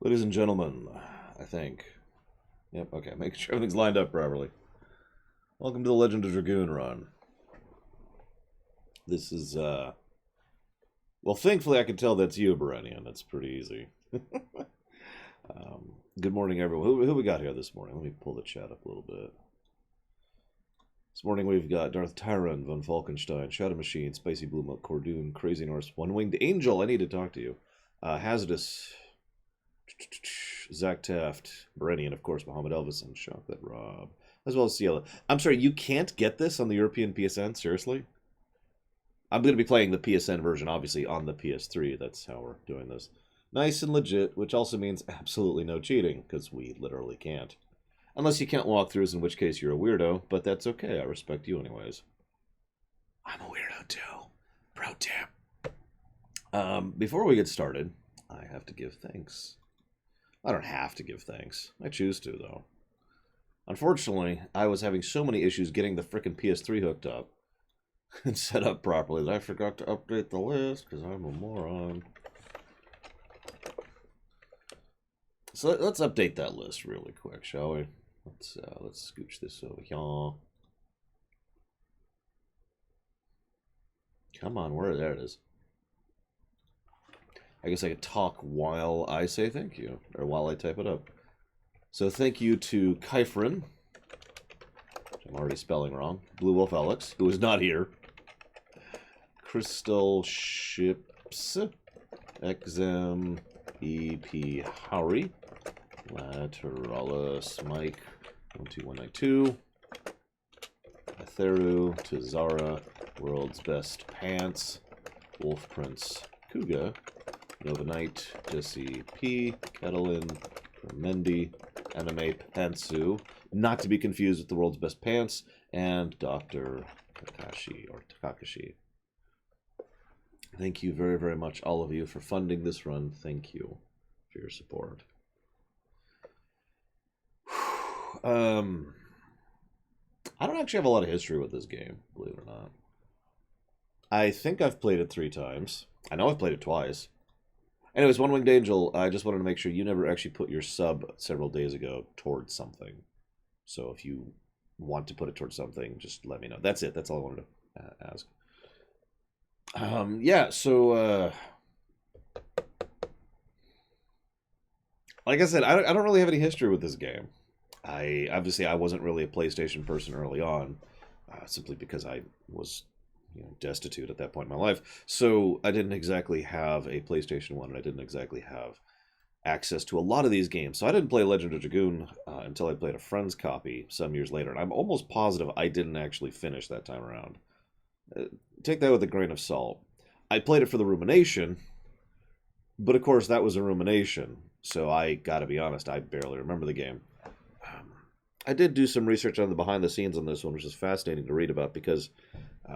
Ladies and gentlemen, I think. Yep, okay, make sure everything's lined up properly. Welcome to the Legend of Dragoon run. This is, well, thankfully I can tell that's you, Berenian. That's pretty easy. Good morning, everyone. Who we got here this morning? Let me pull the chat up a little bit. This morning we've got Darth Tyron, Von Falkenstein, Shadow Machine, Spicy Blue Milk, Cordoon, Crazy Norse, One Winged Angel. I need to talk to you. Hazardous, Zach Taft, Berenian, of course, Muhammad Elvis, and Chocolate Rob, as well as Ciela. I'm sorry, you can't get this on the European PSN? Seriously? I'm going to be playing the PSN version, obviously, on the PS3. That's how we're doing this. Nice and legit, which also means absolutely no cheating, because we literally can't. Unless you can't walkthroughs, in which case you're a weirdo, but that's okay. I respect you anyways. I'm a weirdo too. Pro tip. Before we get started, I have to give thanks. I don't have to give thanks. I choose to, though. Unfortunately, I was having so many issues getting the frickin' PS3 hooked up and set up properly that I forgot to update the list because I'm a moron. So let's update that list really quick, shall we? Let's scooch this over here. Come on, there it is. I guess I could talk while I say thank you, or while I type it up. So thank you to Kyfrin, which I'm already spelling wrong, Blue Wolf Alex, who is not here, Crystal Ships, Exem, EP Howery, Lateralis Mike, 12192, Atheru, Tazara, World's Best Pants, Wolf Prince Kuga, Nova Knight, Jesse P, Kettlein, Mendy, Anime Pantsu, not to be confused with the World's Best Pants, and Dr. Takashi. Thank you very, very much, all of you, for funding this run. Thank you for your support. I don't actually have a lot of history with this game, believe it or not. I think I've played it 3 times. I know I've played it twice. Anyways, One Winged Angel, I just wanted to make sure you never actually put your sub several days ago towards something. So if you want to put it towards something, just let me know. That's it. That's all I wanted to ask. Yeah, so, like I said, I don't really have any history with this game. Obviously, I wasn't really a PlayStation person early on, simply because I was destitute at that point in my life. So I didn't exactly have a PlayStation 1, and I didn't exactly have access to a lot of these games. So I didn't play Legend of Dragoon until I played a friend's copy some years later, and I'm almost positive I didn't actually finish that time around. Take that with a grain of salt. I played it for the rumination, but of course that was a rumination, so I gotta be honest, I barely remember the game. I did do some research on the behind the scenes on this one, which is fascinating to read about because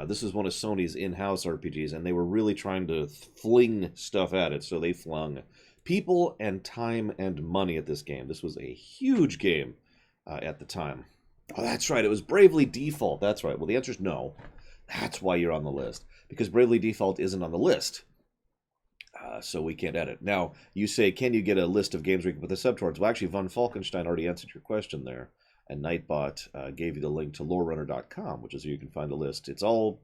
this is one of Sony's in-house RPGs, and they were really trying to fling stuff at it, so they flung people and time and money at this game. This was a huge game at the time. Oh, that's right, it was Bravely Default. That's right. Well, the answer is no. That's why you're on the list, because Bravely Default isn't on the list. So we can't edit. Now, you say, can you get a list of games we can put the sub towards? Well, actually, Von Falkenstein already answered your question there. And Nightbot gave you the link to lorerunner.com, which is where you can find the list. It's all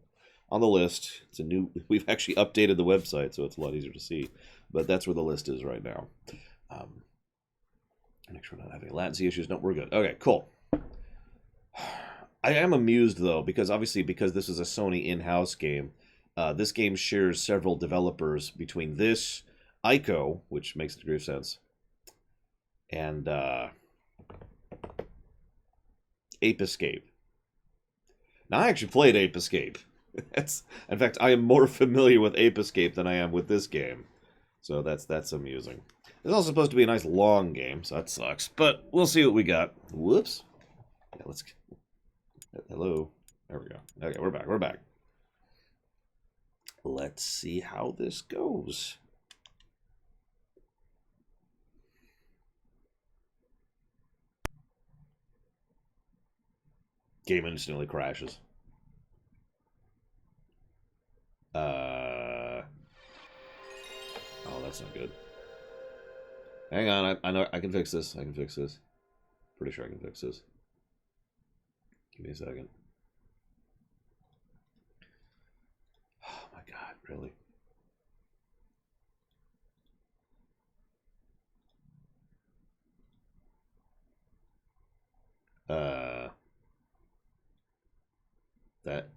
on the list. It's a new. We've actually updated the website, so it's a lot easier to see. But that's where the list is right now. Make sure we're not having latency issues. No, we're good. Okay, cool. I am amused, though, because obviously, because this is a Sony in-house game, this game shares several developers between this, Ico, which makes a degree of sense, and Ape Escape. Now, I actually played Ape Escape. In fact, I am more familiar with Ape Escape than I am with this game. So that's amusing. It's also supposed to be a nice long game, so that sucks. But we'll see what we got. Whoops. Yeah, let's... Hello. There we go. Okay, we're back. Let's see how this goes. Game instantly crashes. Oh, that's not good. Hang on, I know I can fix this. I can fix this. Pretty sure I can fix this. Give me a second. Oh my god, really? That.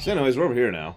So anyways, we're over here now.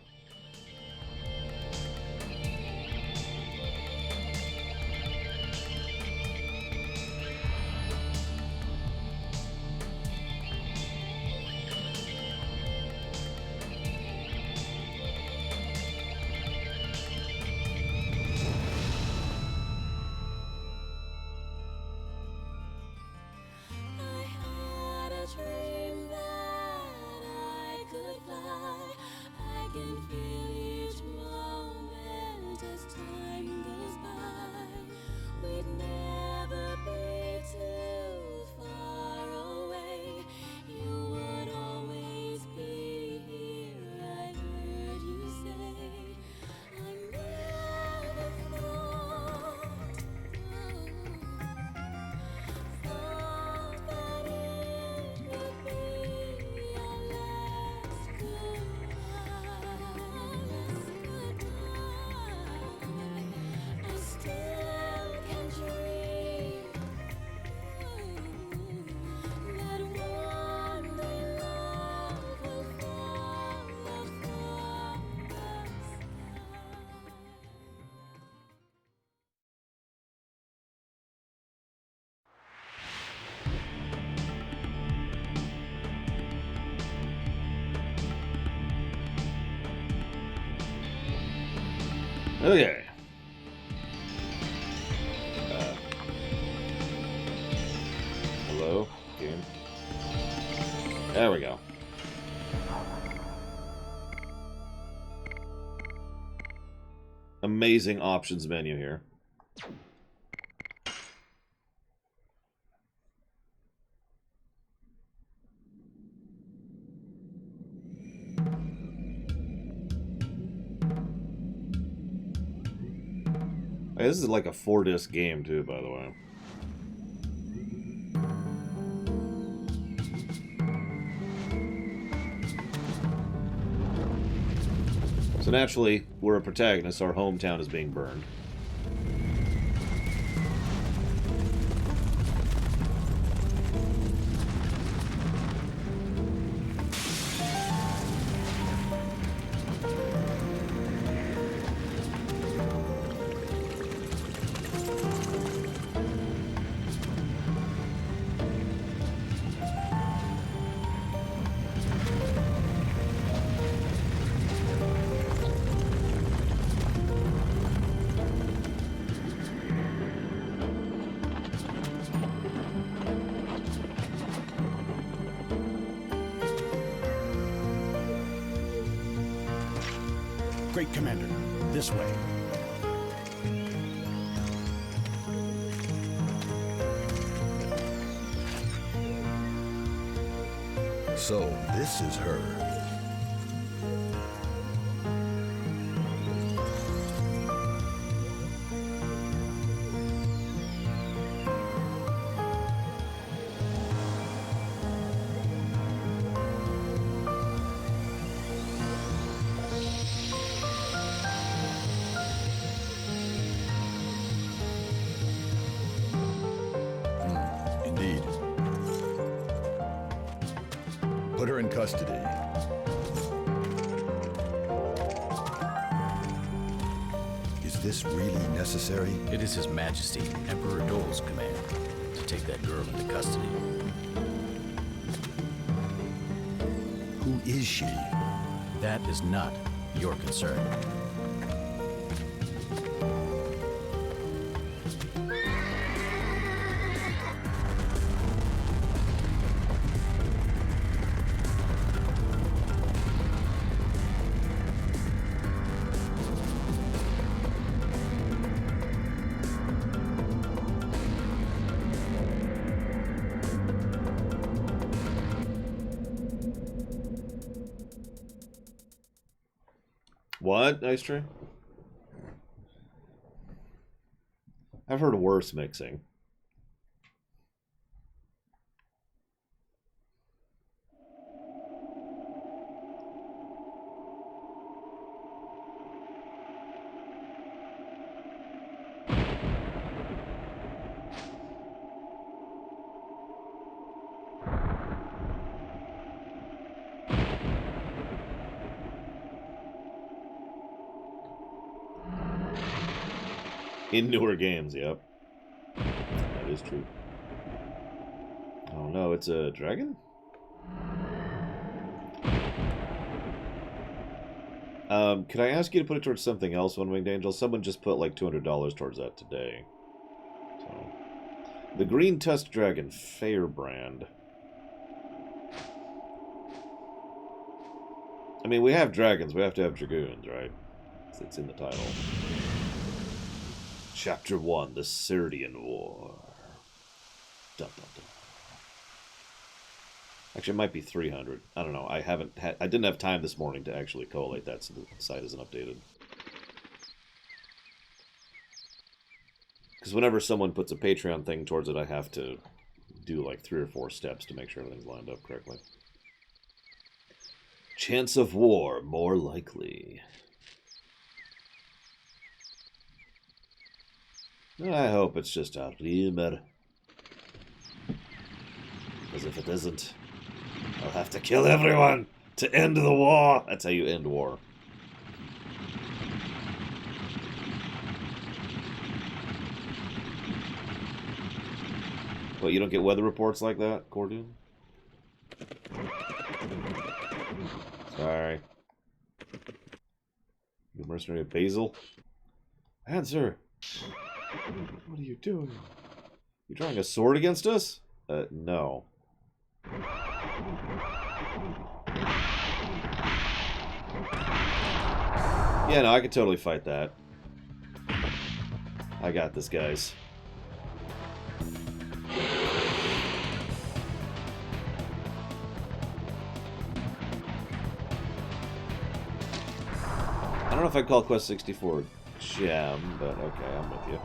Okay. Hello, game. There we go. Amazing options menu here. Hey, this is like a 4-disc game too, by the way. So naturally, we're a protagonist. Our hometown is being burned. Great Commander, this way. So, this is her. Indeed. Put her in custody. Is this really necessary? It is His Majesty, Emperor Dole's command to take that girl into custody. Who is she? That is not your concern. What, Ice Tree? I've heard worse mixing. In newer games, yep. That is true. Oh no, it's a dragon? Could I ask you to put it towards something else, One Winged Angel? Someone just put like $200 towards that today. So, the Green Tusked Dragon, Fairbrand. I mean, we have dragons, we have to have dragoons, right? It's in the title. Chapter 1, the Serdian War. Dun, dun, dun. Actually, it might be 300. I don't know. I didn't have time this morning to actually collate that, so the site isn't updated. Because whenever someone puts a Patreon thing towards it, I have to do like 3 or 4 steps to make sure everything's lined up correctly. Chance of war, more likely. I hope it's just a rumor. Because if it isn't, I'll have to kill everyone to end the war. That's how you end war. What, you don't get weather reports like that, Cordoon? Sorry. You mercenary Basil? Answer! What are you doing? You drawing a sword against us? No. Yeah, no, I could totally fight that. I got this, guys. I don't know if I'd call Quest 64 gem, but okay, I'm with you.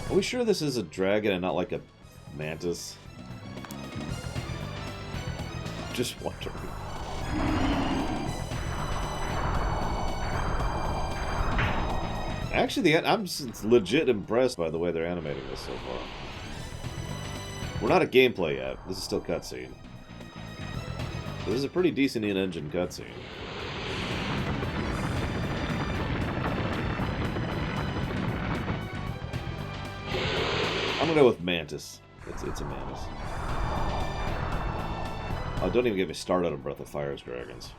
Are we sure this is a dragon and not like a mantis? Just wondering. Actually, I'm legit impressed by the way they're animating this so far. We're not at gameplay yet. This is still cutscene. This is a pretty decent in-engine cutscene. I'm gonna go with Mantis. It's a Mantis. Oh, don't even get me started on Breath of Fire's dragons.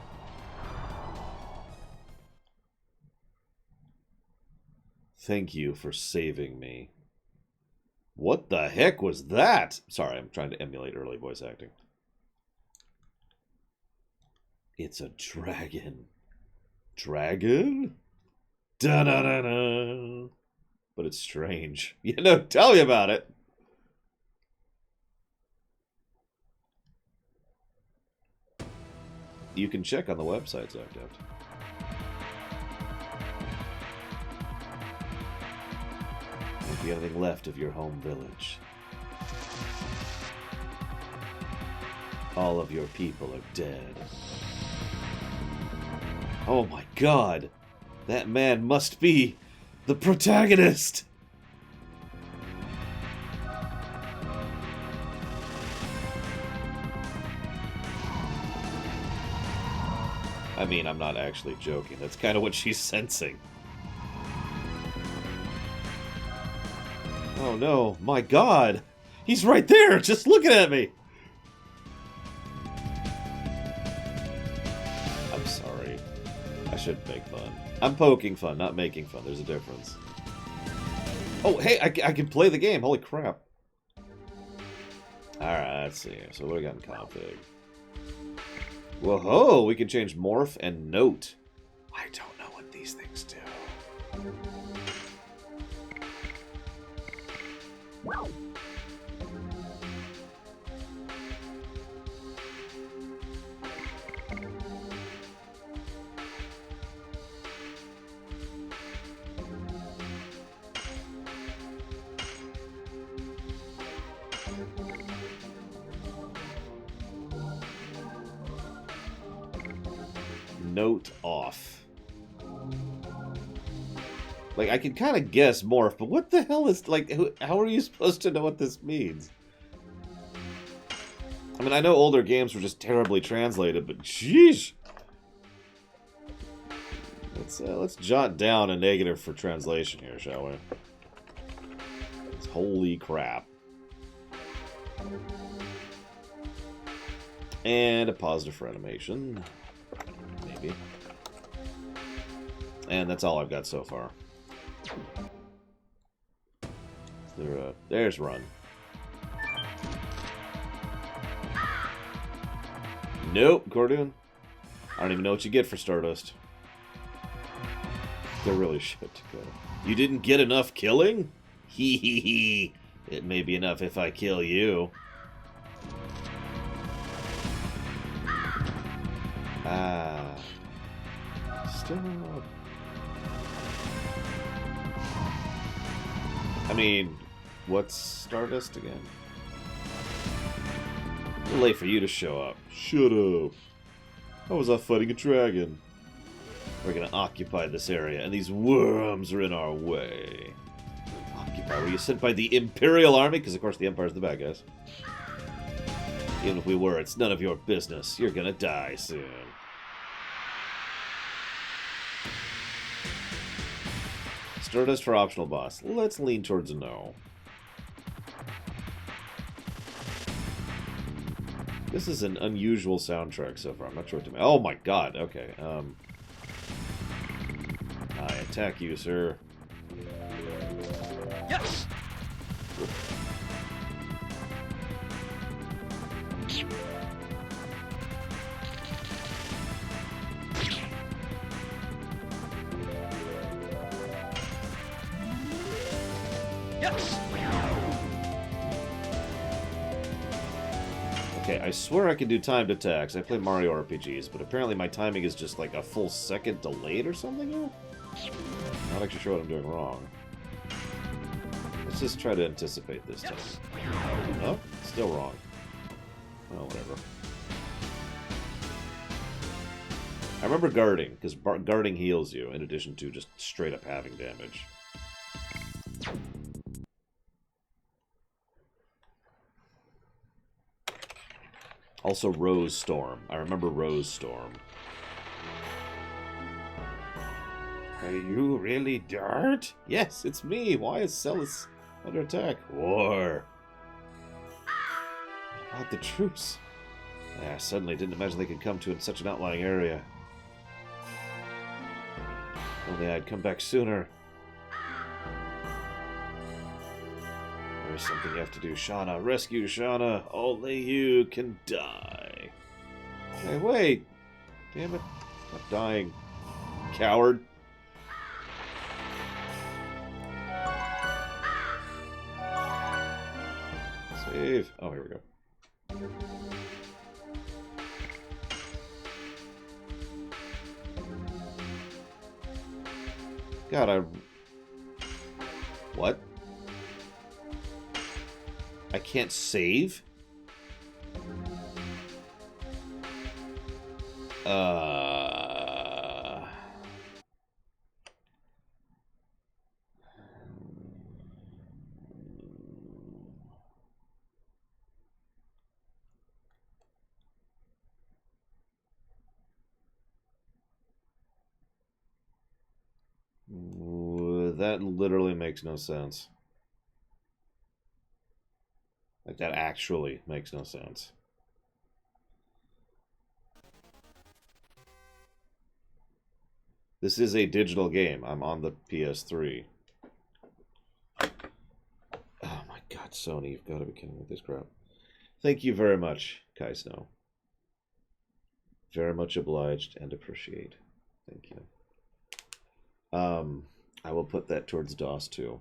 Thank you for saving me. What the heck was that? Sorry, I'm trying to emulate early voice acting. It's a dragon. Dragon? Da-da-da-da. But it's strange. You know, tell me about it. You can check on the website, Zocdeft. Won't be anything left of your home village. All of your people are dead. Oh my god! That man must be the protagonist! I mean, I'm not actually joking. That's kind of what she's sensing. Oh no, my god! He's right there, just looking at me! I'm sorry. I shouldn't make fun. I'm poking fun, not making fun. There's a difference. Oh, hey, I can play the game. Holy crap. Alright, let's see. So what do we got in config? Whoa, we can change morph and note. I don't know what these things do. Note off. Like, I can kind of guess morph, but what the hell is, like, how are you supposed to know what this means? I mean, I know older games were just terribly translated, but jeez! Let's jot down a negative for translation here, shall we? Holy crap. And a positive for animation. Maybe. And that's all I've got so far. There's run. Nope, Gordoon. I don't even know what you get for Stardust. They're really shit to kill. You didn't get enough killing? Hee hee hee. It may be enough if I kill you. Ah. Stop. I mean, what's Stardust again? Too late for you to show up. Shut up. I was off fighting a dragon. We're gonna occupy this area, and these worms are in our way. Occupy? Were you sent by the Imperial Army? Because, of course, the Empire's the bad guys. Even if we were, it's none of your business. You're gonna die soon. Stardust for optional boss. Let's lean towards a no. This is an unusual soundtrack so far. I'm not sure what to make. Oh my god, okay. I attack you, sir. Yes! Yes! Okay, I swear I can do timed attacks. I play Mario RPGs, but apparently my timing is just like a full second delayed or something now? Not actually sure what I'm doing wrong. Let's just try to anticipate this time. Oh, still wrong. Well, whatever. I remember guarding, because guarding heals you, in addition to just straight up having damage. Also Rose Storm. I remember Rose Storm. Are you really Dart? Yes, it's me. Why is Celis under attack? War. What about the truce? I suddenly didn't imagine they could come to in such an outlying area. Only I'd come back sooner. There's something you have to do, Shauna. Rescue Shauna. Only you can die. Hey, wait. Damn it. Stop dying. Coward. Save. Oh, here we go. God, What? I can't save? That literally makes no sense. Like, that actually makes no sense. This is a digital game. I'm on the PS3. Oh my god, Sony, you've got to be kidding with this crap. Thank you very much, Kai Snow. Very much obliged and appreciate. Thank you. I will put that towards DOS too.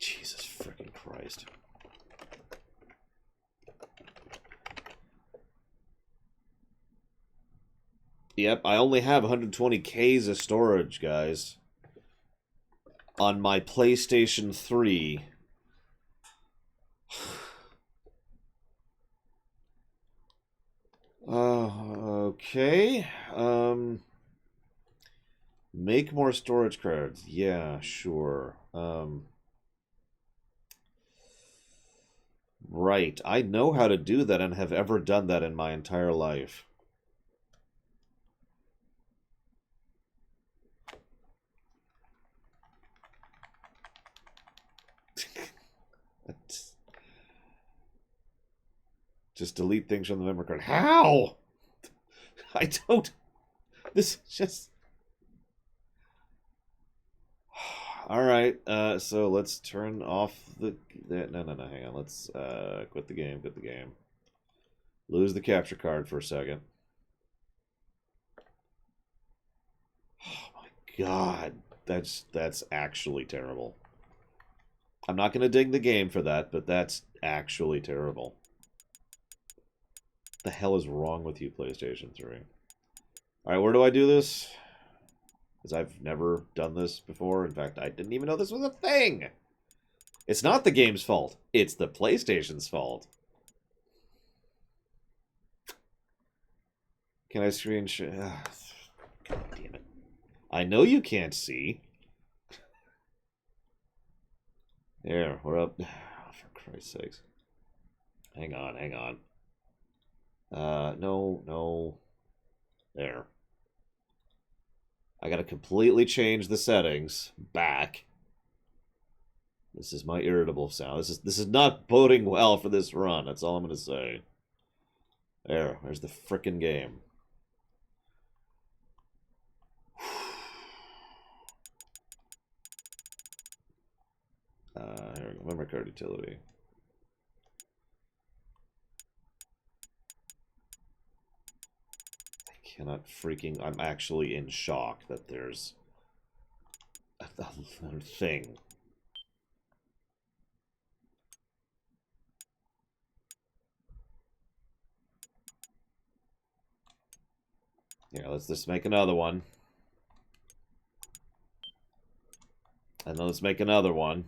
Jesus freaking Christ. Yep, I only have 120 Ks of storage, guys. On my PlayStation 3. Okay. Make more storage cards. Yeah, sure. Right. I know how to do that and have ever done that in my entire life. Just delete things from the memory card. How? I don't. This is just. All right. So let's turn off the. No. Hang on. Let's quit the game. Quit the game. Lose the capture card for a second. Oh my God, that's actually terrible. I'm not gonna dig the game for that, but that's actually terrible. The hell is wrong with you, PlayStation 3? Alright, where do I do this? Because I've never done this before. In fact, I didn't even know this was a thing! It's not the game's fault. It's the PlayStation's fault. Can I screenshot? God damn it. I know you can't see. There, we're up. Oh, for Christ's sakes. Hang on, hang on. No. There. I gotta completely change the settings back. This is my irritable sound. This is not boding well for this run. That's all I'm gonna say. There's the frickin' game. Here we go. Memory card utility. Cannot freaking... I'm actually in shock that there's a thing. Here, let's just make another one. And then let's make another one.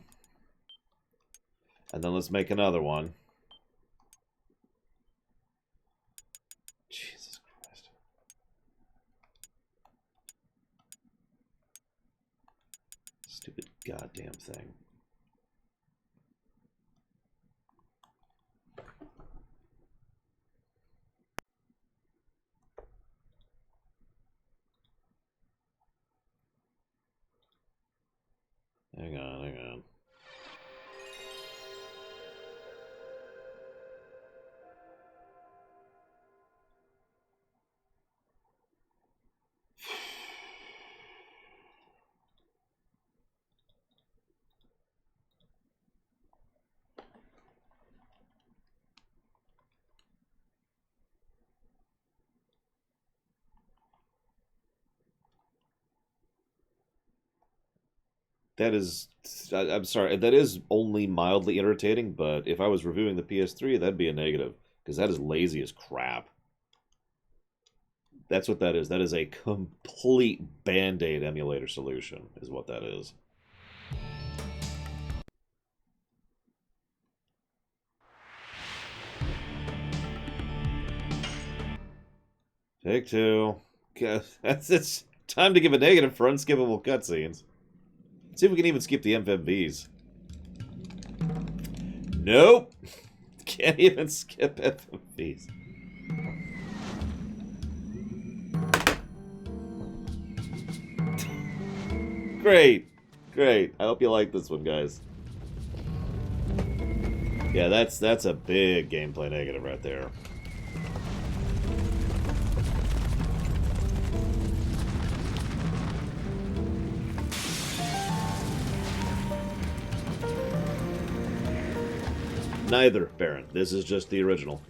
And then let's make another one. Jesus Christ. Stupid goddamn thing. Hang on, hang on. That is, I'm sorry, that is only mildly irritating, but if I was reviewing the PS3, that'd be a negative, because that is lazy as crap. That's what that is. That is a complete Band-Aid emulator solution, is what that is. Take two. It's time to give a negative for unskippable cutscenes. See if we can even skip the FMVs. Nope. Can't even skip FMVs. Great. Great. I hope you like this one, guys. Yeah, that's a big gameplay negative right there. Neither, Baron. This is just the original.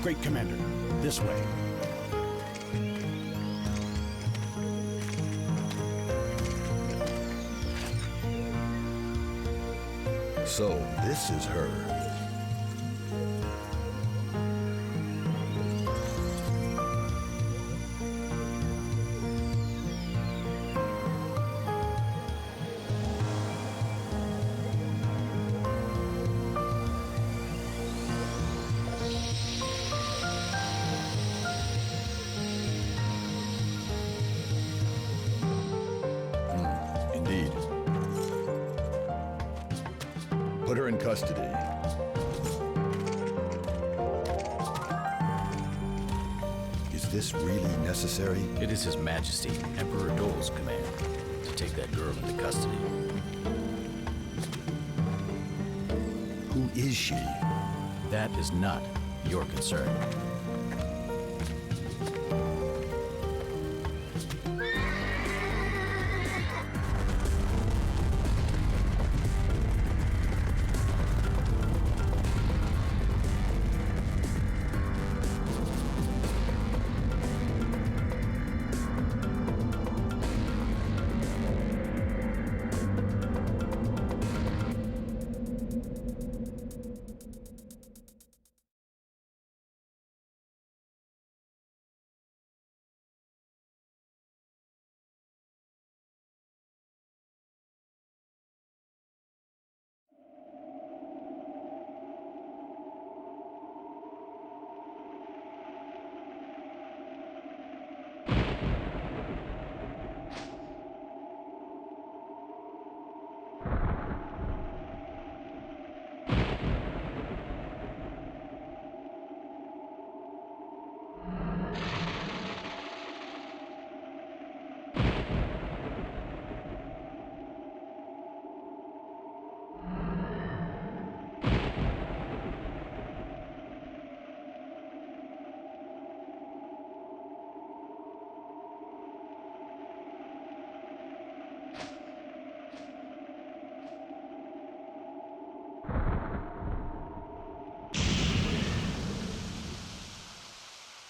Great Commander, this way. So, this is her. Indeed. Put her in custody. Is this really necessary? It is His Majesty, Emperor Dole's command to take that girl into custody. Who is she? That is not your concern.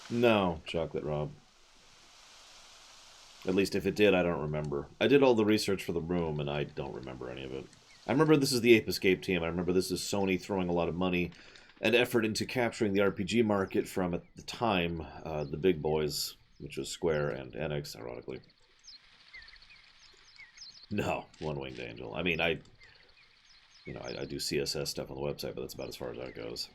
No, Chocolate Rob. At least if it did, I don't remember. I did all the research for the room, and I don't remember any of it. I remember this is the Ape Escape team. I remember this is Sony throwing a lot of money and effort into capturing the RPG market from, at the time, the big boys, which was Square and Enix, ironically. No, One-Winged Angel. I mean, I do CSS stuff on the website, but that's about as far as that goes.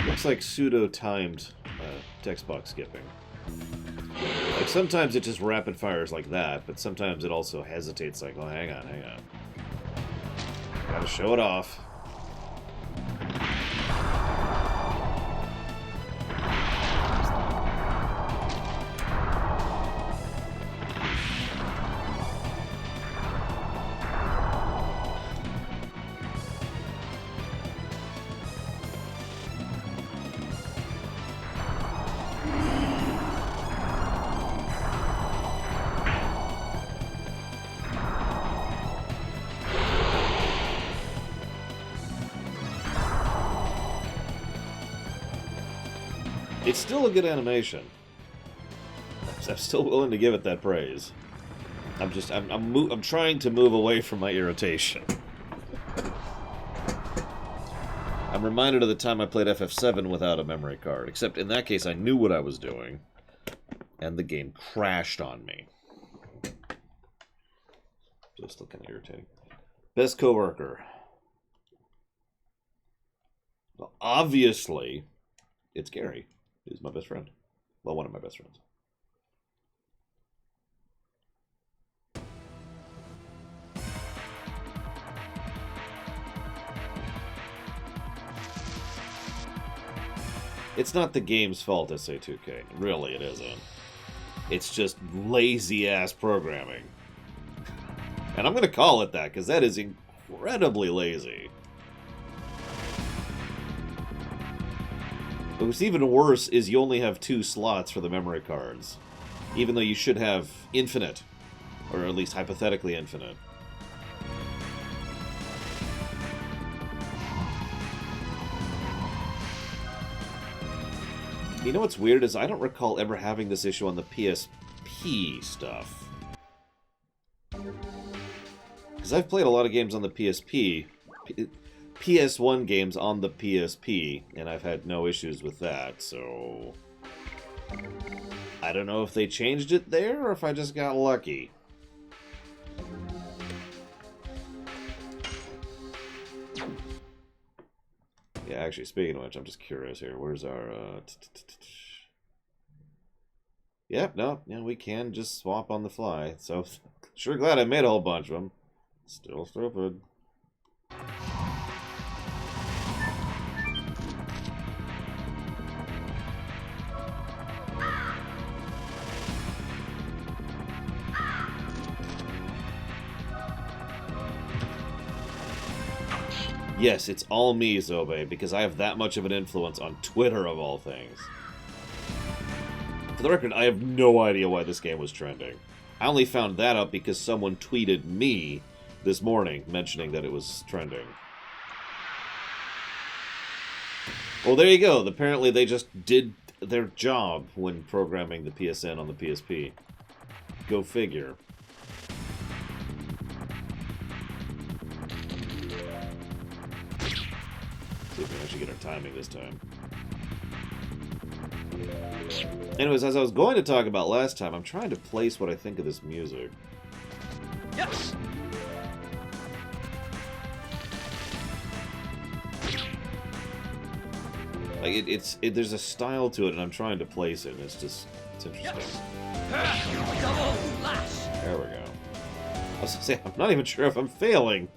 Looks like pseudo-timed text box skipping. Like sometimes it just rapid fires like that, but sometimes it also hesitates like, oh, hang on. Gotta show it off. It's still a good animation. I'm still willing to give it that praise. I'm trying to move away from my irritation. I'm reminded of the time I played FF7 without a memory card. Except in that case, I knew what I was doing, and the game crashed on me. So it's still kind of irritating. Best coworker. Well, obviously, it's Gary. He's my best friend. Well, one of my best friends. It's not the game's fault, SA2K. Really, it isn't. It's just lazy-ass programming. And I'm going to call it that, because that is incredibly lazy. But what's even worse is you only have 2 slots for the memory cards. Even though you should have infinite. Or at least hypothetically infinite. You know what's weird is I don't recall ever having this issue on the PSP stuff. Because I've played a lot of games on the PSP. PS1 games on the PSP, and I've had no issues with that, so... I don't know if they changed it there, or if I just got lucky. Yeah, actually, speaking of which, I'm just curious here. Where's our, Yep, no, yeah, we can just swap on the fly. So, sure glad I made a whole bunch of them. Still stupid. Yes, it's all me, Zobe, because I have that much of an influence on Twitter, of all things. For the record, I have no idea why this game was trending. I only found that out because someone tweeted me this morning mentioning that it was trending. Well, there you go. Apparently they just did their job when programming the PSN on the PSP. Go figure. See if we can actually get our timing this time. Anyways, as I was going to talk about last time, I'm trying to place what I think of this music. Yes. Like there's a style to it, and I'm trying to place it, and it's interesting. Double flash. There we go. I was gonna say, I'm not even sure if I'm failing.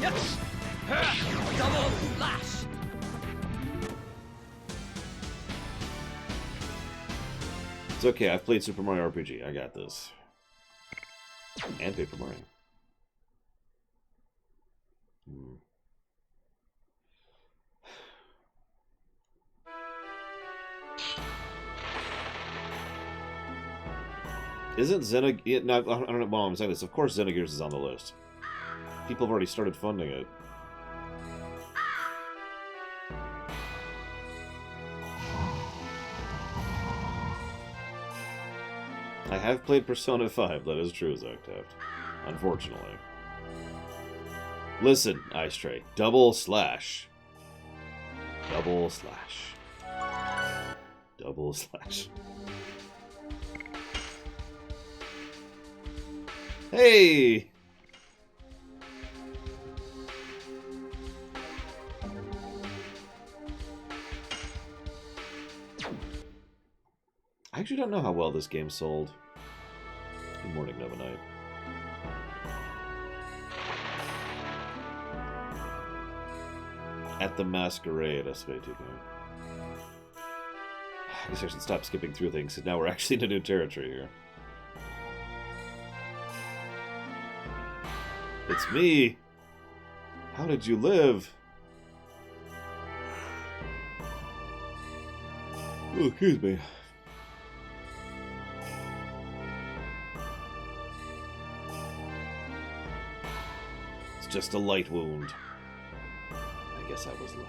Yes. Double flash. It's okay, I've played Super Mario RPG. I got this. And Paper Mario. Isn't Xenogears... No, I don't know why I'm saying this. Of course Xenogears is on the list. People have already started funding it. I have played Persona 5, that is true, Zoctaft. Unfortunately. Listen, Ice Tray. Double slash. Double slash. Double slash. Hey! I actually don't know how well this game sold. Good morning, Nova Knight. At the Masquerade, SV2K. I guess I should stop skipping through things, because now we're actually in a new territory here. It's me! How did you live? Oh, excuse me. It's just a light wound. I guess I was lucky.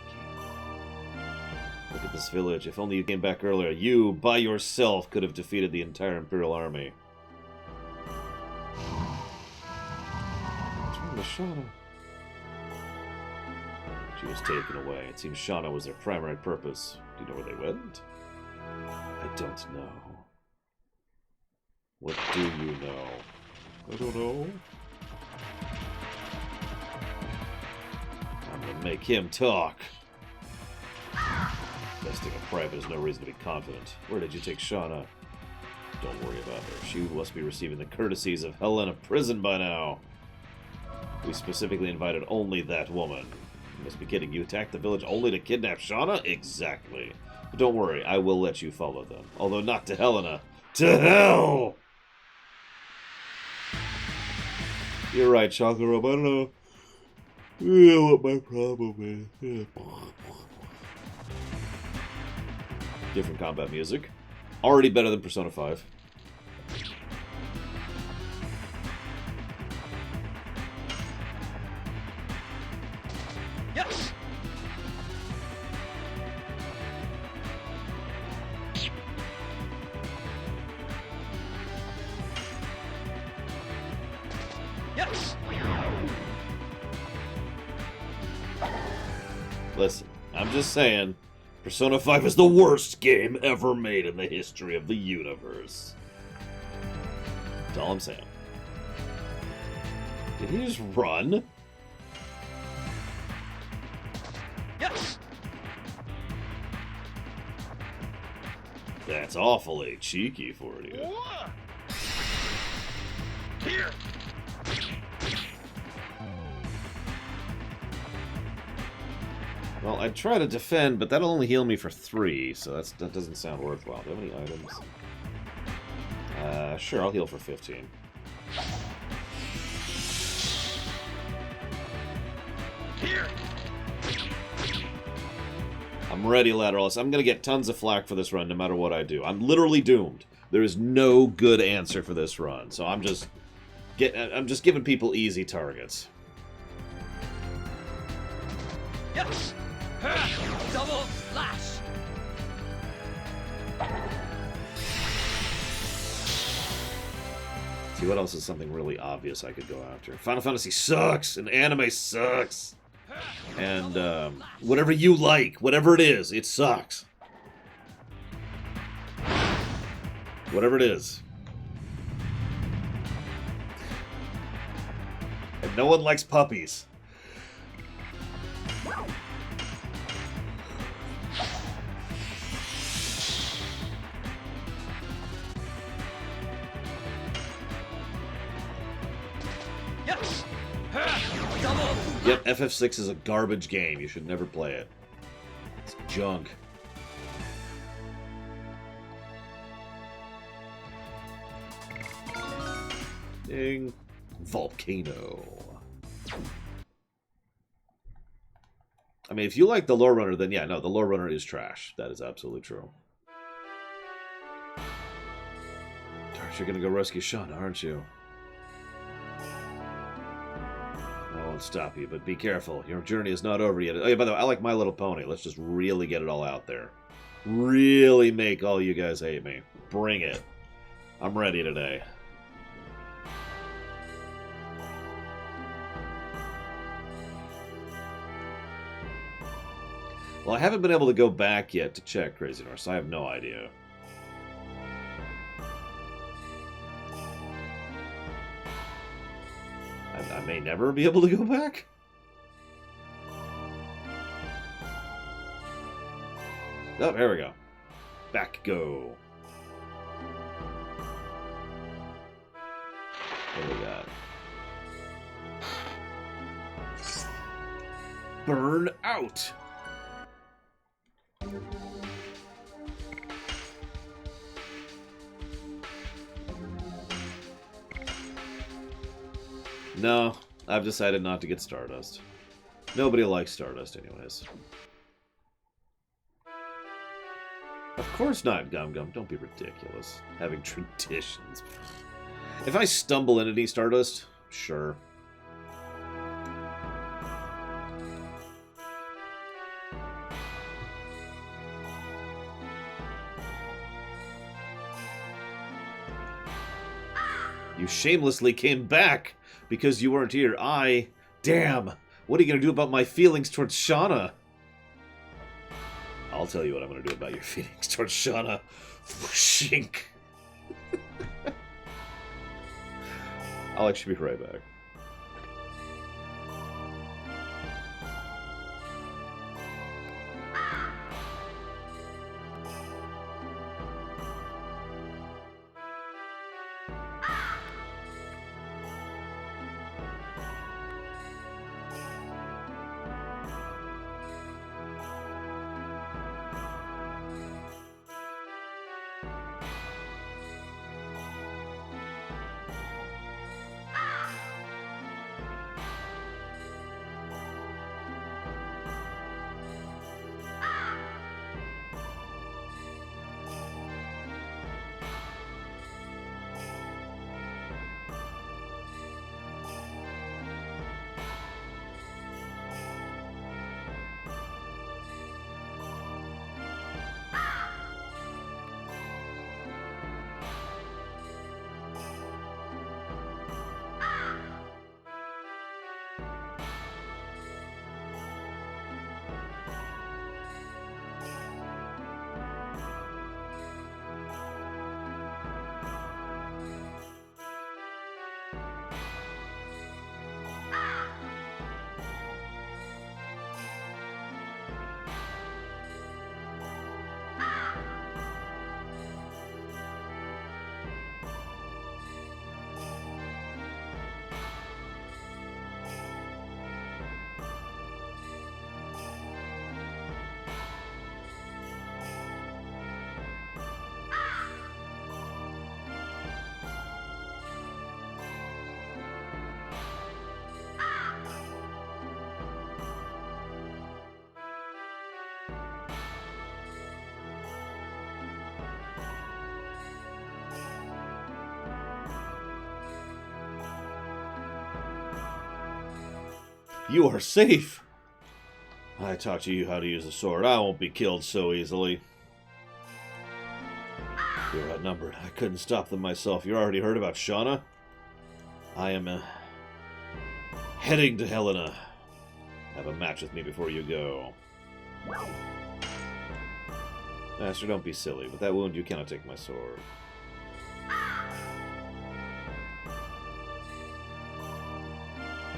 Look at this village. If only you came back earlier, you, by yourself, could have defeated the entire Imperial army. What's wrong with Shauna? She was taken away. It seems Shauna was their primary purpose. Do you know where they went? I don't know. What do you know? I don't know. I'm gonna make him talk. Besting a private is no reason to be confident. Where did you take Shauna? Don't worry about her. She must be receiving the courtesies of Helena prison by now. We specifically invited only that woman. You must be kidding. You attacked the village only to kidnap Shauna? Exactly. But don't worry, I will let you follow them. Although not to Helena. To hell! You're right, Chocolate Robe. I don't know. What my problem is. Yeah. Different combat music. Already better than Persona 5. Yes. Yes. Listen, I'm just saying, Persona 5 is the worst game ever made in the history of the universe. That's all I'm saying. Did he just run? Yes. That's awfully cheeky for you. Here. Well, I'd try to defend, but that'll only heal me for 3, so that doesn't sound worthwhile. Do I have any items? Sure, I'll heal for 15. Here. I'm ready, Lateralus. I'm gonna get tons of flack for this run, no matter what I do. I'm literally doomed. There is no good answer for this run, so I'm just giving people easy targets. Yes. Double slash. See, what else is something really obvious I could go after? Final Fantasy sucks, and anime sucks. And, whatever you like, whatever it is, it sucks. Whatever it is. And no one likes puppies. Yes. Double. Yep, FF6 is a garbage game. You should never play it. It's junk. Ding. Volcano. I mean, if you like the Lore Runner, then yeah, no, the Lore Runner is trash. That is absolutely true. Darsh, you're gonna go rescue Shauna, aren't you? I won't stop you, but be careful. Your journey is not over yet. Oh, yeah, by the way, I like My Little Pony. Let's just really get it all out there. Really make all you guys hate me. Bring it. I'm ready today. Well, I haven't been able to go back yet to check Crazy North, so I have no idea. I may never be able to go back? Oh, there we go. Back go. What do we got? Burn out! No, I've decided not to get Stardust. Nobody likes Stardust anyways. Of course not, Gum Gum. Don't be ridiculous. Having traditions. If I stumble into any Stardust, sure. You shamelessly came back because you weren't here. Damn! What are you going to do about my feelings towards Shauna? I'll tell you what I'm going to do about your feelings towards Shauna. Shink. I'll actually be right back. You are safe! I taught you how to use a sword. I won't be killed so easily. You're outnumbered. I couldn't stop them myself. You already heard about Shauna? I am heading to Helena. Have a match with me before you go. Master, don't be silly. With that wound, you cannot take my sword.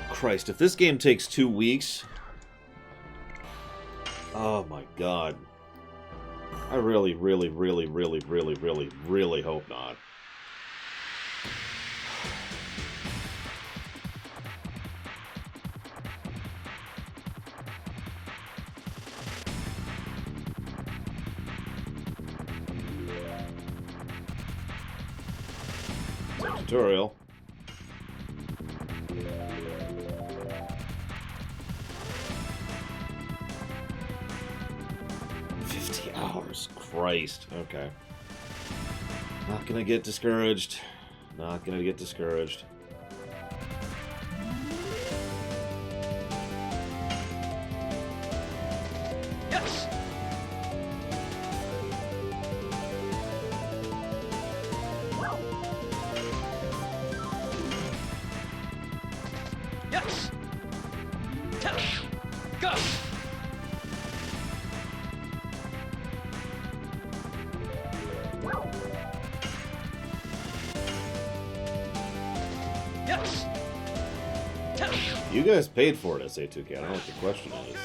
Christ, if this game takes 2 weeks... Oh my god. I really, really, really, really, really, really, really hope not. Tutorial. $50. Christ. Okay. Not gonna get discouraged. Not gonna get discouraged. Yes! Yes! Go! Yes! You guys paid for it, SA2K. I don't know what the question is.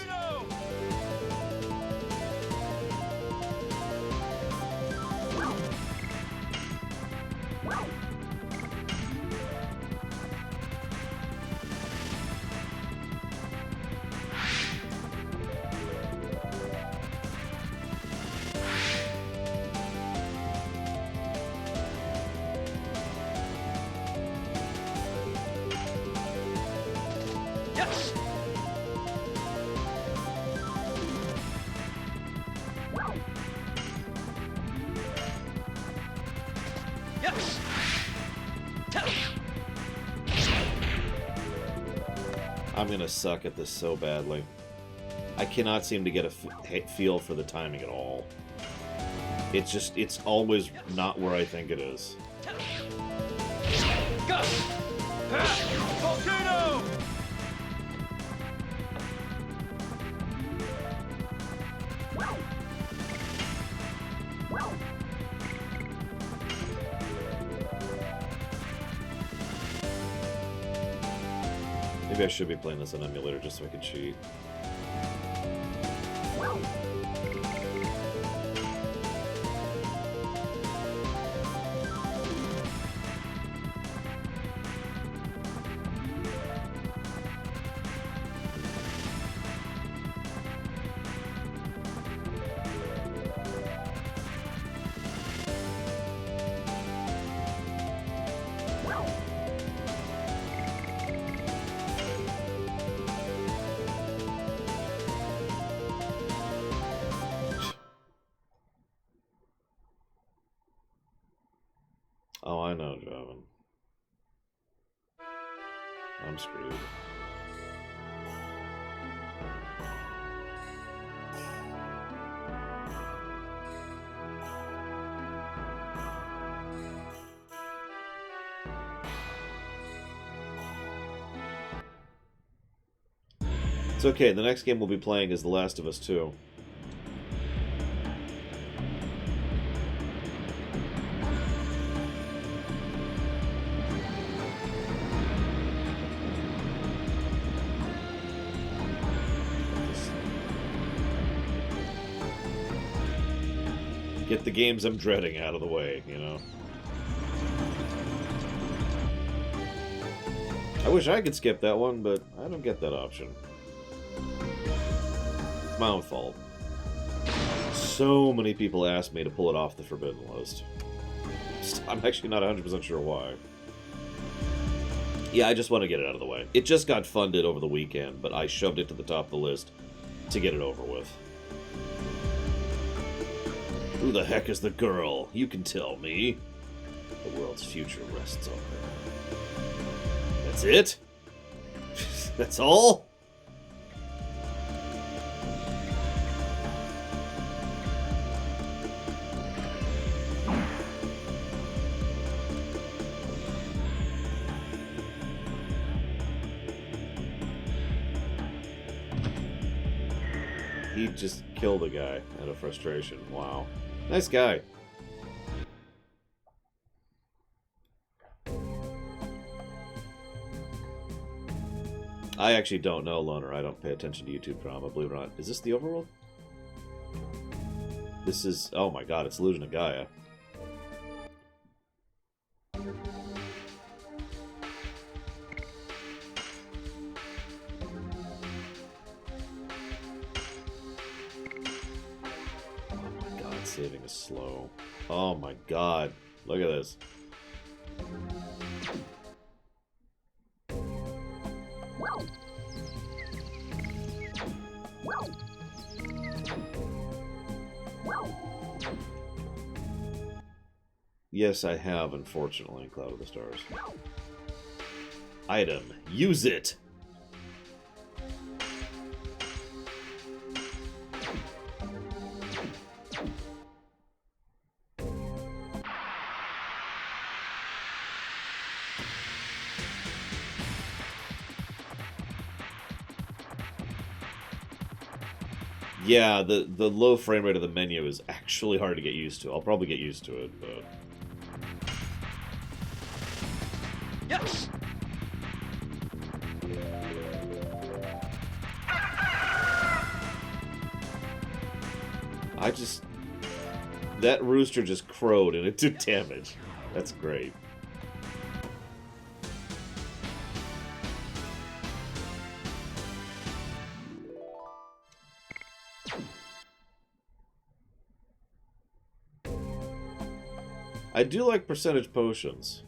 Yes! Yes! I'm gonna suck at this so badly. I cannot seem to get a feel for the timing at all. It's always not where I think it is. Go! Volcano! Maybe I should be playing this on emulator just so I can cheat. Oh, I know, Javin. I'm screwed. It's okay, the next game we'll be playing is The Last of Us 2. Get the games I'm dreading out of the way, you know? I wish I could skip that one, but I don't get that option. It's my own fault. So many people asked me to pull it off the forbidden list. I'm actually not 100% sure why. Yeah, I just want to get it out of the way. It just got funded over the weekend, but I shoved it to the top of the list to get it over with. Who the heck is the girl? You can tell me. The world's future rests on her. That's it? That's all? he just killed a guy out of frustration. Wow. Nice guy. I actually don't know, Loner. I don't pay attention to YouTube drama, believe it or not. Is this the overworld? This is... Oh my god, it's Illusion of Gaia. Saving is slow. Oh my god. Look at this. Yes, I have, unfortunately, Cloud of the Stars. Item. Use it! Yeah, the low frame rate of the menu is actually hard to get used to. I'll probably get used to it, but... Yes. I just... That rooster just crowed and it took damage. That's great. I do like percentage potions.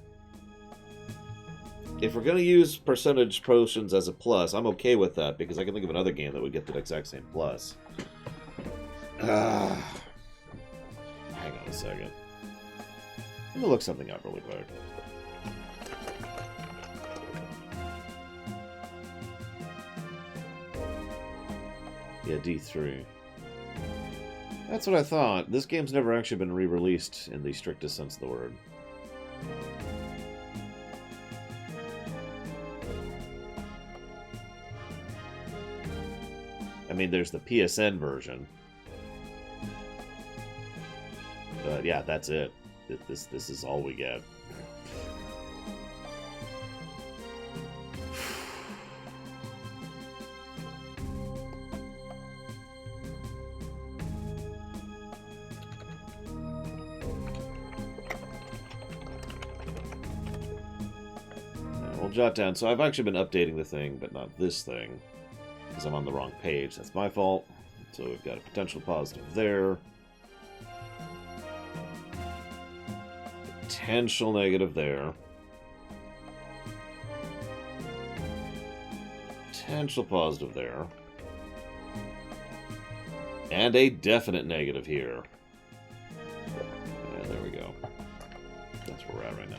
If we're going to use percentage potions as a plus, I'm okay with that, because I can think of another game that would get the exact same plus. Hang on a second. Let me look something up really quick. Yeah, D3. That's what I thought. This game's never actually been re-released in the strictest sense of the word. I mean, there's the PSN version. But yeah, that's it. This is all we get. We'll jot down. So I've actually been updating the thing, but not this thing, because I'm on the wrong page. That's my fault. So we've got a potential positive there. Potential negative there. Potential positive there. And a definite negative here. Yeah, there we go. That's where we're at right now.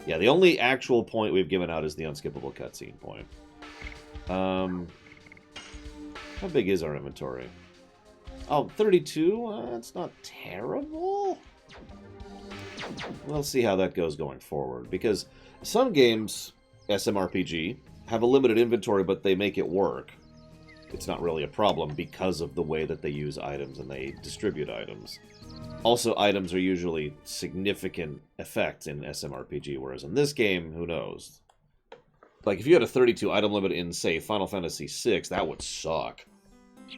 Yeah, the only actual point we've given out is the unskippable cutscene point. How big is our inventory? Oh, 32? That's not terrible. We'll see how that goes going forward. Because some games, SMRPG, have a limited inventory, but they make it work. It's not really a problem because of the way that they use items and they distribute items. Also, items are usually significant effects in SMRPG, whereas in this game, who knows? Like, if you had a 32 item limit in, say, Final Fantasy VI, that would suck. I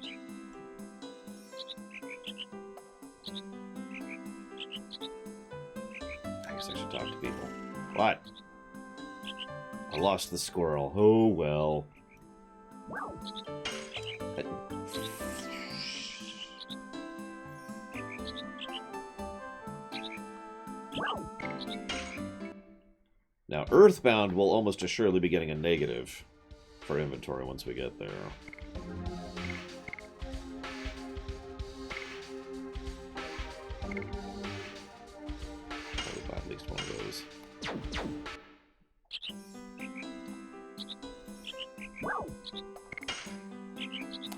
guess I should talk to people. What? I lost the squirrel. Oh, well. Now, Earthbound will almost assuredly be getting a negative for inventory once we get there. Probably buy at least one of those.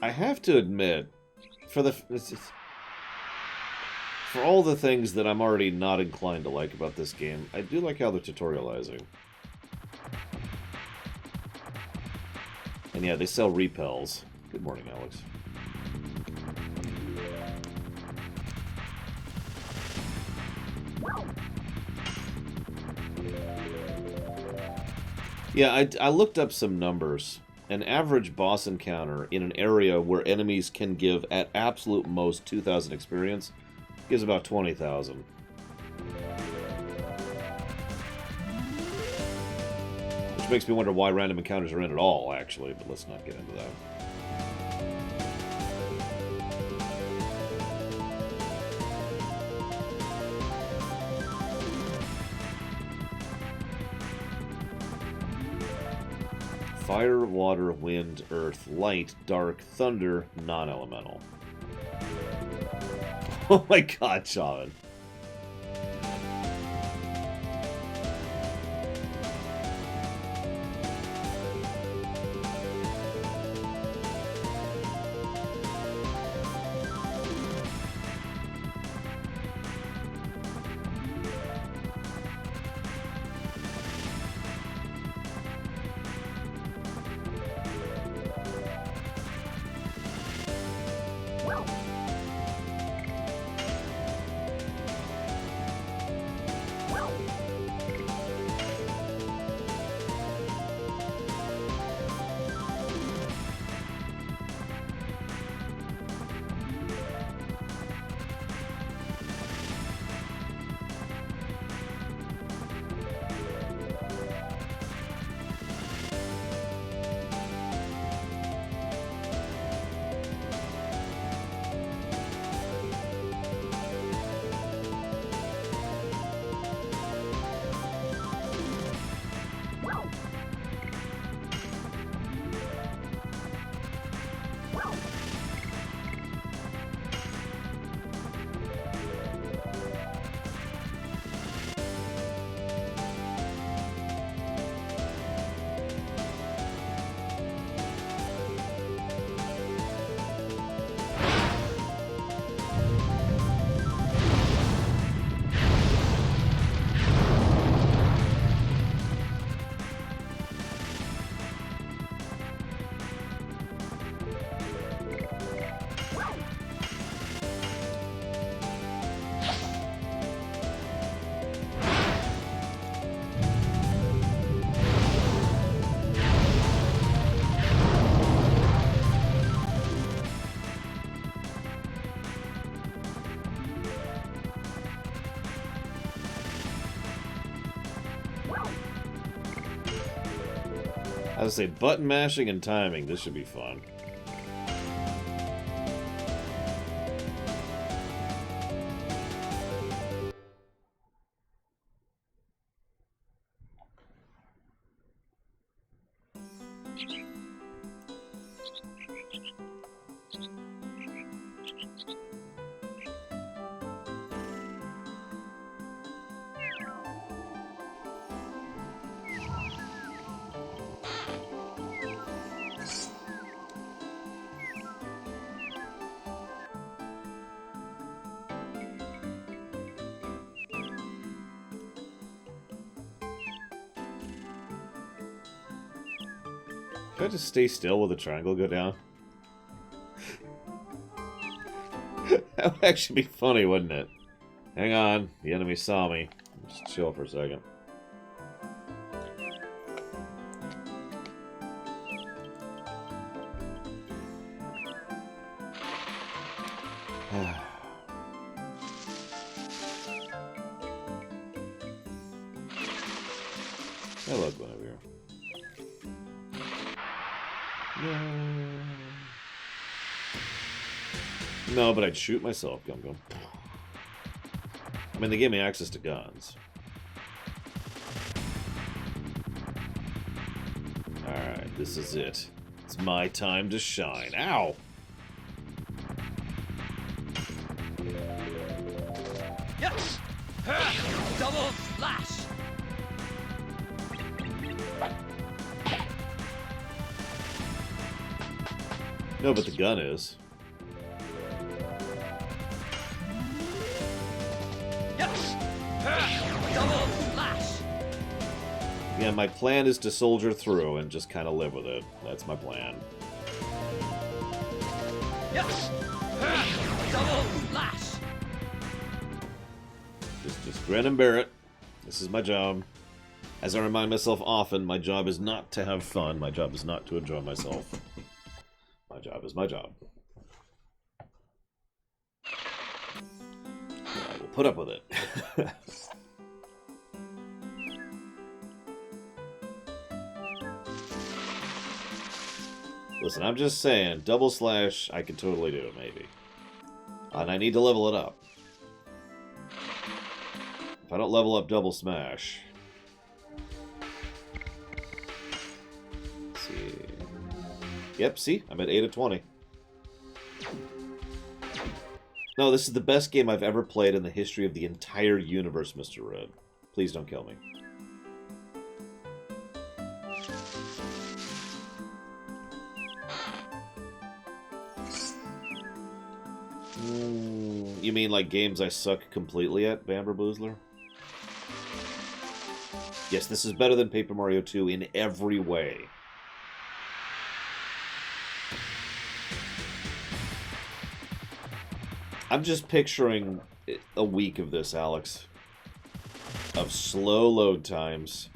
I have to admit, for all the things that I'm already not inclined to like about this game, I do like how they're tutorializing. And yeah, they sell repels. Good morning, Alex. Yeah, I looked up some numbers. An average boss encounter in an area where enemies can give at absolute most 2,000 experience gives about 20,000. Which makes me wonder why random encounters are in at all, actually, but let's not get into that. Fire, water, wind, earth, light, dark, thunder, non-elemental. Oh my god, Shaman. I was gonna say, button mashing and timing. This should be fun. Should I just stay still while the triangle go down? That would actually be funny, wouldn't it? Hang on, the enemy saw me. Just chill for a second. I love going over here. No, but I'd shoot myself. Gum gum. I mean, they gave me access to guns. Alright, this is it. It's my time to shine. Ow! Yes! Double slash! No, but the gun is. Yes! Double slash! Yeah, my plan is to soldier through and just kind of live with it. That's my plan. Yes! Double slash! Just grin and bear it. This is my job. As I remind myself often, my job is not to have fun. My job is not to enjoy myself. My job is my job. I will put up with it. Listen, I'm just saying, double slash, I can totally do it, maybe. And I need to level it up. If I don't level up double smash... Let's see... Yep, see? I'm at 8 of 20. No, this is the best game I've ever played in the history of the entire universe, Mr. Red. Please don't kill me. You mean like games I suck completely at, Bamber Boozler? Yes, this is better than Paper Mario 2 in every way. I'm just picturing a week of this, Alex. Of slow load times,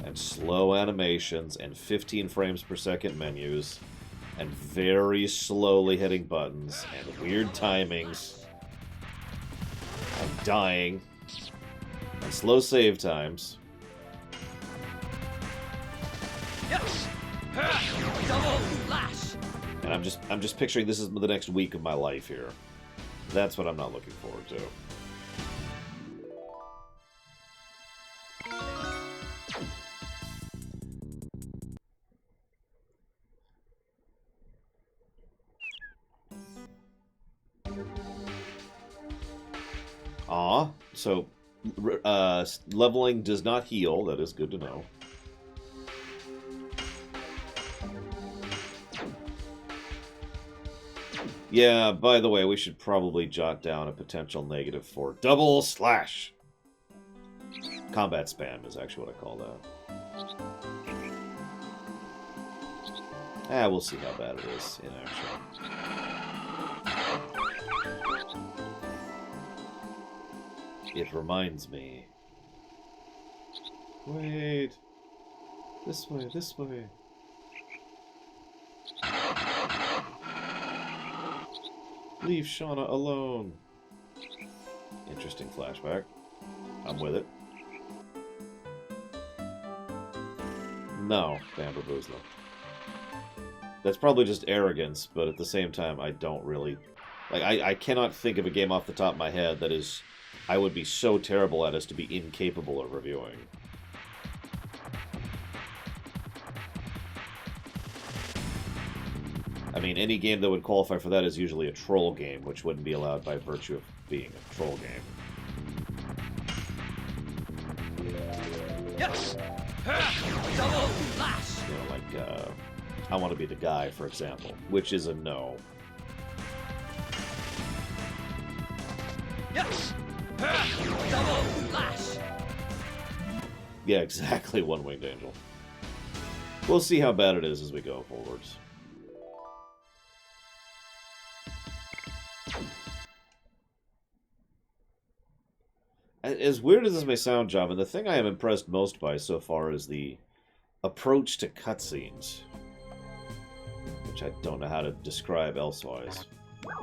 and slow animations, and 15 frames per second menus, and very slowly hitting buttons, and weird timings, and dying, and slow save times. Yes! Double slash! And I'm just picturing this is the next week of my life here. That's what I'm not looking forward to. So leveling does not heal. That is good to know. Yeah, by the way, we should probably jot down a potential negative for double slash. Combat spam is actually what I call that. We'll see how bad it is in action. It reminds me. Wait. This way, this way. Leave Shauna alone. Interesting flashback. I'm with it. No, Bamber Boozler. That's probably just arrogance, but at the same time, I don't really... Like, I cannot think of a game off the top of my head that is... I would be so terrible at as to be incapable of reviewing. I mean, any game that would qualify for that is usually a troll game, which wouldn't be allowed by virtue of being a troll game. Yes! Double slash! You know, like, I Want to Be the Guy, for example, which is a no. Yes! Double slash! Yeah, exactly, One-Winged Angel. We'll see how bad it is as we go forwards. As weird as this may sound, Java, the thing I am impressed most by so far is the approach to cutscenes, which I don't know how to describe elsewise. I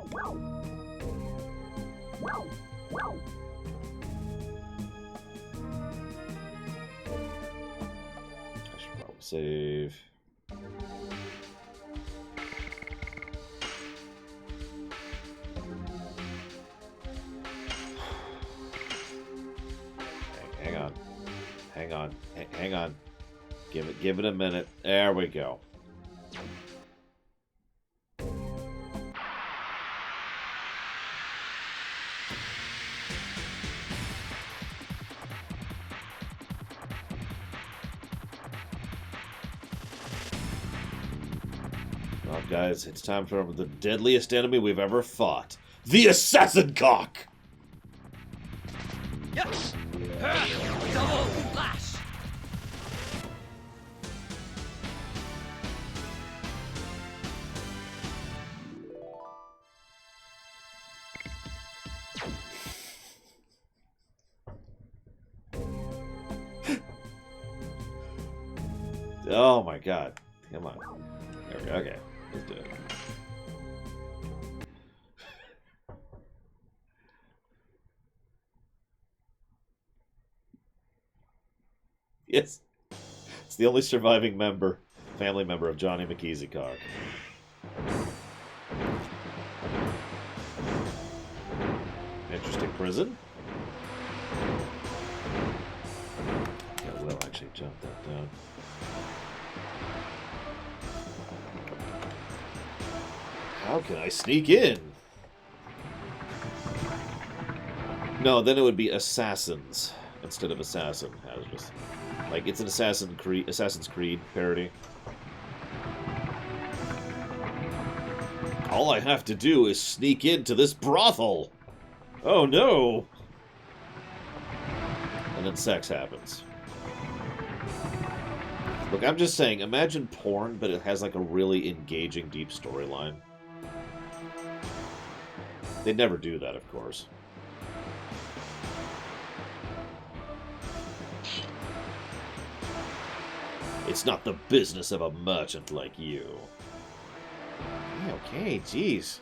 should probably save. Hang on. Hang on. Hang on. Give it a minute. There we go. Well, guys, it's time for the deadliest enemy we've ever fought. The Assassin Cock! Yes! Double slash! Oh my god. Come on. There we go. Okay. Let's do it. Yes. It's the only surviving family member of Johnny McEasycock. Interesting prison. Yeah, we'll actually jump that down. How can I sneak in? No, then it would be assassins instead of assassin. Like it's an Assassin's Creed parody. All I have to do is sneak into this brothel. Oh no! And then sex happens. Look, I'm just saying, imagine porn, but it has like a really engaging, deep storyline. They'd never do that, of course. It's not the business of a merchant like you. Okay, jeez.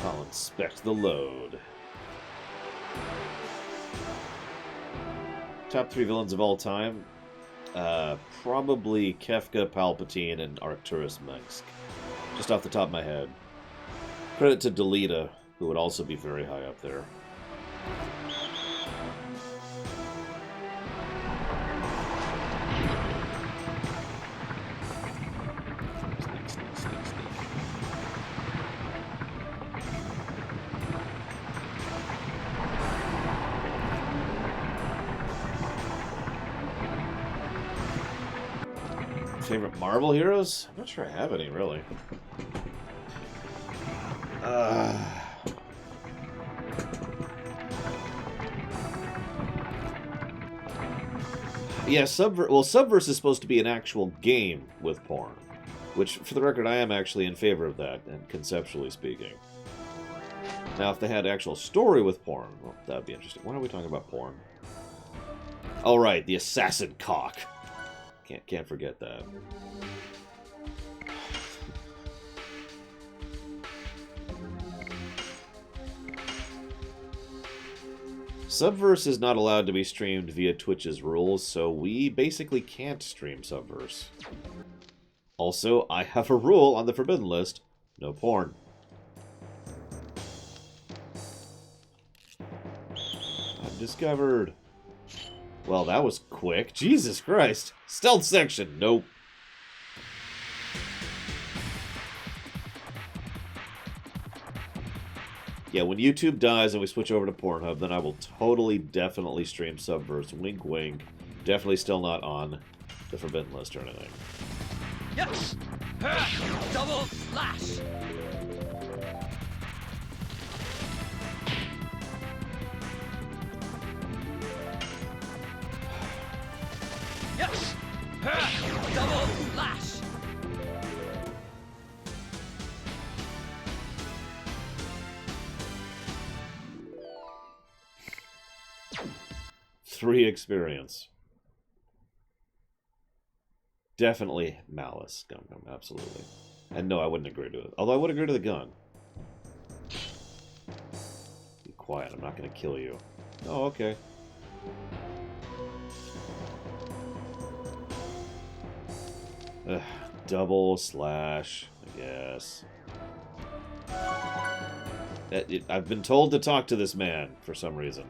I'll inspect the load. Top 3 villains of all time? Probably Kefka, Palpatine, and Arcturus Mengsk. Just off the top of my head. Credit to Delita, who would also be very high up there. Favorite Marvel heroes? I'm not sure I have any, really. Yeah, Subverse is supposed to be an actual game with porn. Which, for the record, I am actually in favor of that, and conceptually speaking. Now, if they had actual story with porn, well, that'd be interesting. Why are we talking about porn? Oh, right, the assassin cock. Can't forget that. Subverse is not allowed to be streamed via Twitch's rules, so we basically can't stream Subverse. Also, I have a rule on the forbidden list: no porn. I've discovered. Well, that was quick. Jesus Christ. Stealth section. Nope. Yeah, when YouTube dies and we switch over to Pornhub, then I will totally, definitely stream Subverse. Wink, wink. Definitely still not on the forbidden list or anything. Yes! Double slash! Yes! Double slash! 3 experience. Definitely malice. Gum Gum, absolutely. And no, I wouldn't agree to it. Although I would agree to the gun. Be quiet, I'm not going to kill you. Oh, okay. Ugh, double slash, I guess. I've been told to talk to this man for some reason.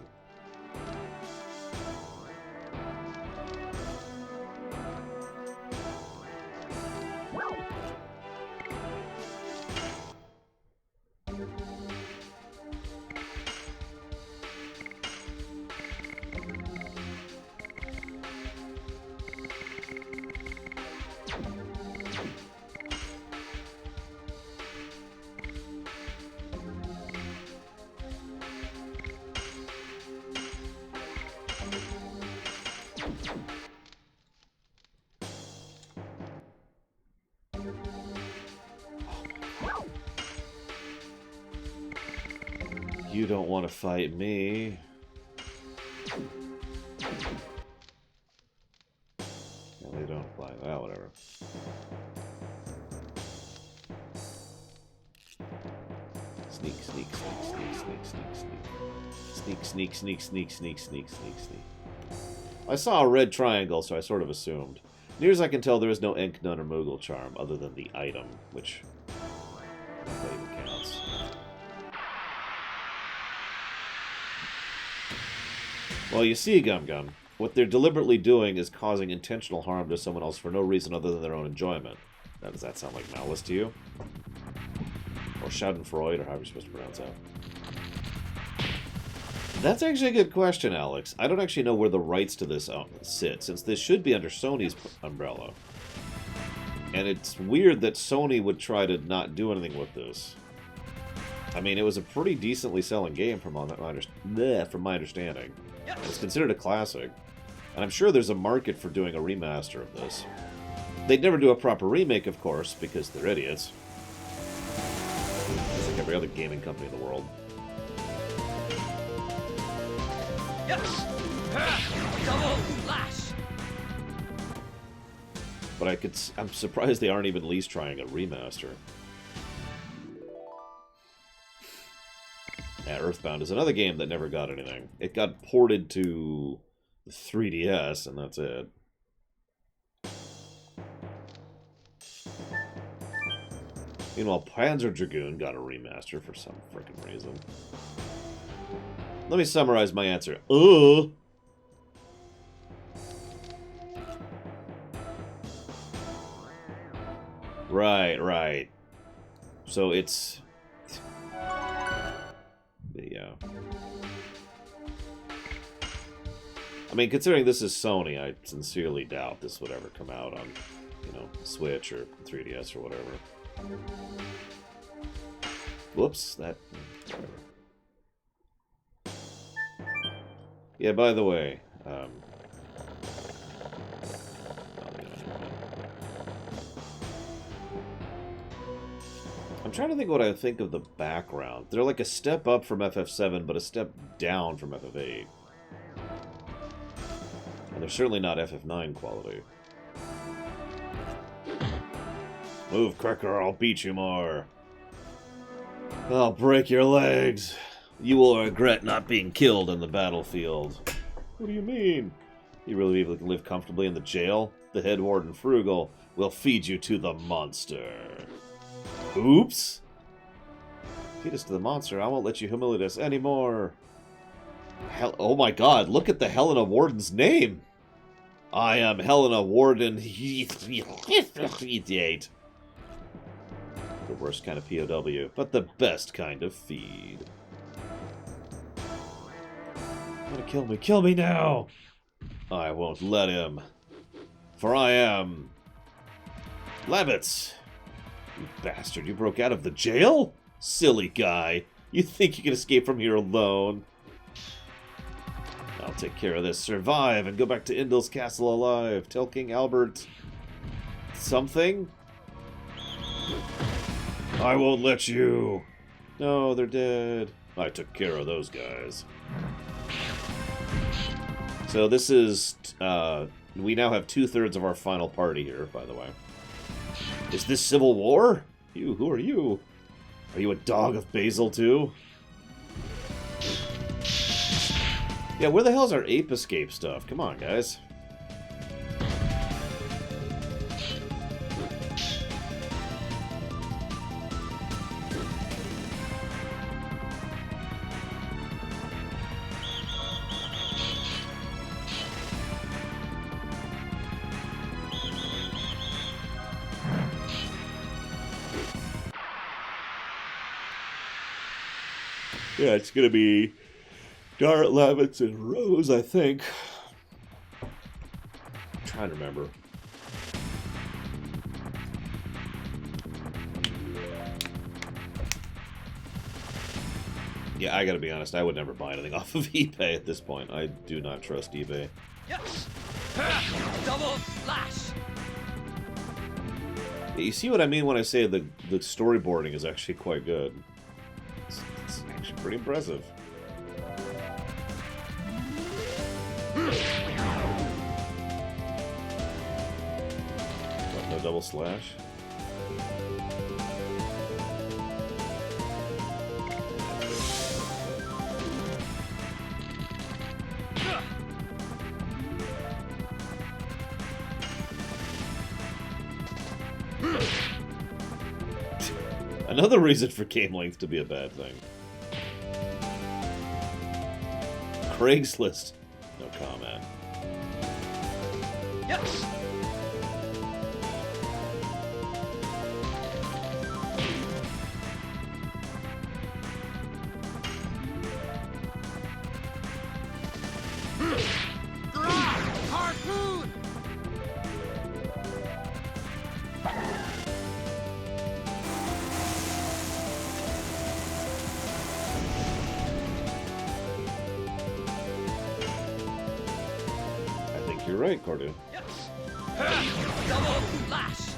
You don't want to fight me. Well, they don't apply. Well, whatever. Sneak, sneak, sneak, sneak, sneak, sneak, sneak. Sneak, sneak, sneak, sneak, sneak, sneak, sneak, sneak. I saw a red triangle, so I sort of assumed. Near as I can tell, there is no Ink, None, or Moogle charm other than the item, which that even counts. Well, you see, Gum Gum, what they're deliberately doing is causing intentional harm to someone else for no reason other than their own enjoyment. Now, does that sound like malice to you? Or Schadenfreude, or however you're supposed to pronounce that. That's actually a good question, Alex. I don't actually know where the rights to this sit, since this should be under Sony's umbrella. And it's weird that Sony would try to not do anything with this. I mean, it was a pretty decently selling game from my understanding. It's considered a classic. And I'm sure there's a market for doing a remaster of this. They'd never do a proper remake, of course, because they're idiots. Just like every other gaming company in the world. Yes! Double flash! But I'm surprised they aren't even at least trying a remaster. Yeah, Earthbound is another game that never got anything. It got ported to the 3DS, and that's it. Meanwhile, Panzer Dragoon got a remaster for some freaking reason. Let me summarize my answer. Right. So it's... Yeah. I mean, considering this is Sony, I sincerely doubt this would ever come out on, you know, Switch or 3DS or whatever. Whoops, that... Whatever. Yeah, by the way, I'm trying to think what I think of the background. They're like a step up from FF7, but a step down from FF8. And they're certainly not FF9 quality. Move, Cracker, I'll beat you more. I'll break your legs. You will regret not being killed in the battlefield. What do you mean? You really believe you can live comfortably in the jail? The head warden Frugal will feed you to the monster. Oops! Feed us to the monster. I won't let you humiliate us anymore. Oh my god, look at the Helena Warden's name! I am Helena Warden. The worst kind of POW, but the best kind of feed. Wanna kill me? Kill me now! I won't let him. For I am... Levitz! You bastard, you broke out of the jail? Silly guy. You think you can escape from here alone? I'll take care of this. Survive and go back to Indal's castle alive. Tell King Albert... something? I won't let you. No, they're dead. I took care of those guys. So this is... we now have 2/3 of our final party here, by the way. Is this civil war? You, who are you? Are you a dog of Basil, too? Yeah, where the hell's our ape escape stuff? Come on, guys. Yeah, it's gonna be Dart, Levitz, and Rose, I think. I'm trying to remember. Yeah, I gotta be honest, I would never buy anything off of eBay at this point. I do not trust eBay. Yes! Double flash! Yeah, you see what I mean when I say the storyboarding is actually quite good. It's actually pretty impressive. double slash. Another reason for game length to be a bad thing. Craigslist. No comment. Yes. Harpoon. I think you're right, Cordu. Yes. Double lash.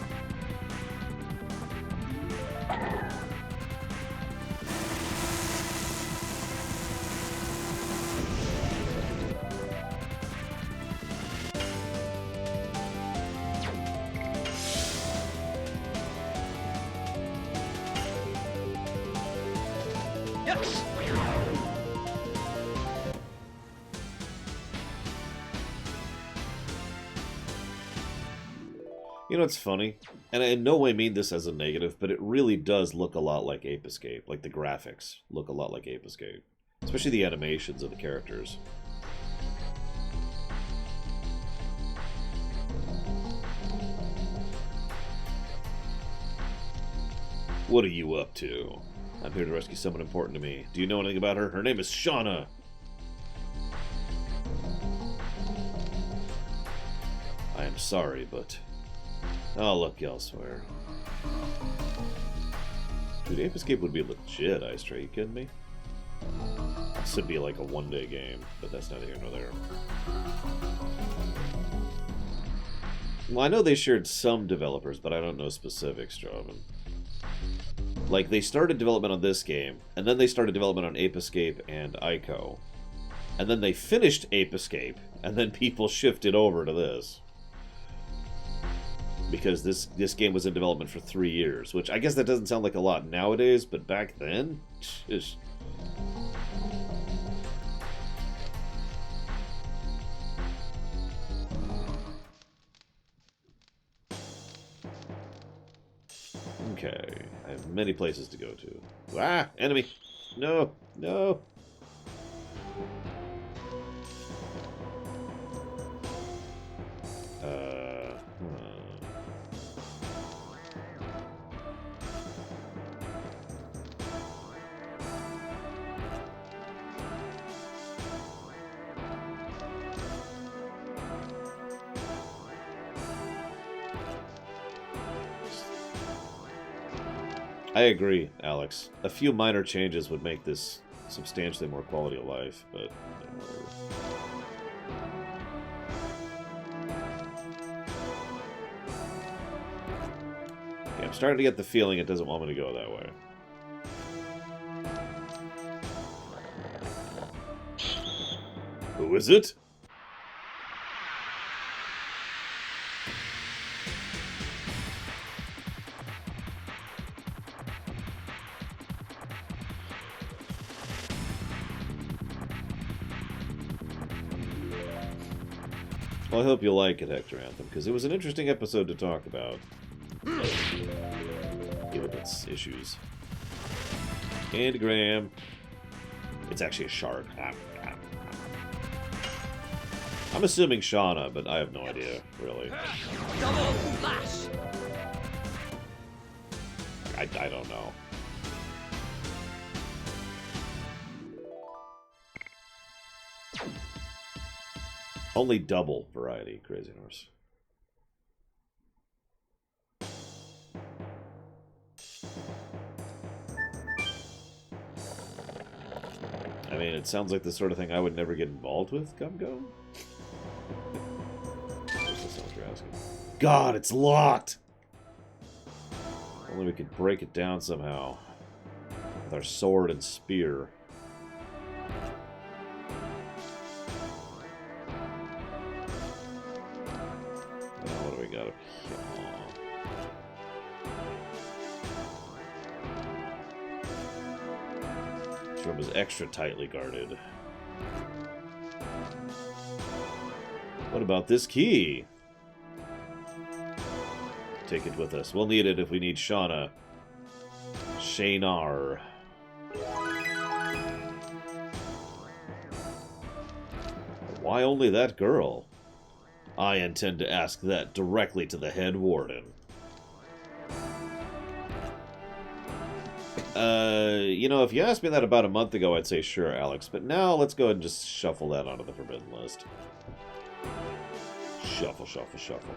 Yes. You know, it's funny, and I in no way mean this as a negative, but it really does look a lot like Ape Escape. Like, the graphics look a lot like Ape Escape. Especially the animations of the characters. What are you up to? I'm here to rescue someone important to me. Do you know anything about her? Her name is Shauna! I am sorry, but I'll look elsewhere. Dude, Ape Escape would be legit, Ice Tray. You kidding me? This would be like a one-day game, but that's neither here nor there. Well, I know they shared some developers, but I don't know specifics, Draven. Like, they started development on this game, and then they started development on Ape Escape and Ico. And then they finished Ape Escape, and then people shifted over to this. Because this game was in development for 3 years, which I guess that doesn't sound like a lot nowadays, but back then, just... Okay, I have many places to go to. Ah, enemy! No, no! I agree, Alex. A few minor changes would make this substantially more quality of life, but... Okay, I'm starting to get the feeling it doesn't want me to go that way. Who is it? Well, I hope you like it, Hector Anthem, because it was an interesting episode to talk about. Given its issues. Candygram. It's actually a shark. I'm assuming Shauna, but I have no idea, really. Double lash. I don't know. Only double variety, Crazy Horse. I mean, it sounds like the sort of thing I would never get involved with, Gum. That's not what you're asking. God, it's locked! Only we could break it down somehow. With our sword and spear. Now, what do we got up here? was extra tightly guarded. What about this key? Take it with us. We'll need it if we need Shauna. Shaynar. Why only that girl? I intend to ask that directly to the head warden. You know, if you asked me that about a month ago, I'd say sure, Alex. But now, let's go ahead and just shuffle that onto the forbidden list. Shuffle, shuffle, shuffle.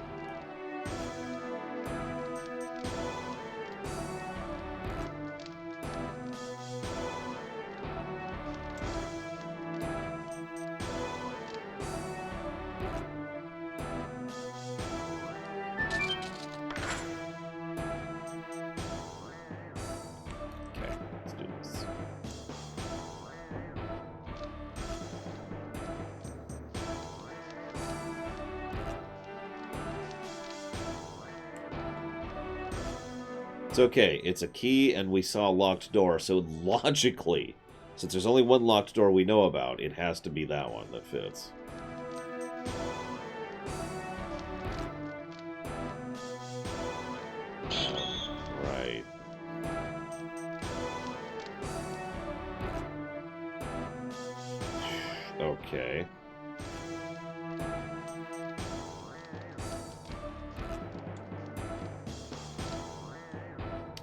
It's okay, it's a key and we saw a locked door, so logically, since there's only one locked door we know about, it has to be that one that fits. Right. Okay.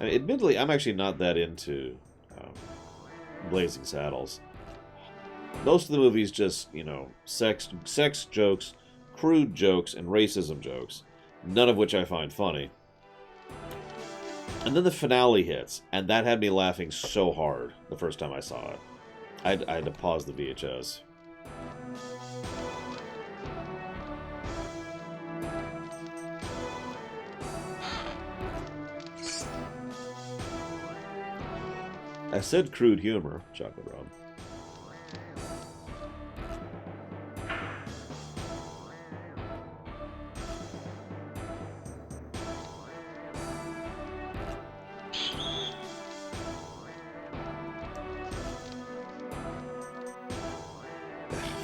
Admittedly, I'm actually not that into Blazing Saddles. Most of the movies just, you know, sex jokes, crude jokes, and racism jokes, none of which I find funny. And then the finale hits, and that had me laughing so hard the first time I saw it. I had to pause the VHS. I said crude humor, chocolate rum.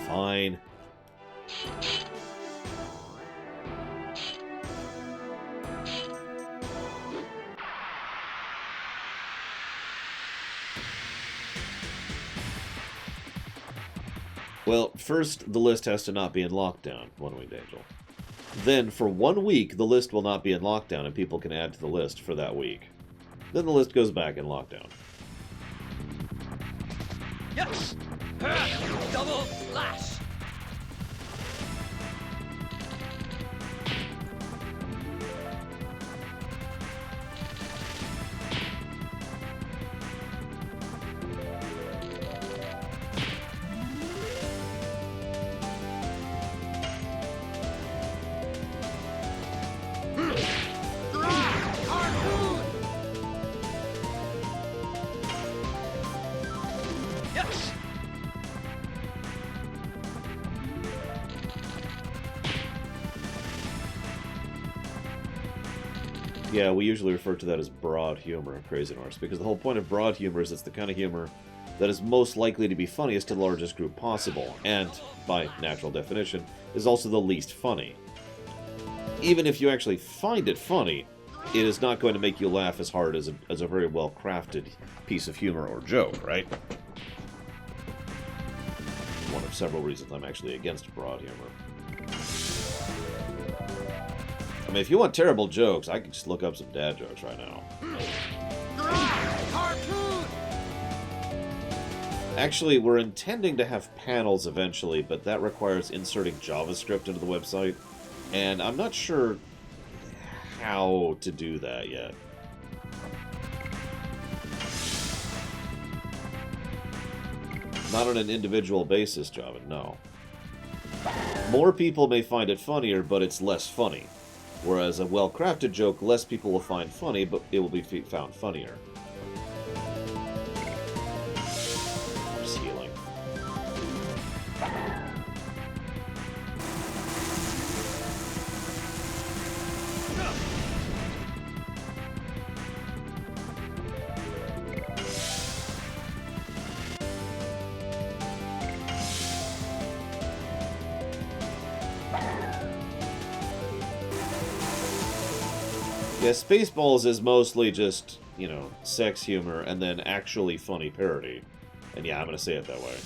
Fine. Well, first, the list has to not be in lockdown, One-Winged Angel. Then, for 1 week, the list will not be in lockdown, and people can add to the list for that week. Then the list goes back in lockdown. Yes! Double slash! Yeah, we usually refer to that as broad humor, Crazy Norse, because the whole point of broad humor is it's the kind of humor that is most likely to be funniest to the largest group possible, and, by natural definition, is also the least funny. Even if you actually find it funny, it is not going to make you laugh as hard as a very well-crafted piece of humor or joke, right? One of several reasons I'm actually against broad humor. I mean, if you want terrible jokes, I could just look up some dad jokes right now. Actually, we're intending to have panels eventually, but that requires inserting JavaScript into the website, and I'm not sure how to do that yet. Not on an individual basis, Java, no. More people may find it funnier, but it's less funny. Whereas a well-crafted joke, less people will find funny, but it will be found funnier. Just healing. Yeah, Spaceballs is mostly just, you know, sex humor and then actually funny parody. And yeah, I'm gonna say it that way.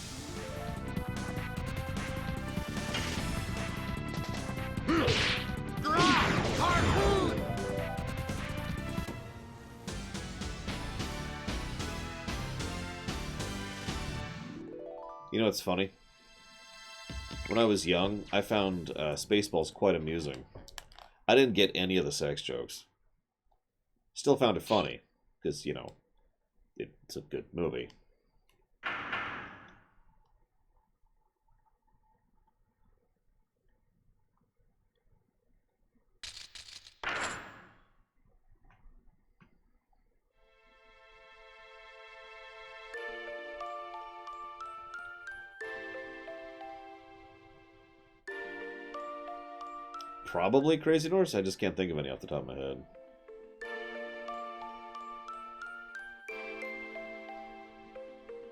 You know what's funny? When I was young, I found Spaceballs quite amusing. I didn't get any of the sex jokes. Still found it funny, because, you know, it's a good movie. Probably Crazy Horse. I just can't think of any off the top of my head.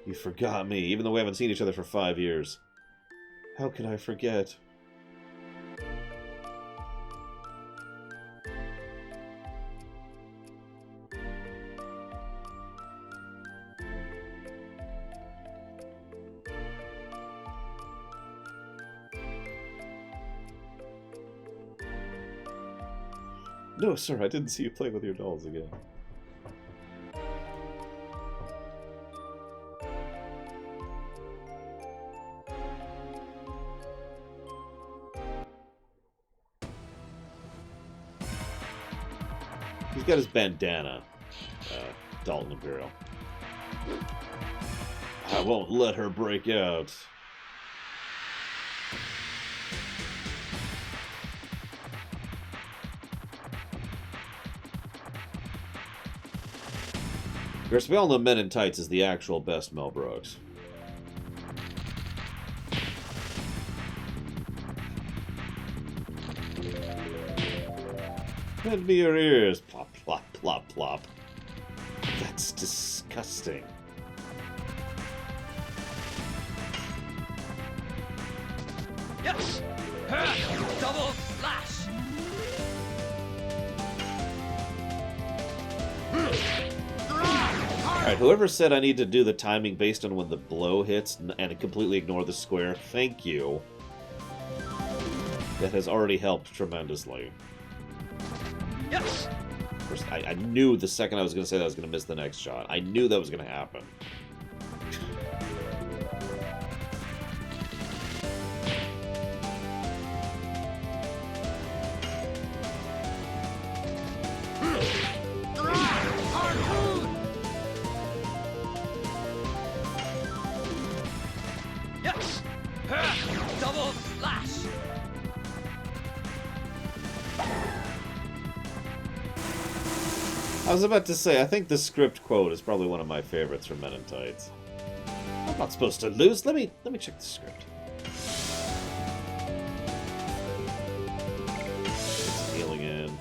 You forgot me, even though we haven't seen each other for 5 years. How could I forget? No, sir, I didn't see you play with your dolls again. He's got his bandana, Dalton Imperial. I won't let her break out. Of course, we all know Men in Tights is the actual best Mel Brooks. Lend me your ears. Plop, plop, plop, plop. That's disgusting. Yes! Double slash! Alright, whoever said I need to do the timing based on when the blow hits and completely ignore the square, thank you. That has already helped tremendously. Yes! Of course, I knew the second I was going to say that I was going to miss the next shot. I knew that was going to happen. Yes! Double slash! I was about to say, I think the script quote is probably one of my favorites from Men in Tights. I'm not supposed to lose. Let me check the script. It's healing in.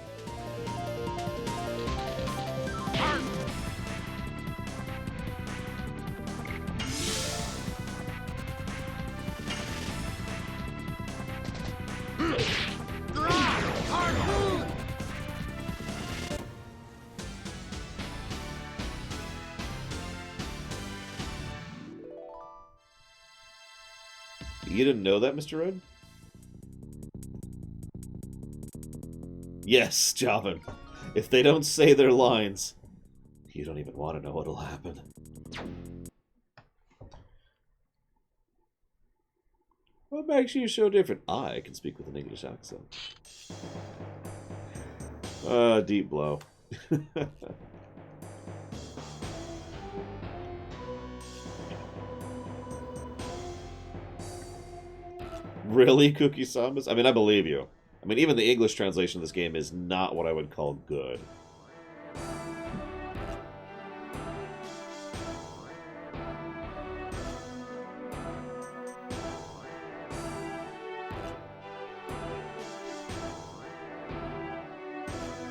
You didn't know that, Mr. Red? Yes, Javin. If they don't say their lines, you don't even want to know what'll happen. What makes you so different? I can speak with an English accent. Deep blow. Really, Cookie Sambas? I mean, I believe you. I mean, even the English translation of this game is not what I would call good.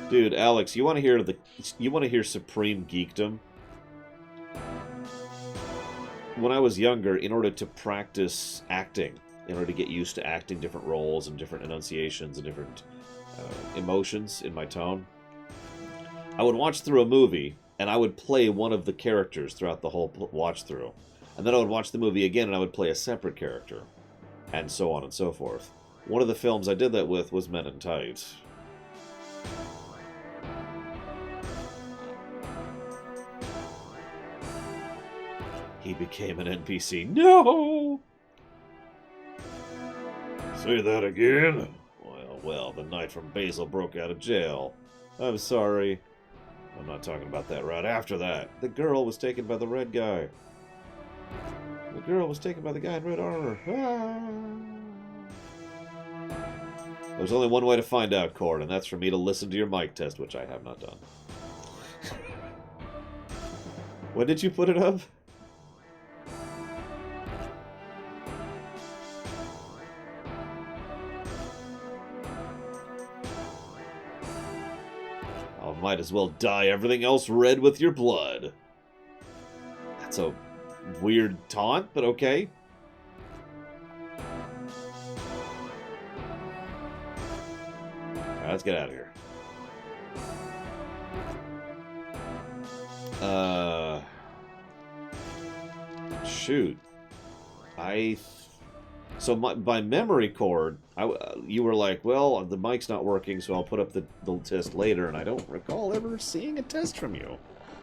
Dude, Alex, you want to hear supreme geekdom? When I was younger, in order to practice acting, in order to get used to acting different roles and different enunciations and different emotions in my tone, I would watch through a movie, and I would play one of the characters throughout the whole watch through. And then I would watch the movie again, and I would play a separate character. And so on and so forth. One of the films I did that with was Men in Tights. He became an NPC. No! Say that again? Well, the knight from Basil broke out of jail. I'm sorry. I'm not talking about that right after that. The girl was taken by the red guy. The girl was taken by the guy in red armor. Ah. There's only one way to find out, Cord, and that's for me to listen to your mic test, which I have not done. When did you put it up? I might as well dye everything else red with your blood. That's a weird taunt, but okay. Alright, let's get out of here. Shoot. So by memory cord, you were like, well, the mic's not working, so I'll put up the test later, and I don't recall ever seeing a test from you.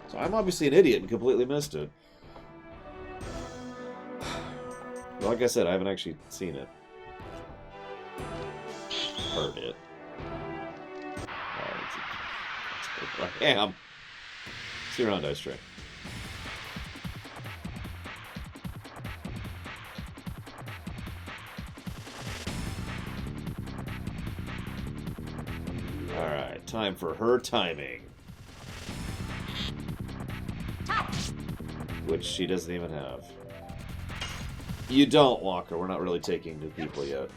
So I'm obviously an idiot and completely missed it. Like I said, I haven't actually seen it. Heard it. I am. See you around, Dice Tray. Alright, time for her timing. Which she doesn't even have. You don't, Walker. We're not really taking new people yet.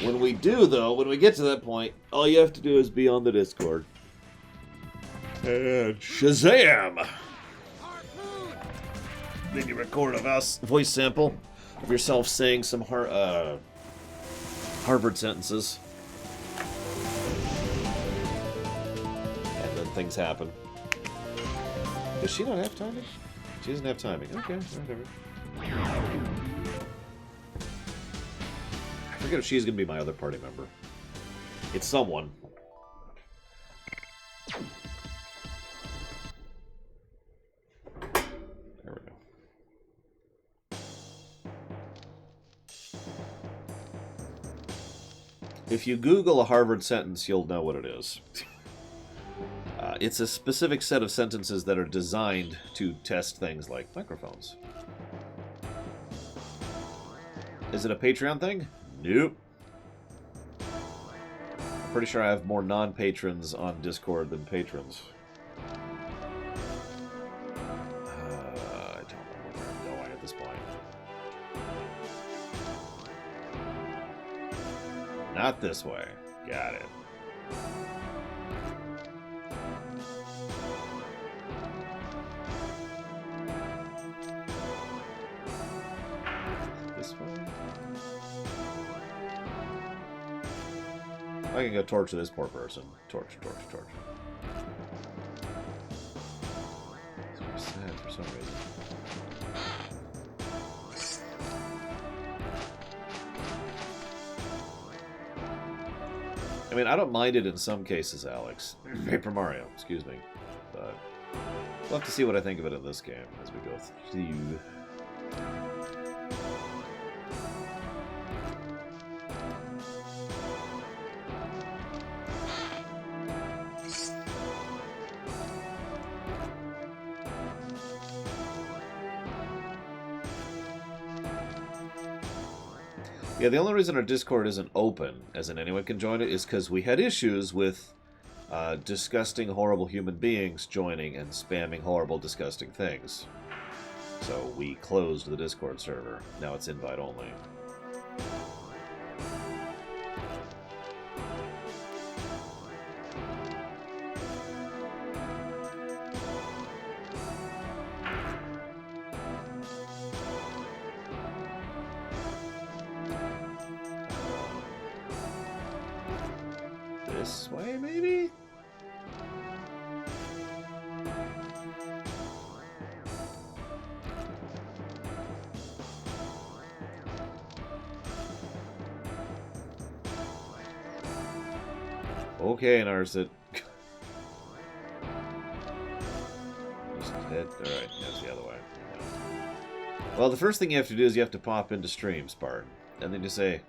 When we do, though, when we get to that point, all you have to do is be on the Discord. And Shazam! Then you record a voice sample of yourself saying some Harvard sentences. And then things happen. Does she not have timing? She doesn't have timing. Okay, whatever. I forget if she's going to be my other party member. It's someone. There we go. If you Google a Harvard sentence, you'll know what it is. It's a specific set of sentences that are designed to test things like microphones. Is it a Patreon thing? Nope. I'm pretty sure I have more non-patrons on Discord than patrons. I don't know where I'm going at this point. Not this way. Got it. This way? I can go torture this poor person. Torch. It's sad for some reason. I mean, I don't mind it in some cases, Alex. Paper Mario, excuse me. But we'll have to see what I think of it in this game as we go through. Yeah, the only reason our Discord isn't open, as in anyone can join it, is because we had issues with disgusting, horrible human beings joining and spamming horrible, disgusting things. So we closed the Discord server. Now it's invite only. This way, maybe? Okay, Narset. Just hit. Alright, that's the other way. Well, the first thing you have to do is you have to pop into stream, Spartan. And then you say,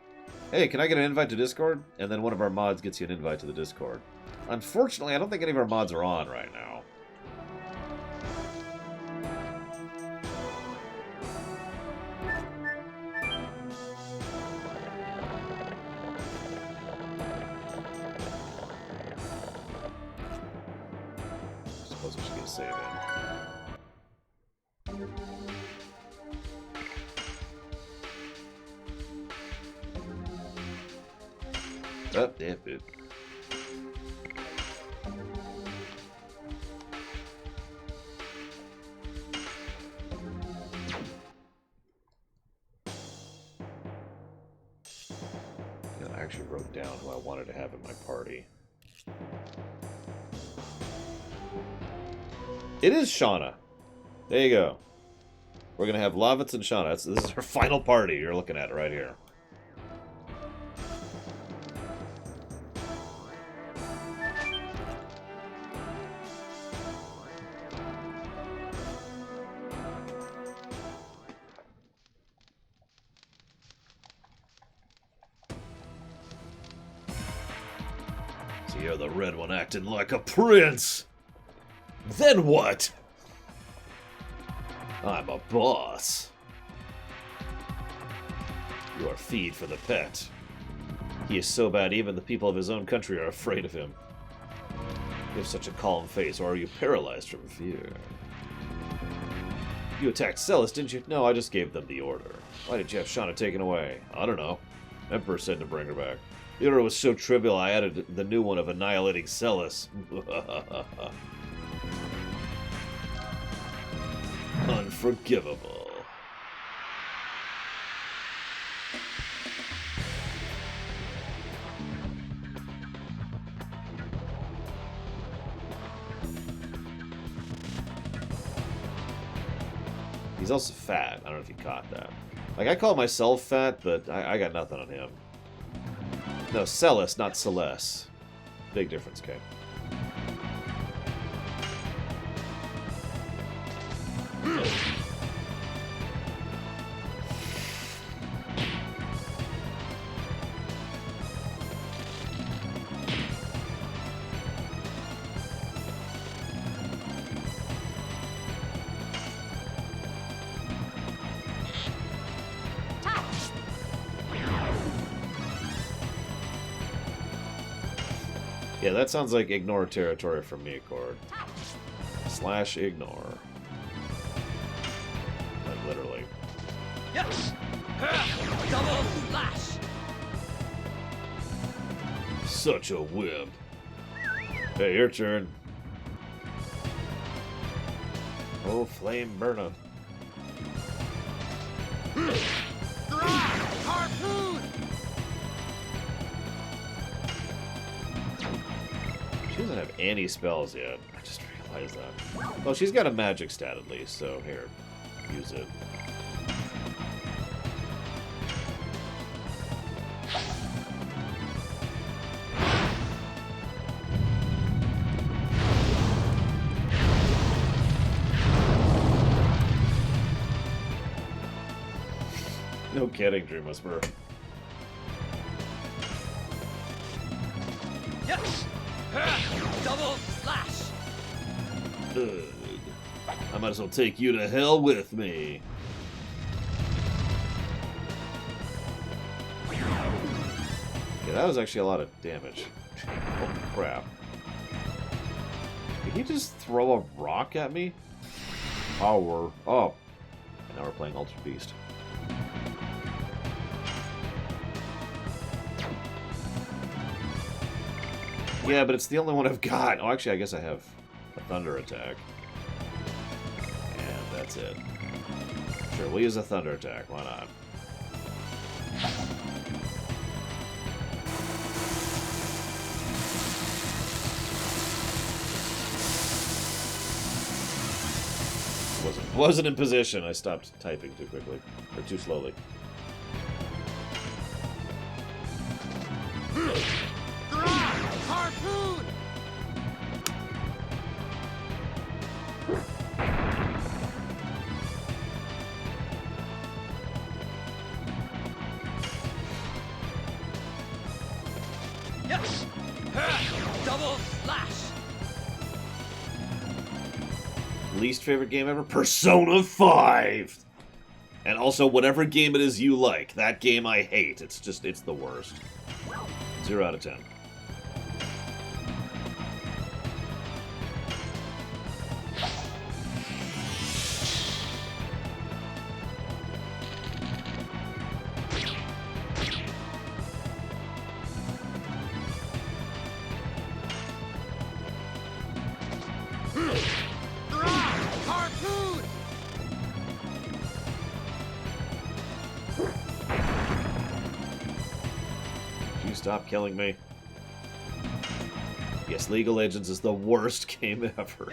hey, can I get an invite to Discord? And then one of our mods gets you an invite to the Discord. Unfortunately, I don't think any of our mods are on right now. I suppose we should get a save in. Oh, yeah, it. I actually wrote down who I wanted to have in my party. It is Shauna. There you go. We're gonna have Lavitz and Shauna. This is her final party. You're looking at it right here. So you're the red one acting like a prince. Then what? I'm a boss. You are feed for the pet. He is so bad even the people of his own country are afraid of him. You have such a calm face, or are you paralyzed from fear? You attacked Celis, didn't you? No, I just gave them the order. Why did you have Shauna taken away? I don't know. Emperor said to bring her back. The order was so trivial I added the new one of annihilating Celis. Unforgivable. He's also fat. I don't know if you caught that. Like, I call myself fat, but I got nothing on him. No, Celis, not Celeste. Big difference, okay? Yeah, that sounds like ignore territory from me, Cord. / ignore. Like, literally. Yes! Double slash! Such a wimp. Hey, your turn. Oh, flame burner. Harpoon! She doesn't have any spells yet. I just realized that. Well, she's got a magic stat at least, so here, use it. No kidding, Dream Whisperer. Yes! Double slash! Ugh. I might as well take you to hell with me. Okay, that was actually a lot of damage. Holy crap. Did he just throw a rock at me? Power up. And now we're playing Ultra Beast. Yeah, but it's the only one I've got. Oh, actually, I guess I have a thunder attack. And that's it. Sure, we'll use a thunder attack. Why not? Wasn't in position. I stopped typing too quickly. Or too slowly. Harpoon! Yes! Double slash! Least favorite game ever? Persona 5! And also, whatever game it is you like, that game I hate. It's the worst. 0 out of 10. Harpoon! You stop killing me. Yes, League of Legends is the worst game ever.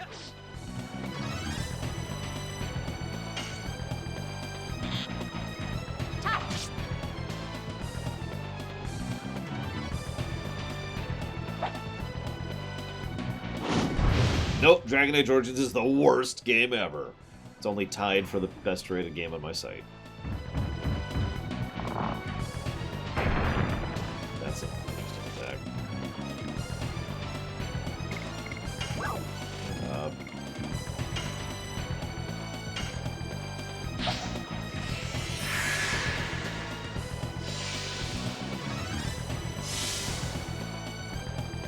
Nope, Dragon Age Origins is the worst game ever. It's only tied for the best rated game on my site. That's an interesting attack.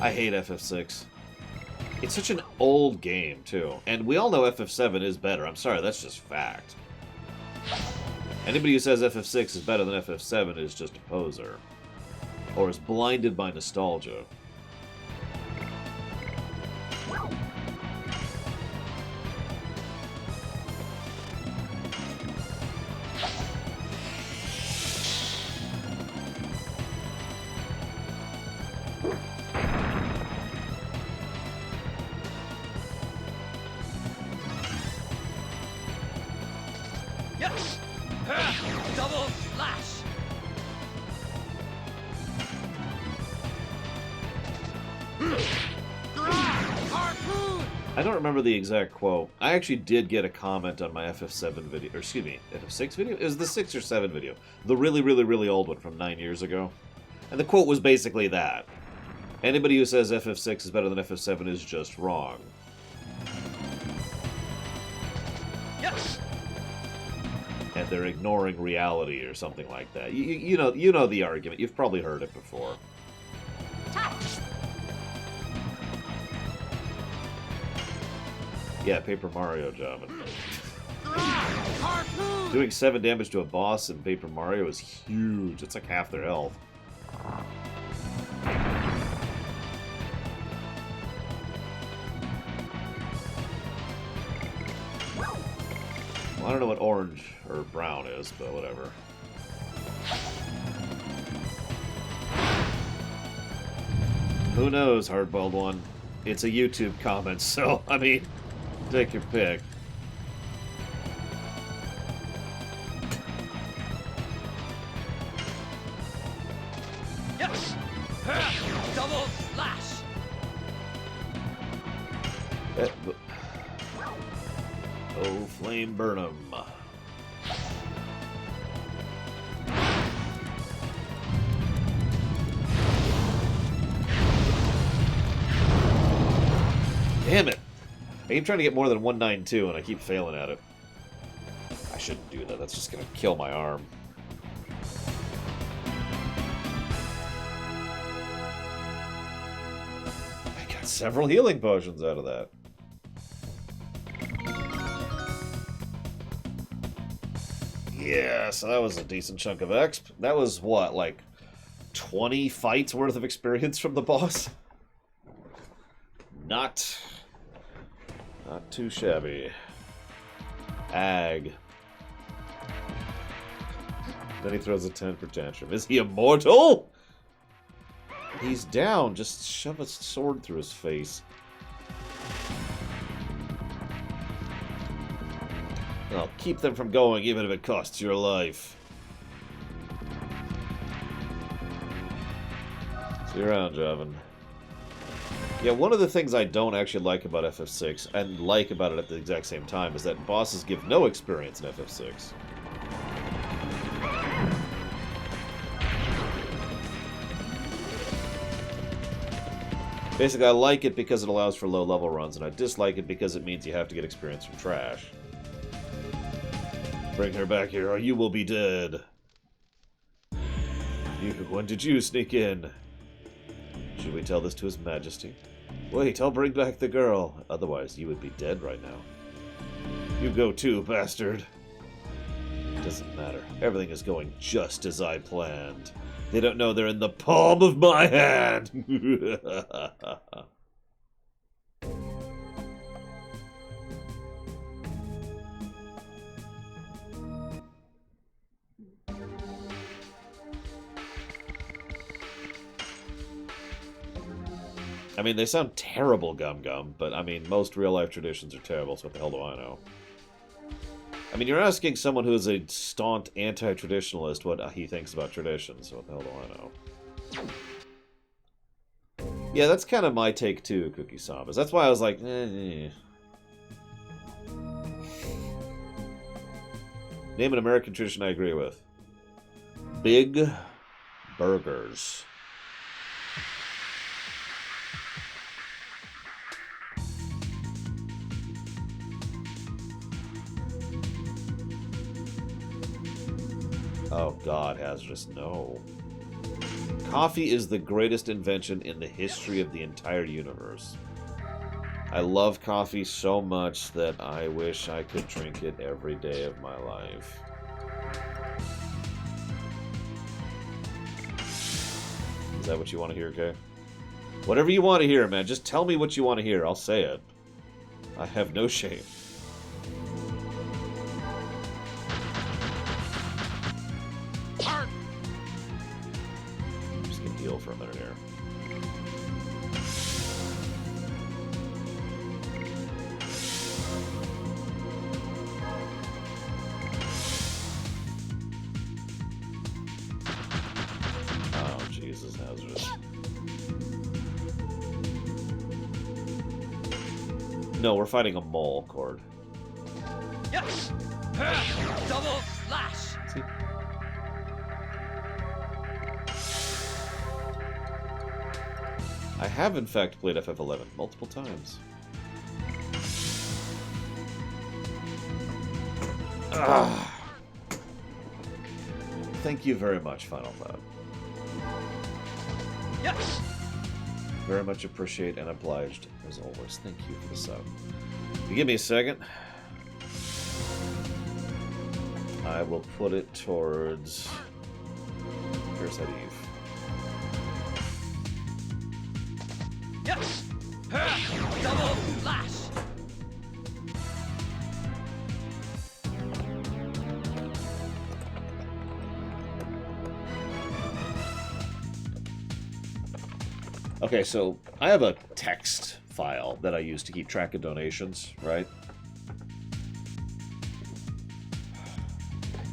I hate FF6. It's such an old game, too. And we all know FF7 is better. I'm sorry, that's just fact. Anybody who says FF6 is better than FF7 is just a poser. Or is blinded by nostalgia. Yes! Double slash! Harpoon! I don't remember the exact quote. I actually did get a comment on my FF7 video, or excuse me, FF6 video? It was the 6 or 7 video. The really, really, really old one from 9 years ago. And the quote was basically that. Anybody who says FF6 is better than FF7 is just wrong. Yes! And they're ignoring reality or something like that. You know the argument. You've probably heard it before. Yeah, Paper Mario job. Harpoon! Doing 7 damage to a boss in Paper Mario is huge. It's like half their health. Well, I don't know what orange or brown is, but whatever. Who knows, Hardboiled One? It's a YouTube comment, so, I mean, take your pick. Yes! Double slash! Oh, flame burn 'em. Damn it! I keep trying to get more than 192 and I keep failing at it. I shouldn't do that, that's just gonna kill my arm. I got several healing potions out of that. Yeah, so that was a decent chunk of exp. That was, what, like 20 fights worth of experience from the boss? Not too shabby. Ag. Then he throws a temper tantrum. Is he immortal? He's down. Just shove a sword through his face. I'll keep them from going even if it costs your life. See you around, Javan. Yeah, one of the things I don't actually like about FF6, and like about it at the exact same time, is that bosses give no experience in FF6. Basically, I like it because it allows for low-level runs, and I dislike it because it means you have to get experience from trash. Bring her back here, or you will be dead. When did you sneak in? Should we tell this to His Majesty? Wait, I'll bring back the girl. Otherwise, you would be dead right now. You go too, bastard. It doesn't matter. Everything is going just as I planned. They don't know they're in the palm of my hand. I mean, they sound terrible, Gum Gum, but I mean, most real-life traditions are terrible, so what the hell do I know? I mean, you're asking someone who is a staunch anti-traditionalist what he thinks about traditions, so what the hell do I know? Yeah, that's kind of my take too, Cookie Sambas. That's why I was like, Name an American tradition I agree with. Big burgers. Oh god, Hazardous, no. Coffee is the greatest invention in the history of the entire universe. I love coffee so much that I wish I could drink it every day of my life. Is that what you want to hear, Kay? Whatever you want to hear, man. Just tell me what you want to hear. I'll say it. I have no shame. For a minute here. Oh, Jesus, Hazardous. No, we're fighting a mole, Cord. Yes! Double slash! See? I have, in fact, played FF11 multiple times. Thank you very much, Final Cloud. Yes! Very much appreciate and obliged, as always. Thank you for the sub. You give me a second. I will put it towards... Here's that Eve. Yes! Double slash! Okay, so I have a text file that I use to keep track of donations, right?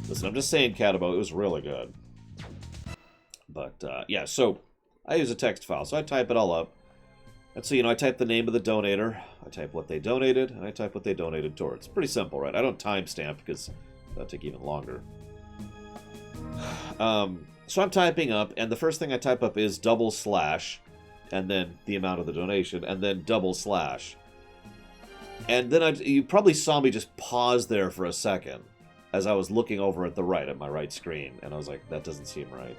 Listen, I'm just saying, Catabo, it was really good. But, yeah, so I use a text file, so I type it all up. And so, you know, I type the name of the donator, I type what they donated, and I type what they donated towards. Pretty simple, right? I don't timestamp because that'll take even longer. So I'm typing up, and the first thing I type up is double slash, and then the amount of the donation, and then double slash. And then you probably saw me just pause there for a second as I was looking over at the right, at my right screen, and I was like, that doesn't seem right.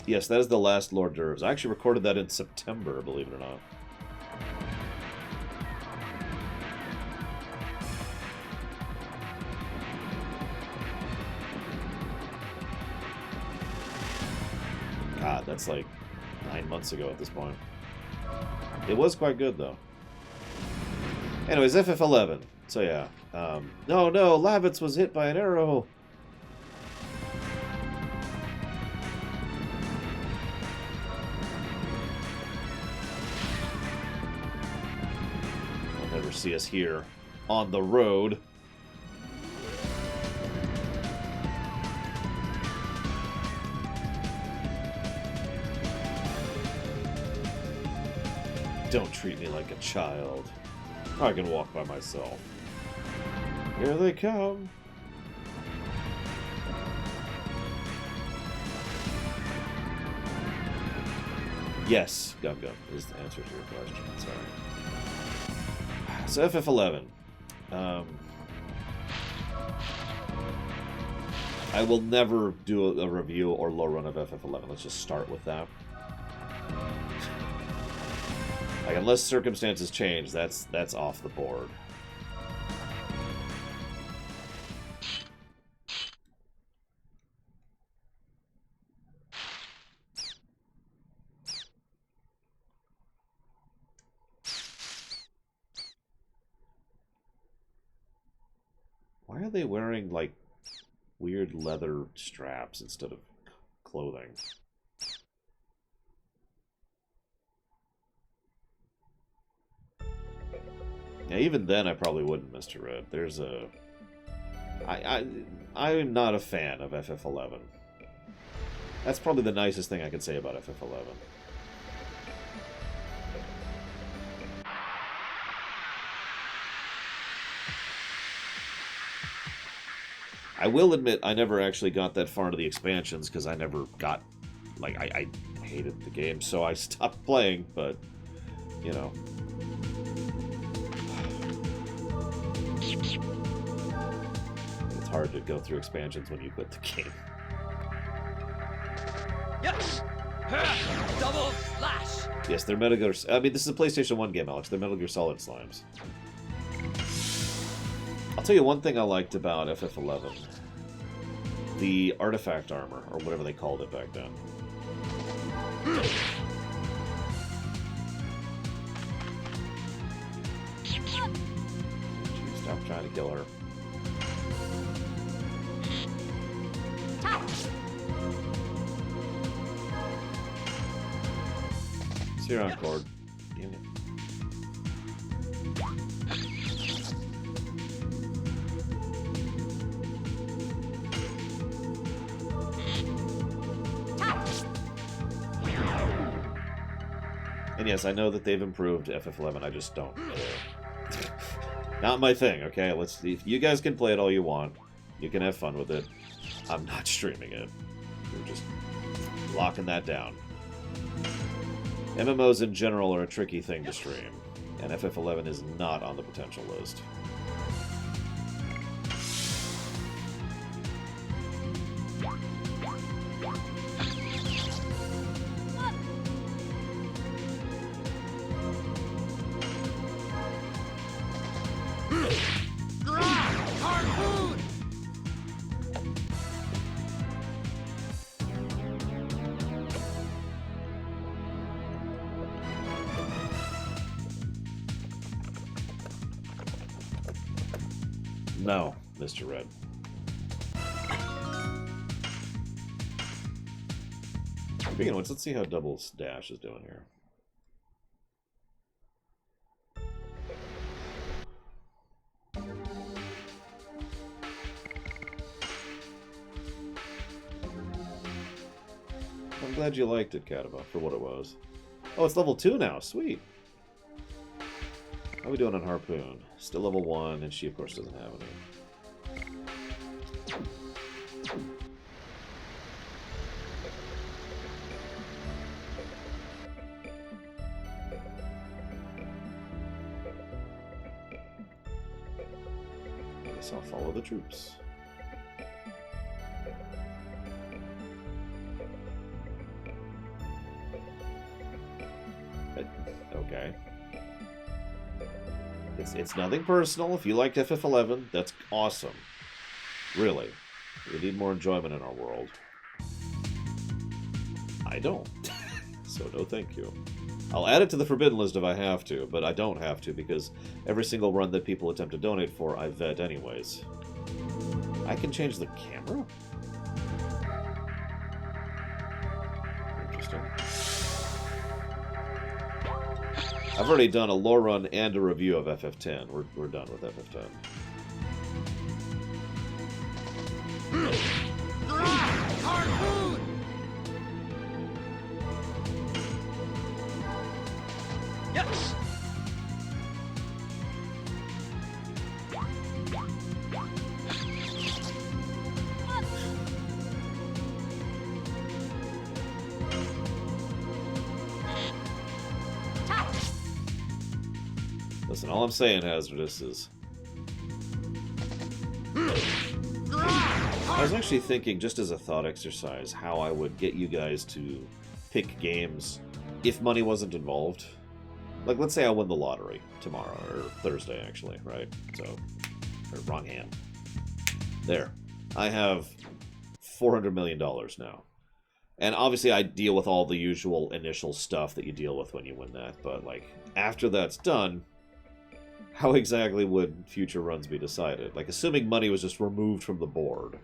Yes, that is the last Lord Dervs. I actually recorded that in September, believe it or not. God, that's like 9 months ago at this point. It was quite good, though. Anyways, FF11. So, yeah. No, Lavitz was hit by an arrow. See us here on the road. Don't treat me like a child. I can walk by myself. Here they come. Yes, Gum Gum is the answer to your question. Sorry. So FF11. I will never do a review or low run of FF11. Let's just start with that. Like, unless circumstances change, that's off the board. Why are they wearing, like, weird leather straps instead of clothing? Yeah, even then I probably wouldn't, Mr. Red. There's a... I'm not a fan of FF11. That's probably the nicest thing I could say about FF11. I will admit I never actually got that far into the expansions because I never got... Like, I hated the game, so I stopped playing, but, you know... It's hard to go through expansions when you quit the game. Yes! Double slash! Yes, they're Metal Gear... I mean, this is a PlayStation 1 game, Alex. They're Metal Gear Solid slimes. I'll tell you one thing I liked about FF11. The artifact armor, or whatever they called it back then. Jeez, stop trying to kill her. See you around, Cord. Damn it. And yes, I know that they've improved FF11, I just don't care. Not my thing, okay? Let's. If you guys can play it all you want, you can have fun with it. I'm not streaming it. We're just locking that down. MMOs in general are a tricky thing to stream, and FF11 is not on the potential list. No, Mr. Red. Speaking of which, let's see how Double Dash is doing here. I'm glad you liked it, Kataba, for what it was. Oh, it's level 2 now. Sweet. How are we doing on Harpoon? Still level 1, and she, of course, doesn't have any. I guess I'll follow the troops. Okay. It's nothing personal. If you liked FF11, that's awesome. Really. We need more enjoyment in our world. I don't. So no thank you. I'll add it to the forbidden list if I have to, but I don't have to because every single run that people attempt to donate for, I vet anyways. I can change the camera? Interesting. I've already done a lore run and a review of FF10. We're done with FF10. Yes. Listen, all I'm saying, Hazardous, is... I was actually thinking, just as a thought exercise, how I would get you guys to pick games if money wasn't involved. Like, let's say I win the lottery tomorrow, or Thursday, actually, right? So, or wrong hand. There. I have $400 million now. And obviously I deal with all the usual initial stuff that you deal with when you win that, but, like, after that's done, how exactly would future runs be decided? Like, assuming money was just removed from the board.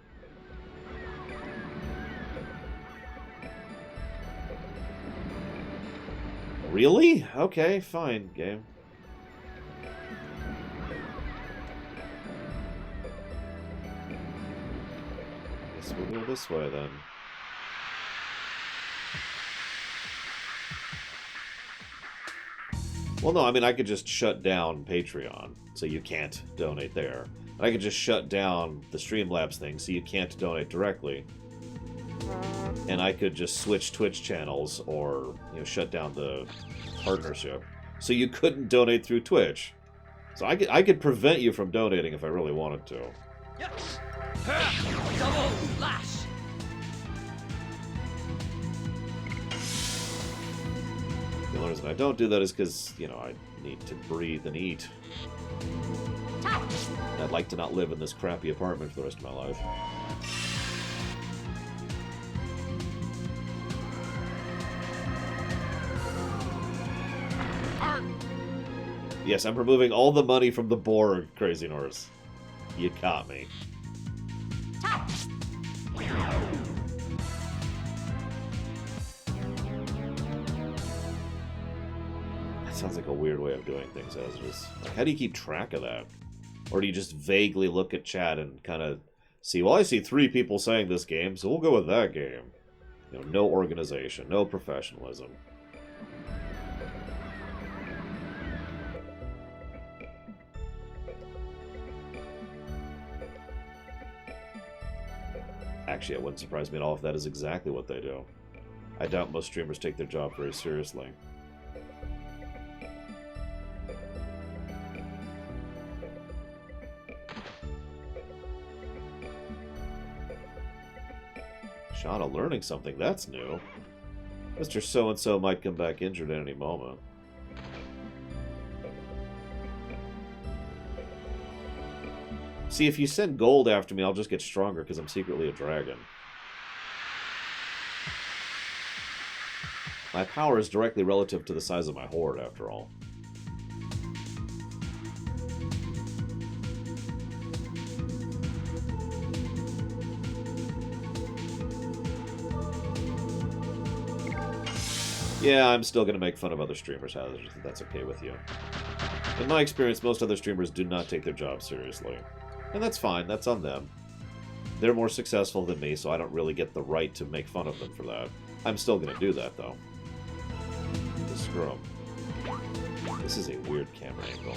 Really? Okay, fine, game. Guess we'll go this way, then. Well, no, I mean, I could just shut down Patreon, so you can't donate there. And I could just shut down the Streamlabs thing, so you can't donate directly. And I could just switch Twitch channels, or, you know, shut down the partnership, so you couldn't donate through Twitch. So I could prevent you from donating if I really wanted to. Yes. Double lash. The only reason I don't do that is because, you know, I need to breathe and eat. I'd like to not live in this crappy apartment for the rest of my life. Yes, I'm removing all the money from the board, Crazy Norse. You caught me. That sounds like a weird way of doing things, Hazardous. Like, how do you keep track of that? Or do you just vaguely look at chat and kind of see, well, I see 3 people saying this game, so we'll go with that game. You know, no organization, no professionalism. Actually, it wouldn't surprise me at all if that is exactly what they do. I doubt most streamers take their job very seriously. Shauna learning something, that's new. Mr. So-and-so might come back injured at any moment. See, if you send gold after me, I'll just get stronger because I'm secretly a dragon. My power is directly relative to the size of my horde, after all. Yeah, I'm still going to make fun of other streamers, Hazard, if that's okay with you. In my experience, most other streamers do not take their job seriously. And that's fine, that's on them. They're more successful than me, so I don't really get the right to make fun of them for that. I'm still going to do that, though. Just screw 'em. This is a weird camera angle.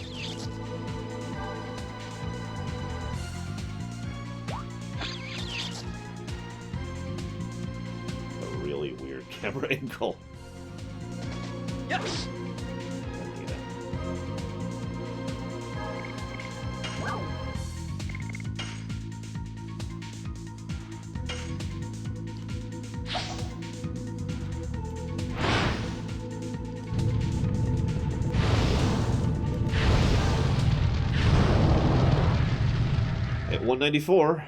A really weird camera angle. Yes. At 194.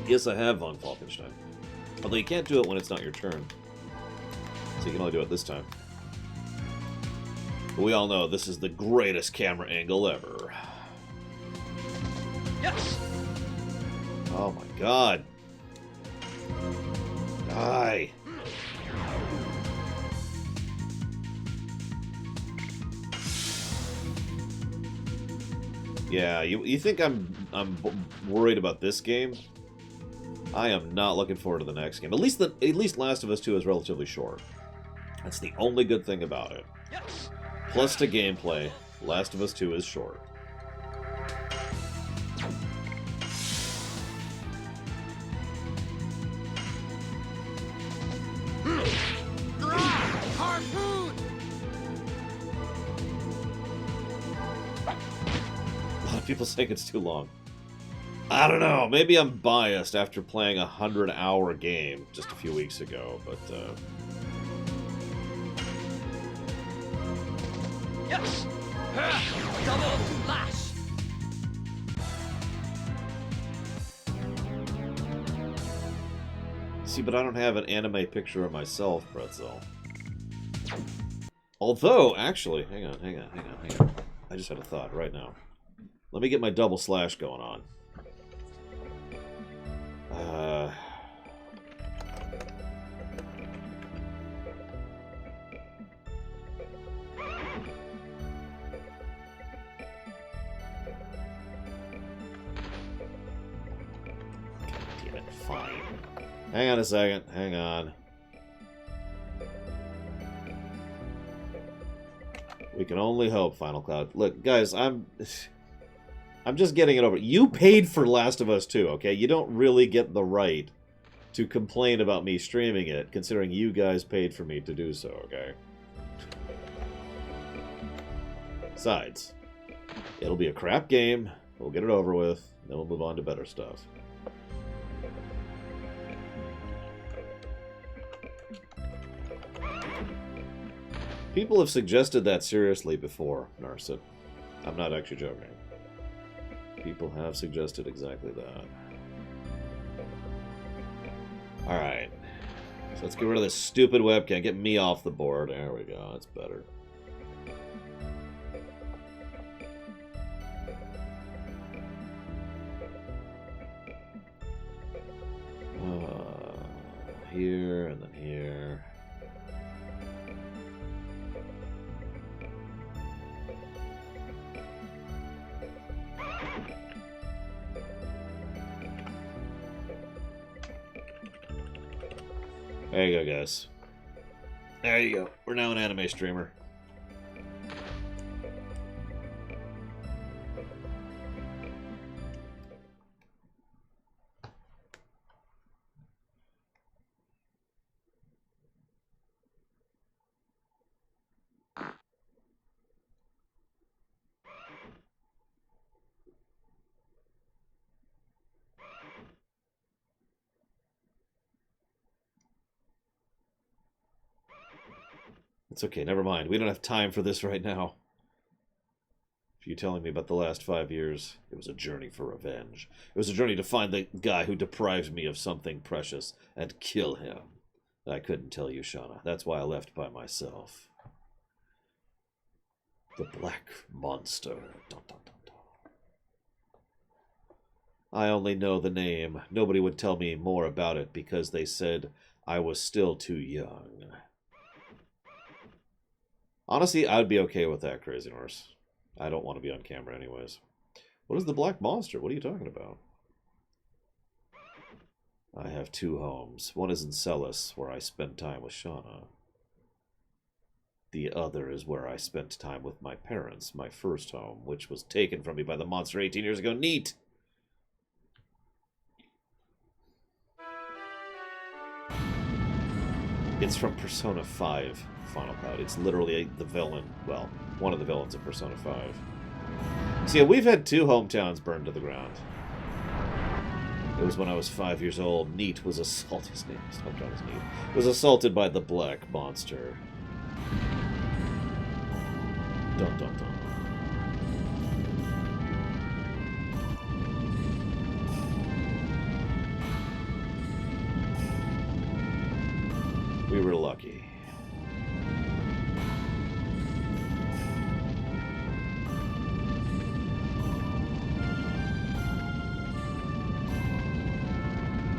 Yes, I have Von Falkenstein. Although you can't do it when it's not your turn. So you can only do it this time. But we all know this is the greatest camera angle ever. Yes. Oh my god. Die. Yeah, you think I'm worried about this game? I am not looking forward to the next game. At least Last of Us 2 is relatively short. That's the only good thing about it. Plus to gameplay, Last of Us 2 is short. Harpoon! A lot of people think it's too long. I don't know. Maybe I'm biased after playing a 100-hour game just a few weeks ago, but Yes! Double lash! see, but I don't have an anime picture of myself, Pretzel. Although, actually, hang on. I just had a thought right now. Let me get my double slash going on. Damn it, fine. Hang on a second. Hang on. We can only hope, Final Cloud. Look, guys, I'm just getting it over. You paid for Last of Us 2, okay? You don't really get the right to complain about me streaming it, considering you guys paid for me to do so, okay? Besides, it'll be a crap game. We'll get it over with. Then we'll move on to better stuff. People have suggested that seriously before, Narset. I'm not actually joking. People have suggested exactly that. Alright. So let's get rid of this stupid webcam. Get me off the board. There we go. That's better. Here and then here. There you go, guys. There you go. We're now an anime streamer. It's okay, never mind. We don't have time for this right now. For you telling me about the last 5 years, it was a journey for revenge. It was a journey to find the guy who deprived me of something precious and kill him. I couldn't tell you, Shauna. That's why I left by myself. The Black Monster. Dun, dun, dun, dun. I only know the name. Nobody would tell me more about it because they said I was still too young. Honestly, I'd be okay with that, Crazy Norse. I don't want to be on camera anyways. What is the Black Monster? What are you talking about? I have 2 homes. One is in Celis, where I spend time with Shauna. The other is where I spent time with my parents, my first home, which was taken from me by the monster 18 years ago. Neat! It's from Persona 5, Final Cloud. It's literally the villain, well, one of the villains of Persona 5. So yeah, we've had 2 hometowns burned to the ground. It was when I was 5 years old. Neat was assaulted. His name hometown is Neat. Was assaulted by the Black Monster. Dun dun dun. We were lucky.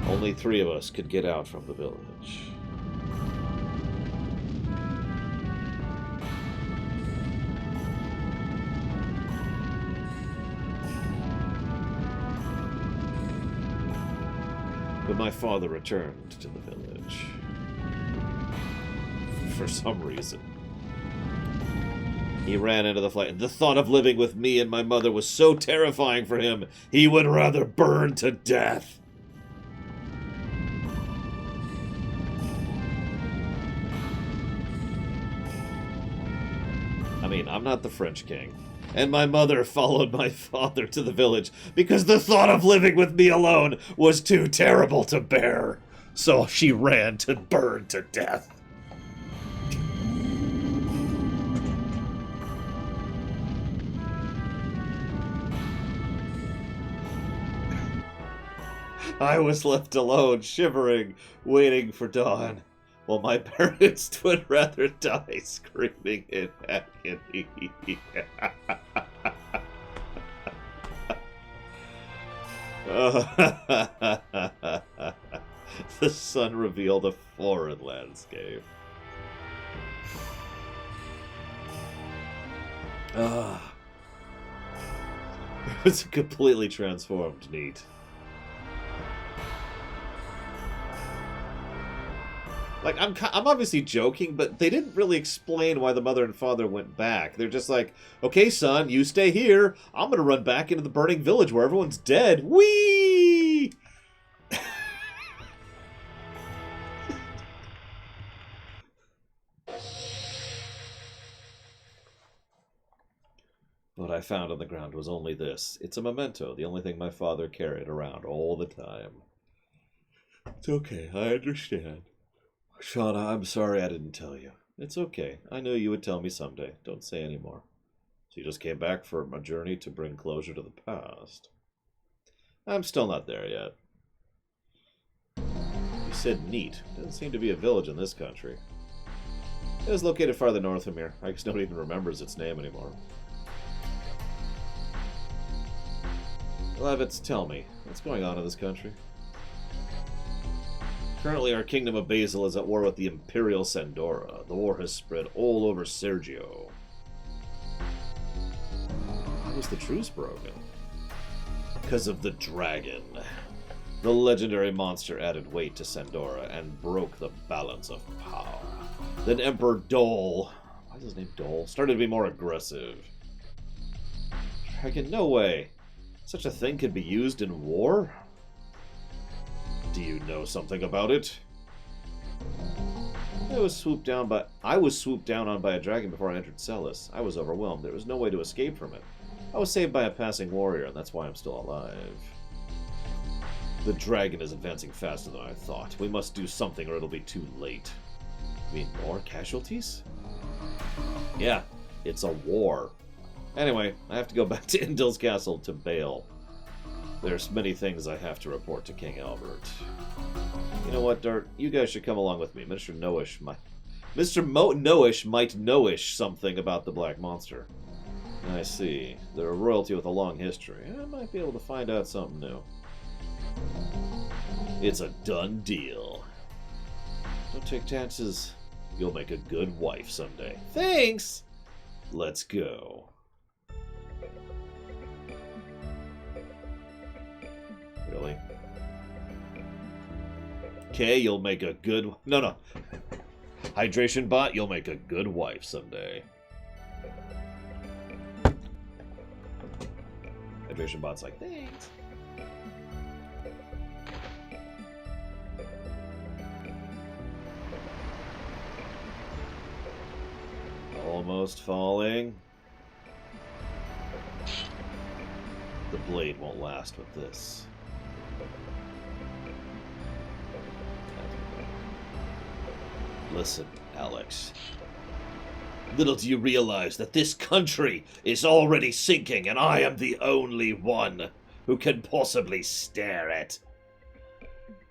Only 3 of us could get out from the village. But my father returned to the village. For some reason. He ran into the flight. The thought of living with me and my mother was so terrifying for him, he would rather burn to death. I mean, I'm not the French king. And my mother followed my father to the village because the thought of living with me alone was too terrible to bear. So she ran to burn to death. I was left alone, shivering, waiting for dawn, while my parents would rather die screaming in agony. The sun revealed a foreign landscape. It was completely transformed, neat. Like, I'm obviously joking, but they didn't really explain why the mother and father went back. They're just like, okay, son, you stay here. I'm gonna run back into the burning village where everyone's dead. Whee! What I found on the ground was only this. It's a memento, the only thing my father carried around all the time. It's okay, I understand. Shauna, I'm sorry I didn't tell you. It's okay. I knew you would tell me someday. Don't say any more. So you just came back from a journey to bring closure to the past. I'm still not there yet. You said neat. Doesn't seem to be a village in this country. It is located farther north from here. I guess nobody even remembers its name anymore. Levitz, tell me, what's going on in this country? Currently, our kingdom of Basil is at war with the Imperial Sandora. The war has spread all over Sergio. Why was the truce broken? Because of the dragon. The legendary monster added weight to Sandora and broke the balance of power. Then Emperor Dole, why is his name Dole, started to be more aggressive. Dragon, no way. Such a thing could be used in war? Do you know something about it? I was swooped down on by a dragon before I entered Celis. I was overwhelmed. There was no way to escape from it. I was saved by a passing warrior, and that's why I'm still alive. The dragon is advancing faster than I thought. We must do something or it'll be too late. You mean more casualties? Yeah, it's a war. Anyway, I have to go back to Indil's castle to bail. There's many things I have to report to King Albert. You know what, Dart? You guys should come along with me. Mr. Noish might know-ish something about the Black Monster. I see. They're a royalty with a long history. I might be able to find out something new. It's a done deal. Don't take chances. You'll make a good wife someday. Thanks! Let's go. Really? Okay, you'll make a good... No. Hydration bot, you'll make a good wife someday. Hydration bot's like, thanks. Almost falling. The blade won't last with this. Listen, Alex. Little do you realize that this country is already sinking and I am the only one who can possibly steer it.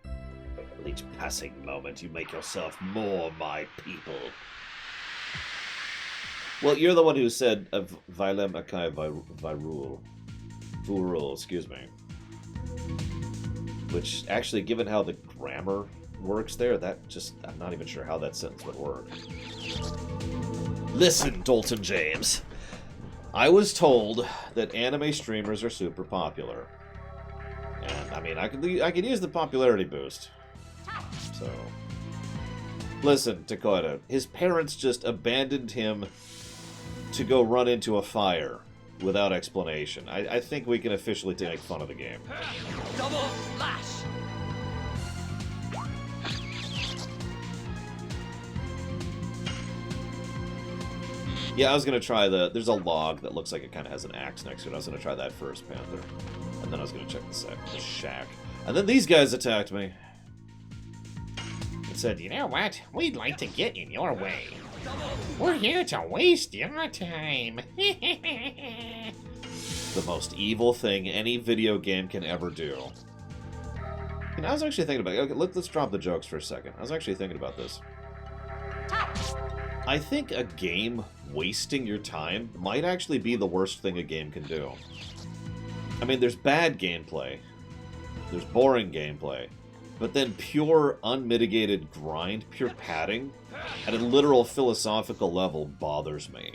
With each passing moment, you make yourself more my people. Well, you're the one who said Vilem Akai Vurul, excuse me. Which, actually, given how the grammar works there, I'm not even sure how that sentence would work. Listen, Dalton James. I was told that anime streamers are super popular. And I mean, I could use the popularity boost. So, listen, Dakota. His parents just abandoned him to go run into a fire without explanation. I think we can officially make fun of the game. Double slash. Yeah, I was gonna try there's a log that looks like it kind of has an axe next to it. I was gonna try that first, Panther. And then I was gonna check the shack. And then these guys attacked me. And said, you know what? We'd like to get in your way. We're here to waste your time. The most evil thing any video game can ever do. And I was actually thinking about it. Okay, let's drop the jokes for a second. I was actually thinking about this. I think a game wasting your time might actually be the worst thing a game can do. I mean, there's bad gameplay. There's boring gameplay. But then pure, unmitigated grind, pure padding, at a literal philosophical level bothers me.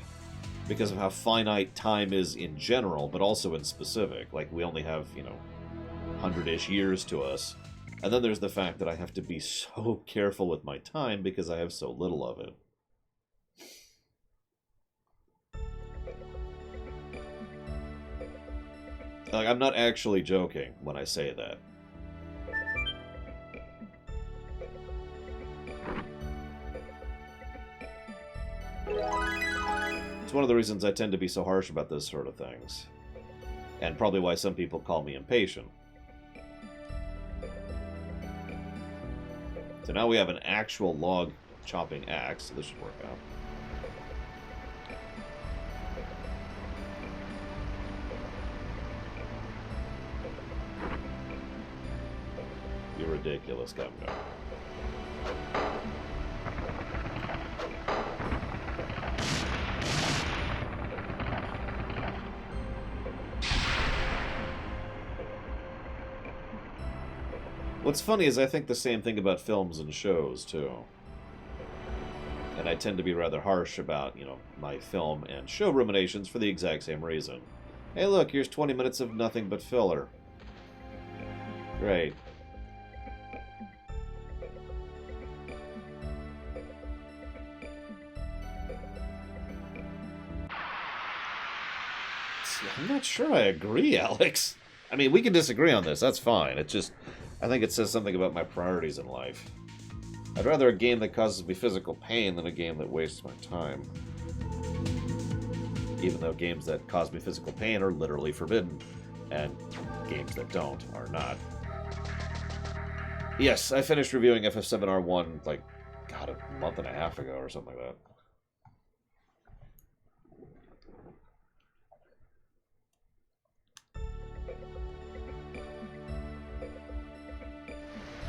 Because of how finite time is in general, but also in specific. Like, we only have, 100-ish years to us. And then there's the fact that I have to be so careful with my time because I have so little of it. Like, I'm not actually joking when I say that. It's one of the reasons I tend to be so harsh about this sort of things. And probably why some people call me impatient. So now we have an actual log chopping axe, so this should work out. You're ridiculous, Governor. What's funny is I think the same thing about films and shows, too. And I tend to be rather harsh about, my film and show ruminations for the exact same reason. Hey, look, here's 20 minutes of nothing but filler. Great. I'm not sure I agree, Alex. I mean, we can disagree on this. That's fine. It's just, I think it says something about my priorities in life. I'd rather a game that causes me physical pain than a game that wastes my time. Even though games that cause me physical pain are literally forbidden, and games that don't are not. Yes, I finished reviewing FF7R1, like, God, a month and a half ago or something like that.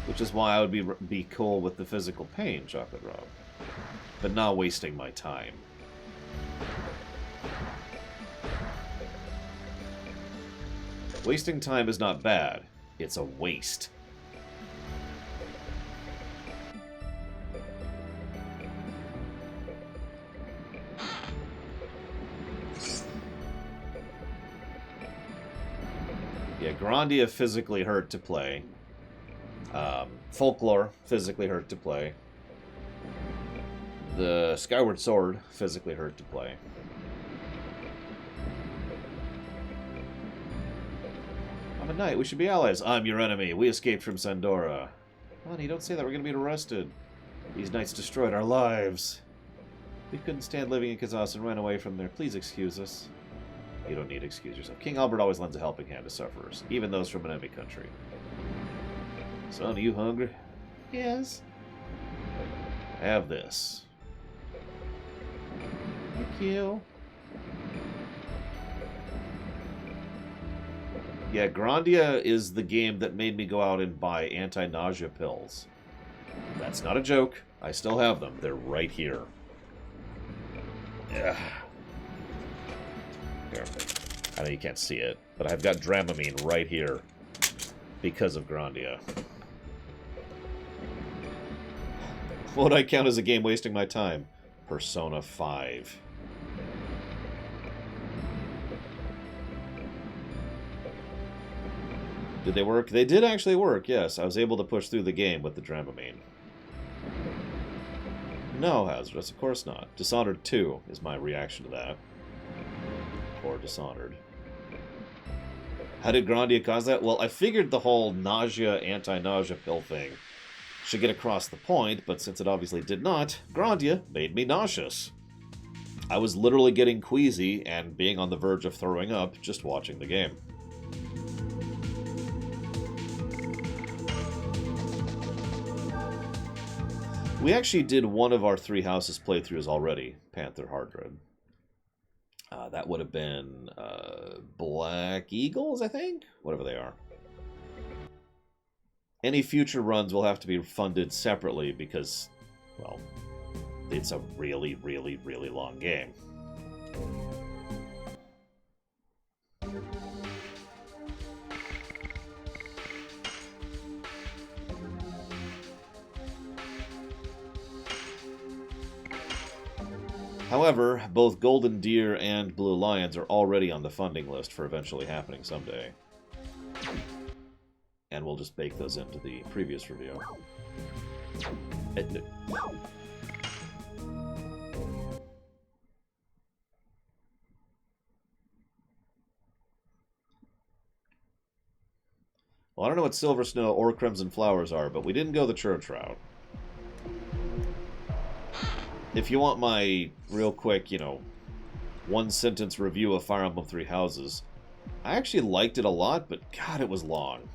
Which is why I would be cool with the physical pain, Chocolate Rob. But not wasting my time. Wasting time is not bad. It's a waste. Yeah, Grandia physically hurt to play. Folklore physically hurt to play. The Skyward Sword physically hurt to play. I'm a knight. We should be allies. I'm your enemy. We escaped from Sandora. Honey, don't say that. We're going to be arrested. These knights destroyed our lives. We couldn't stand living in Kazas and ran away from there. Please excuse us. You don't need to excuse yourself. King Albert always lends a helping hand to sufferers, even those from an enemy country. Son, are you hungry? Yes. Have this. Thank you. Yeah, Grandia is the game that made me go out and buy anti-nausea pills. That's not a joke. I still have them. They're right here. Yeah. Here. I know you can't see it, but I've got Dramamine right here because of Grandia. What would I count as a game wasting my time? Persona 5. Did they work? They did actually work, yes. I was able to push through the game with the Dramamine. No, Hazardous, of course not. Dishonored 2 is my reaction to that. Or Dishonored. How did Grandia cause that? Well, I figured the whole nausea, anti-nausea pill thing should get across the point, but since it obviously did not, Grandia made me nauseous. I was literally getting queasy and being on the verge of throwing up just watching the game. We actually did one of our 3 houses playthroughs already, Panther Hardred. That would have been Black Eagles, I think? Whatever they are. Any future runs will have to be funded separately because, well, it's a really, really, really long game. However, both Golden Deer and Blue Lions are already on the funding list for eventually happening someday. And we'll just bake those into the previous review. Well, I don't know what Silver Snow or Crimson Flowers are, but we didn't go the church route. If you want my real quick, one-sentence review of Fire Emblem Three Houses, I actually liked it a lot, but God, it was long.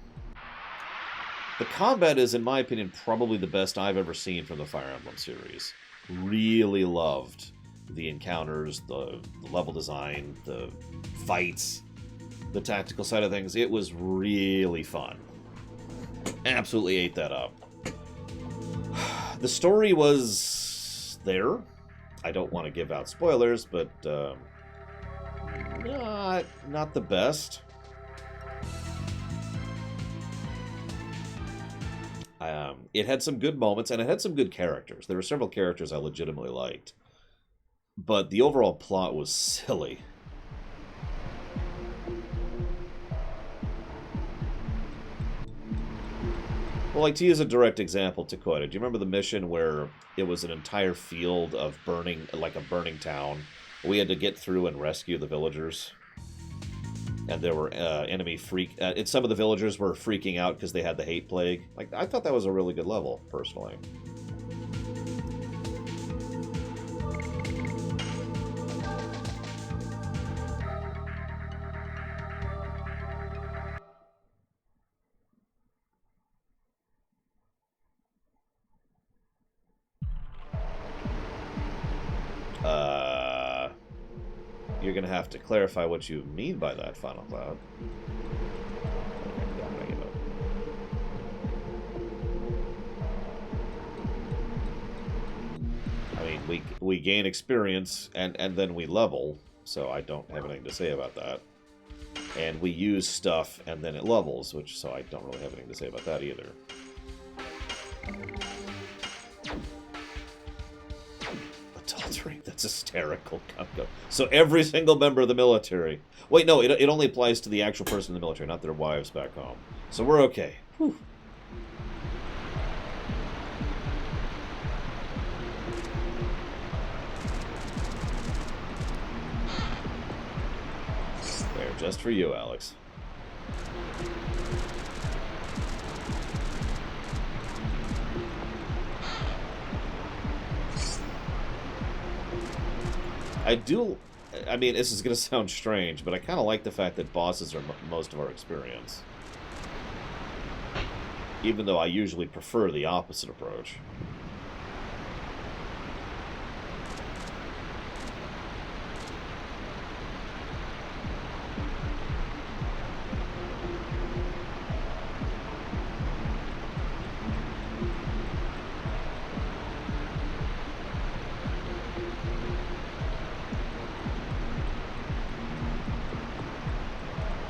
The combat is, in my opinion, probably the best I've ever seen from the Fire Emblem series. Really loved the encounters, the level design, the fights, the tactical side of things. It was really fun. Absolutely ate that up. The story was there. I don't want to give out spoilers, but not the best. It had some good moments, and it had some good characters. There were several characters I legitimately liked. But the overall plot was silly. Well, like, to use a direct example, Takoida, do you remember the mission where it was an entire field of burning, like a burning town? We had to get through and rescue the villagers. And there were enemy some of the villagers were freaking out because they had the hate plague. Like, I thought that was a really good level, personally. You're going to have to clarify what you mean by that, Final Cloud. I mean, we gain experience and then we level, so I don't have anything to say about that. And we use stuff and then it levels, so I don't really have anything to say about that either. That's hysterical. So every single member of the military... Wait, no, it only applies to the actual person in the military, not their wives back home. So we're okay. Whew. There, just for you, Alex. I mean, this is going to sound strange, but I kind of like the fact that bosses are most of our experience. Even though I usually prefer the opposite approach.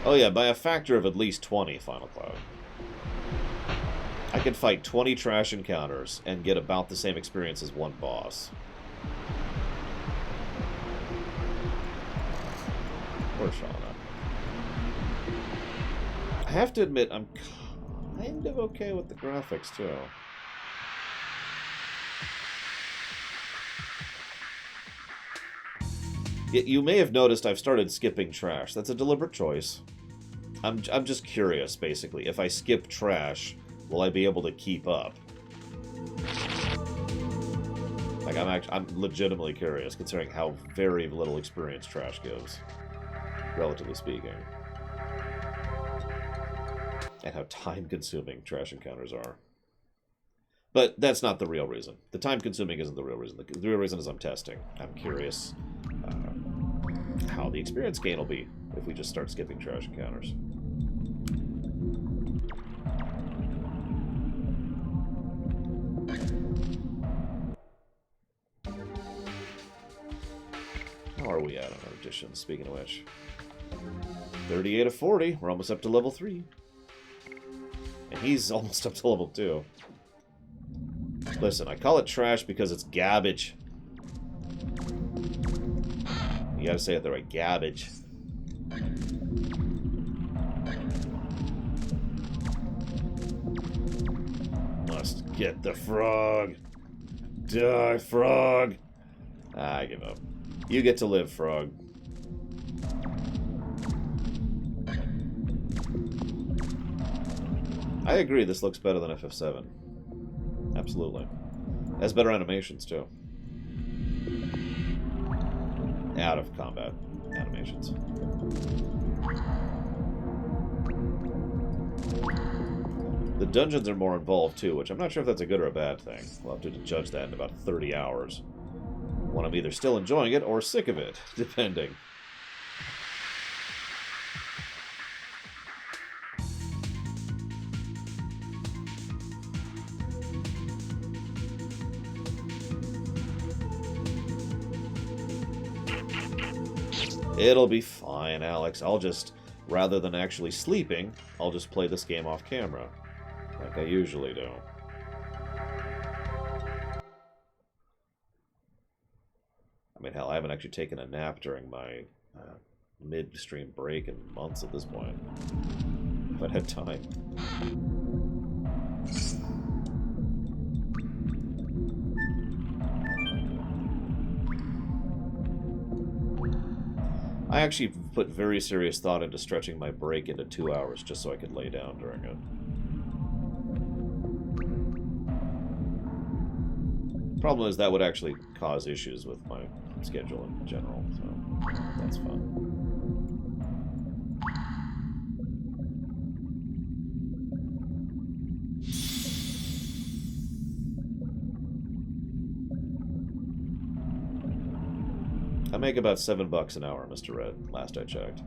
Oh yeah, by a factor of at least 20, Final Cloud. I can fight 20 trash encounters and get about the same experience as one boss. Poor Shauna. have to admit, I'm kind of okay with the graphics, too. You may have noticed I've started skipping trash. That's a deliberate choice. I'm just curious, basically. If I skip trash, will I be able to keep up? Like, I'm legitimately curious, considering how very little experience trash gives, relatively speaking. And how time-consuming trash encounters are. But that's not the real reason. The time-consuming isn't the real reason. The real reason is I'm testing. I'm curious how the experience gain will be if we just start skipping trash encounters. How are we at on our additions, speaking of which? 38 of 40. We're almost up to level 3. And he's almost up to level 2. Listen, I call it trash because it's garbage. You gotta say it the right, garbage. Must get the frog. Die, frog. I give up. You get to live, frog. I agree, this looks better than FF7. Absolutely. It has better animations, too. Out of combat animations. The dungeons are more involved, too, which I'm not sure if that's a good or a bad thing. We'll have to judge that in about 30 hours. When I'm either still enjoying it or sick of it, depending. It'll be fine, Alex. I'll just, rather than actually sleeping, I'll just play this game off camera, like I usually do. I mean, hell, I haven't actually taken a nap during my mid-stream break in months at this point. If I'd had time. I actually put very serious thought into stretching my break into 2 hours just so I could lay down during it. Problem is that would actually cause issues with my schedule in general, so that's fun. I make about $7 an hour, Mr. Red, last I checked.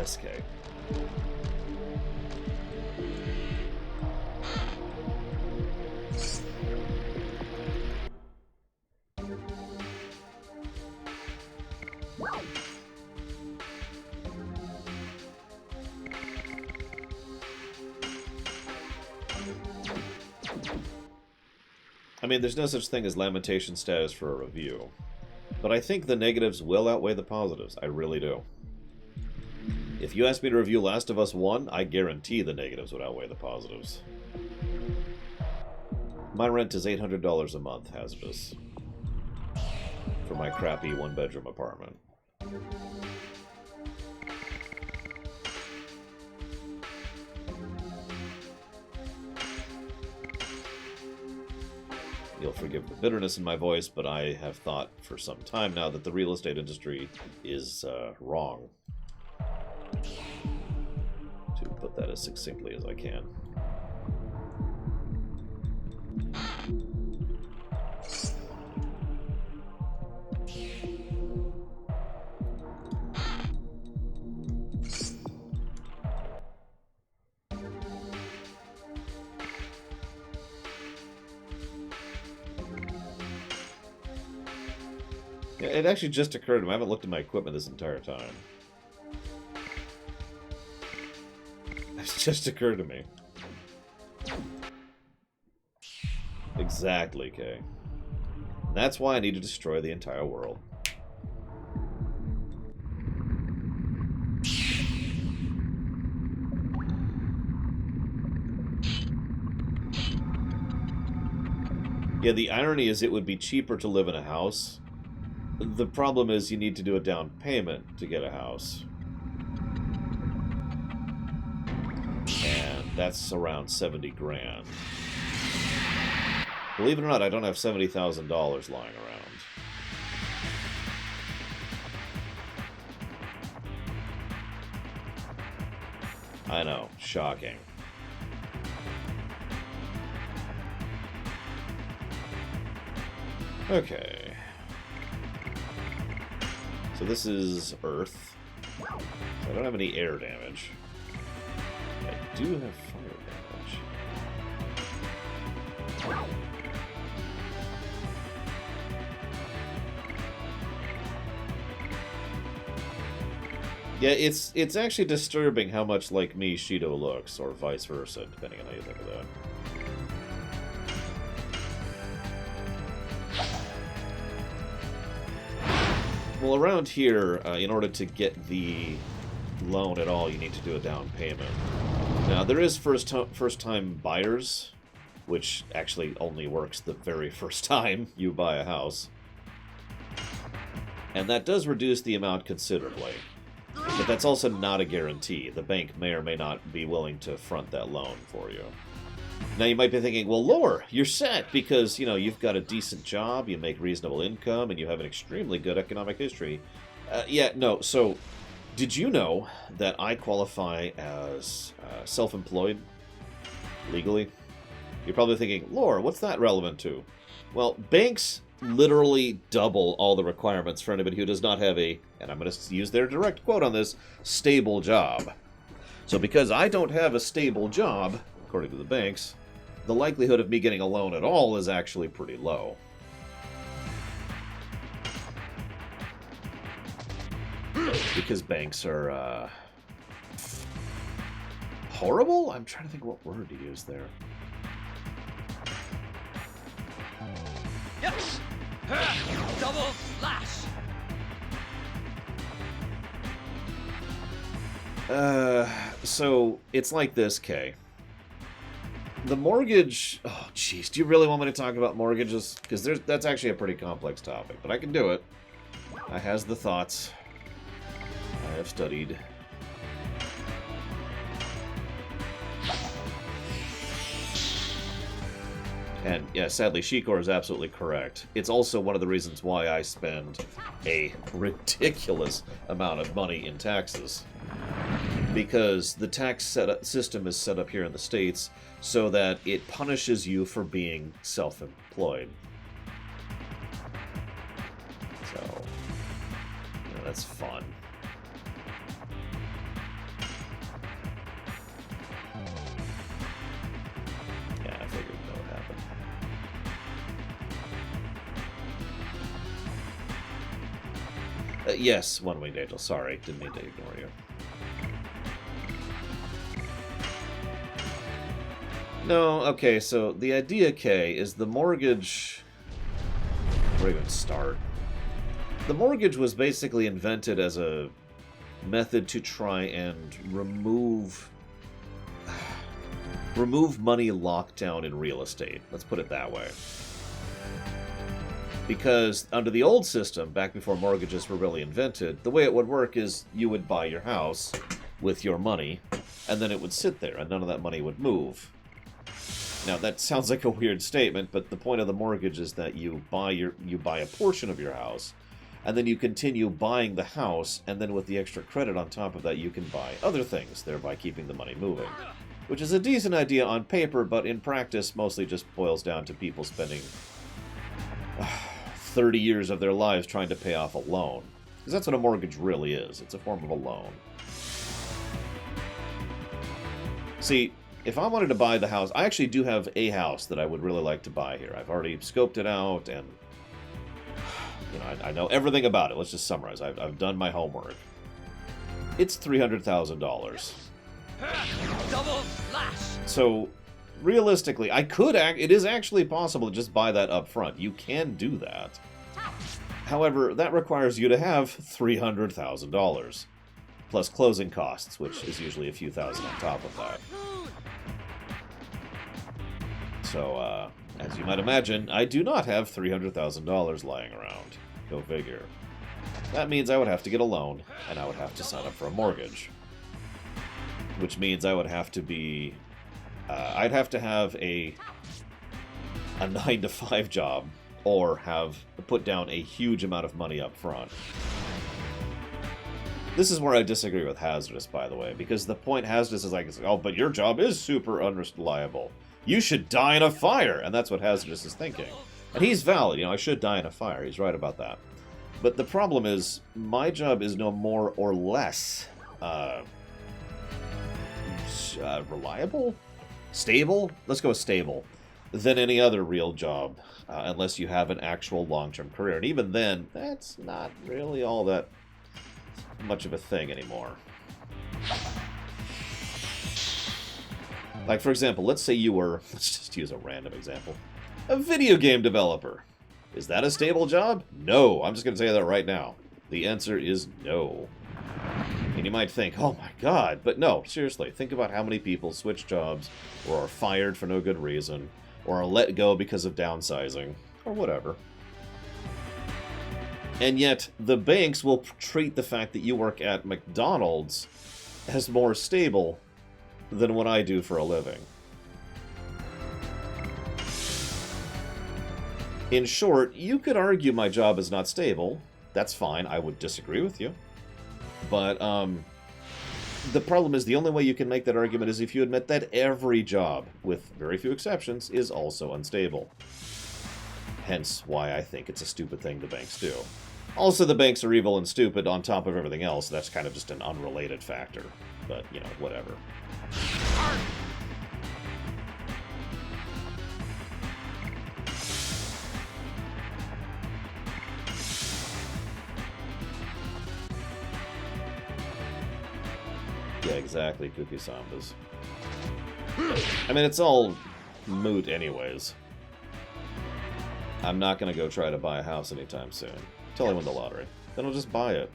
SK. I mean, there's no such thing as lamentation status for a review, but I think the negatives will outweigh the positives. I really do. If you asked me to review Last of Us 1, I guarantee the negatives would outweigh the positives. My rent is $800 a month, hazardous, for my crappy one-bedroom apartment. You'll forgive the bitterness in my voice, but I have thought for some time now that the real estate industry is wrong. To put that as succinctly as I can. It actually just occurred to me. I haven't looked at my equipment this entire time. It's just occurred to me. Exactly, Kay. That's why I need to destroy the entire world. Yeah, the irony is it would be cheaper to live in a house. The problem is you need to do a down payment to get a house. And that's around 70 grand. Believe it or not, I don't have $70,000 lying around. I know, shocking. Okay. So this is Earth. So I don't have any air damage. I do have fire damage. Yeah, it's actually disturbing how much like me Shido looks, or vice versa, depending on how you think of that. Well, around here, in order to get the loan at all, you need to do a down payment. Now, there is first-time buyers, which actually only works the very first time you buy a house. And that does reduce the amount considerably. But that's also not a guarantee. The bank may or may not be willing to front that loan for you. Now, you might be thinking, well, Lore, you're set because, you know, you've got a decent job, you make reasonable income, and you have an extremely good economic history. Yeah, no, so, did you know that I qualify as self-employed legally? You're probably thinking, Lore, what's that relevant to? Well, banks literally double all the requirements for anybody who does not have a, and I'm going to use their direct quote on this, stable job. So because I don't have a stable job, according to the banks, the likelihood of me getting a loan at all is actually pretty low. Because banks are, horrible? I'm trying to think what word to use there. Yes! Double slash! So, it's like this, Kay. The mortgage... Oh, jeez. Do you really want me to talk about mortgages? Because that's actually a pretty complex topic, but I can do it. I has the thoughts. I have studied. And, yeah, sadly, Shikor is absolutely correct. It's also one of the reasons why I spend a ridiculous amount of money in taxes. Because the tax system is set up here in the States so that it punishes you for being self-employed. So, you know, that's fun. Yeah, I figured that would happen. Yes, One-Winged Angel. Sorry, didn't mean to ignore you. No, okay, so the idea, Kay, is the mortgage... Where do I even start? The mortgage was basically invented as a method to try and remove money locked down in real estate. Let's put it that way. Because under the old system, back before mortgages were really invented, the way it would work is you would buy your house with your money, and then it would sit there, and none of that money would move. Now, that sounds like a weird statement, but the point of the mortgage is that you buy a portion of your house, and then you continue buying the house, and then with the extra credit on top of that, you can buy other things, thereby keeping the money moving. Which is a decent idea on paper, but in practice mostly just boils down to people spending 30 years of their lives trying to pay off a loan. Because that's what a mortgage really is. It's a form of a loan. See, if I wanted to buy the house, I actually do have a house that I would really like to buy here. I've already scoped it out, and You know, I know everything about it. Let's just summarize. I've done my homework. It's $300,000. Double slash. So, realistically, it is actually possible to just buy that up front. You can do that. However, that requires you to have $300,000. Plus closing costs, which is usually a few thousand on top of that. So, as you might imagine, I do not have $300,000 lying around. Go figure. That means I would have to get a loan, and I would have to sign up for a mortgage. Which means I would have to be... I'd have to have a 9-to-5 job, or put down a huge amount of money up front. This is where I disagree with Hazardous, by the way, because the point Hazardous is like, oh, but your job is super unreliable. You should die in a fire, and that's what Hazardous is thinking. And he's valid, you know, I should die in a fire, he's right about that. But the problem is, my job is no more or less reliable? Stable? Let's go with stable. Than any other real job, unless you have an actual long-term career. And even then, that's not really all that much of a thing anymore. Like, for example, let's say you were, let's just use a random example, a video game developer. Is that a stable job? No. I'm just going to say that right now. The answer is no. And you might think, oh my god, but no, seriously, think about how many people switch jobs, or are fired for no good reason, or are let go because of downsizing, or whatever. And yet, the banks will treat the fact that you work at McDonald's as more stable than what I do for a living. In short, you could argue my job is not stable. That's fine, I would disagree with you. But, the problem is the only way you can make that argument is if you admit that every job, with very few exceptions, is also unstable. Hence why I think it's a stupid thing the banks do. Also, the banks are evil and stupid on top of everything else. That's kind of just an unrelated factor. But, you know, whatever. Yeah, exactly, Cookie Sambas. I mean, it's all moot anyways. I'm not gonna go try to buy a house anytime soon. Till I win the lottery. Then I'll just buy it.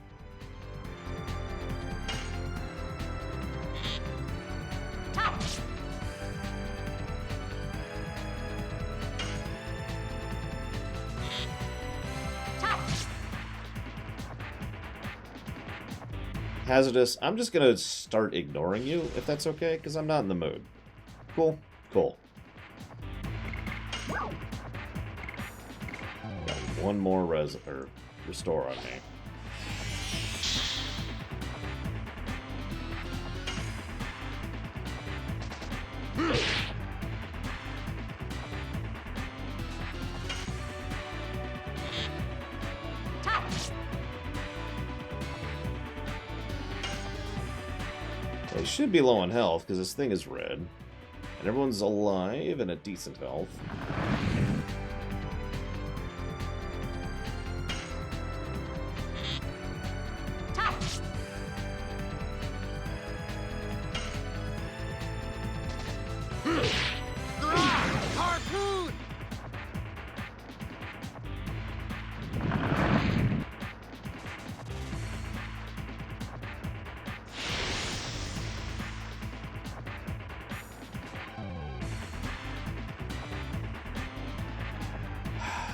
Hazardous, I'm just gonna start ignoring you, if that's okay, because I'm not in the mood. Cool? Cool. Got one more restore on me. They should be low on health, because this thing is red. And everyone's alive and at decent health. Harpoon!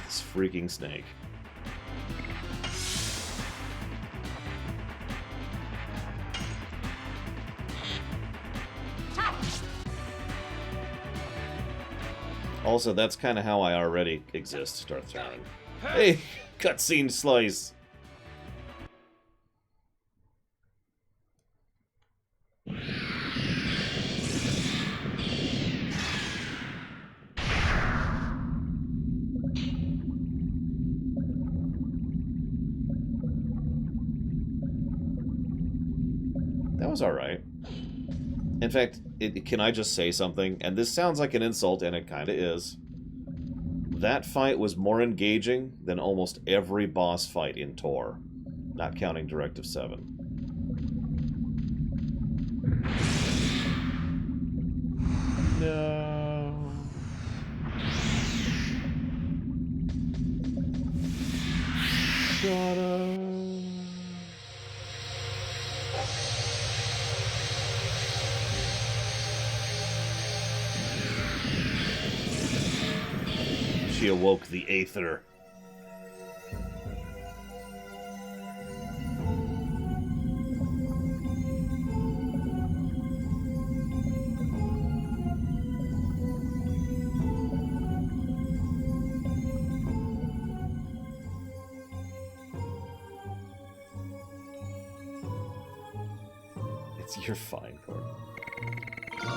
This freaking snake. Also, that's kind of how I already exist, Darth Terran. Hey, cutscene slice! That was alright. In fact, can I just say something? And this sounds like an insult, and it kind of is. That fight was more engaging than almost every boss fight in Tor, not counting Directive 7. No. Shut up. She awoke the Aether. You're fine, Gordon.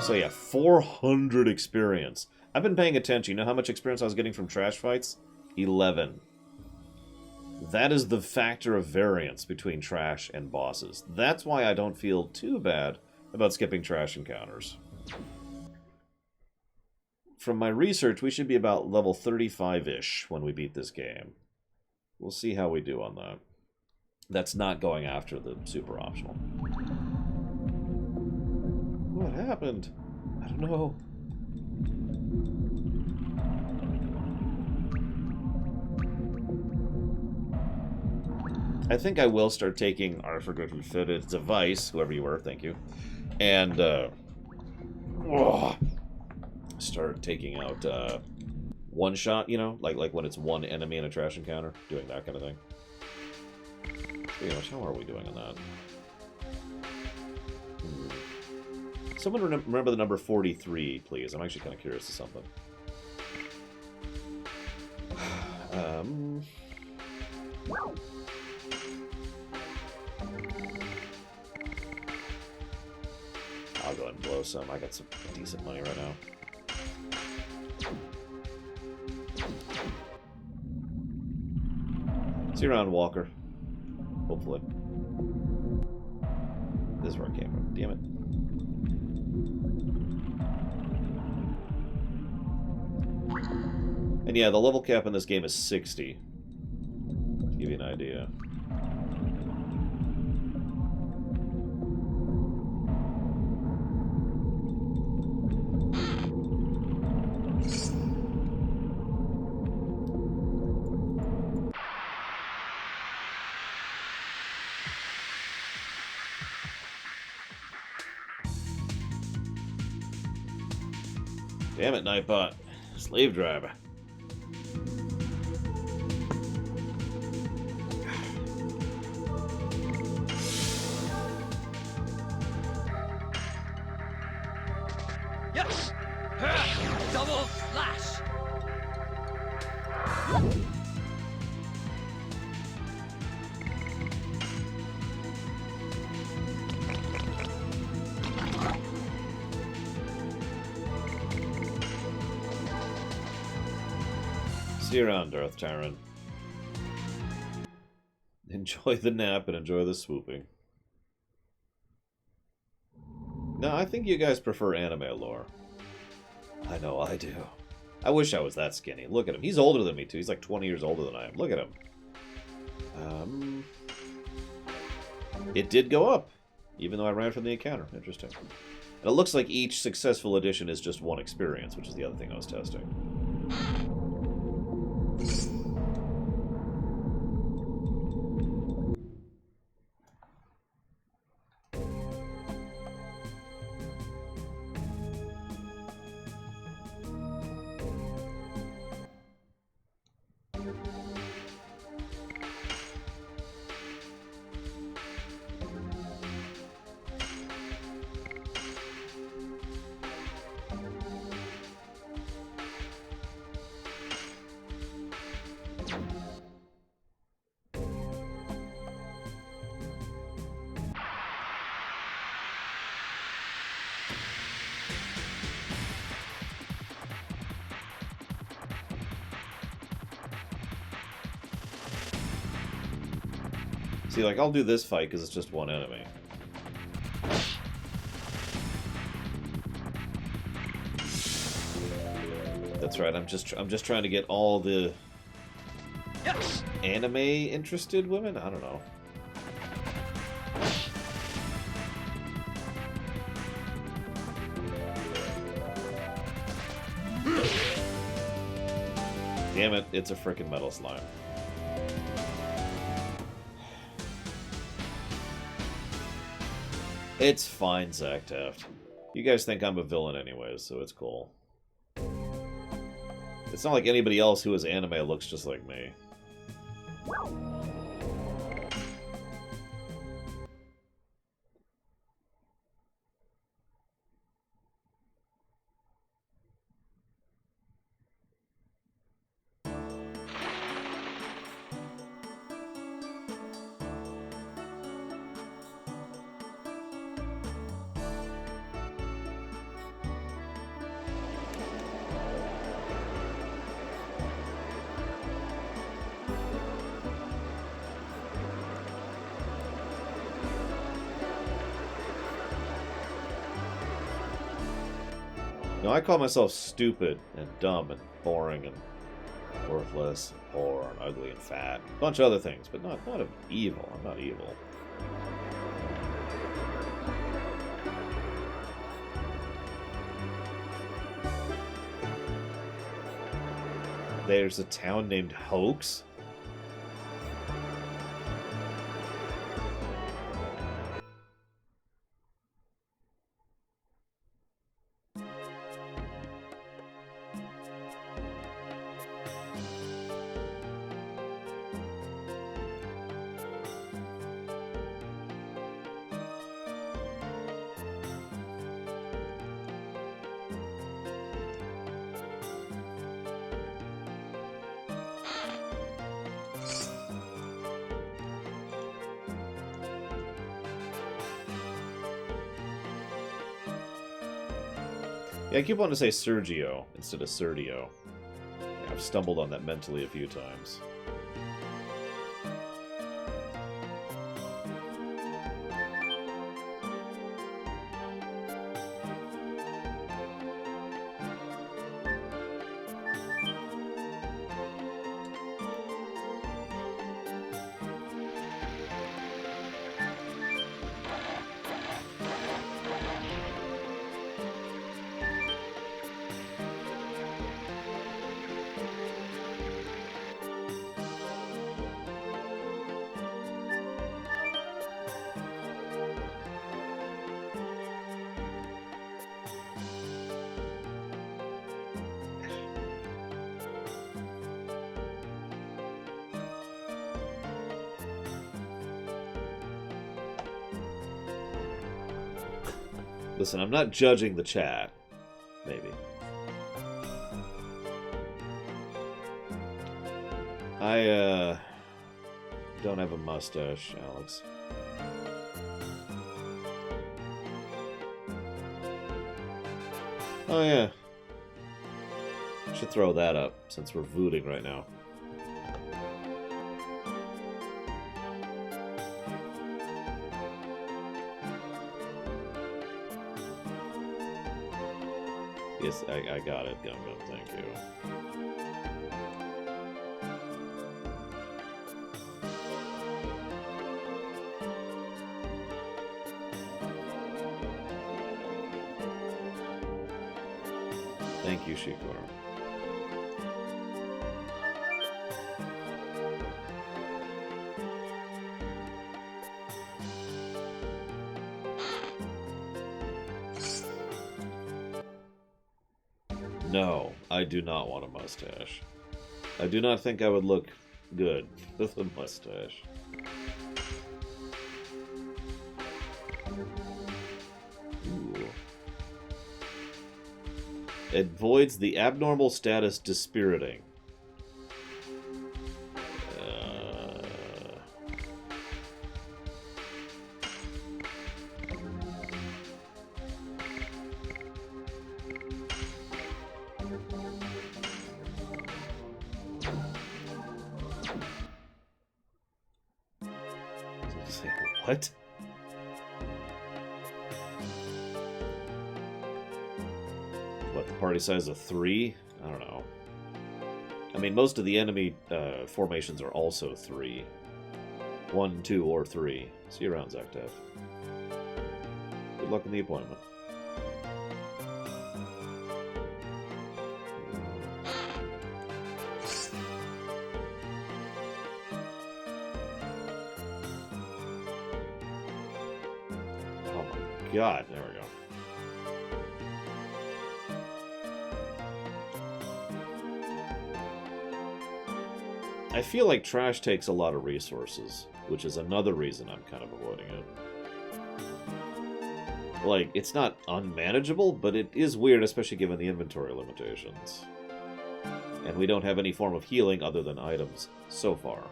So yeah, 400 experience. I've been paying attention. You know how much experience I was getting from trash fights? 11. That is the factor of variance between trash and bosses. That's why I don't feel too bad about skipping trash encounters. From my research, we should be about level 35-ish when we beat this game. We'll see how we do on that. That's not going after the super optional. What happened? I don't know. I think I will start taking our forgotten fitted device, whoever you were, thank you, and start taking out one shot, you know, like when it's one enemy in a trash encounter, doing that kind of thing. Pretty much, how are we doing on that? Someone remember the number 43, please. I'm actually kind of curious to something. I'll go ahead and blow some. I got some decent money right now. See you around, Walker. Hopefully. This is where I came from. Damn it. And yeah, the level cap in this game is 60. To give you an idea. Damn it, Nightbot. Slave driver. Yes! Double slash! See you around, Darth Tyron. Enjoy the nap and enjoy the swooping. No, I think you guys prefer anime lore. I know I do. I wish I was that skinny. Look at him. He's older than me, too. He's like 20 years older than I am. Look at him. It did go up, even though I ran from the encounter. Interesting. And it looks like each successful edition is just one experience, which is the other thing I was testing. See, like, I'll do this fight because it's just one enemy. That's That's right. I'm just trying to get all the anime interested women. I don't know. Damn it! It's a frickin' metal slime. It's fine, Zach Taft. You guys think I'm a villain anyways, so it's cool. It's not like anybody else who is anime looks just like me. No, I call myself stupid and dumb and boring and worthless and poor and ugly and fat. A bunch of other things, but not evil. I'm not evil. There's a town named Hoax? Yeah, I keep wanting to say Sergio instead of Sergio. Yeah, I've stumbled on that mentally a few times. Listen, I'm not judging the chat. Maybe. I, don't have a mustache, Alex. Oh, yeah. Should throw that up, since we're vooding right now. Yes, I got it, Gum Gum, thank you. Thank you, Shikor. No, I do not want a mustache. I do not think I would look good with a mustache. Ooh. It voids the abnormal status dispiriting. What? What, the party size of 3? I don't know. I mean, most of the enemy formations are also 3. 1, 2, or 3. See you around, Zaktev. Good luck in the appointment. Oh my god, there we go. I feel like trash takes a lot of resources, which is another reason I'm kind of avoiding it. Like, it's not unmanageable, but it is weird, especially given the inventory limitations. And we don't have any form of healing other than items, so far.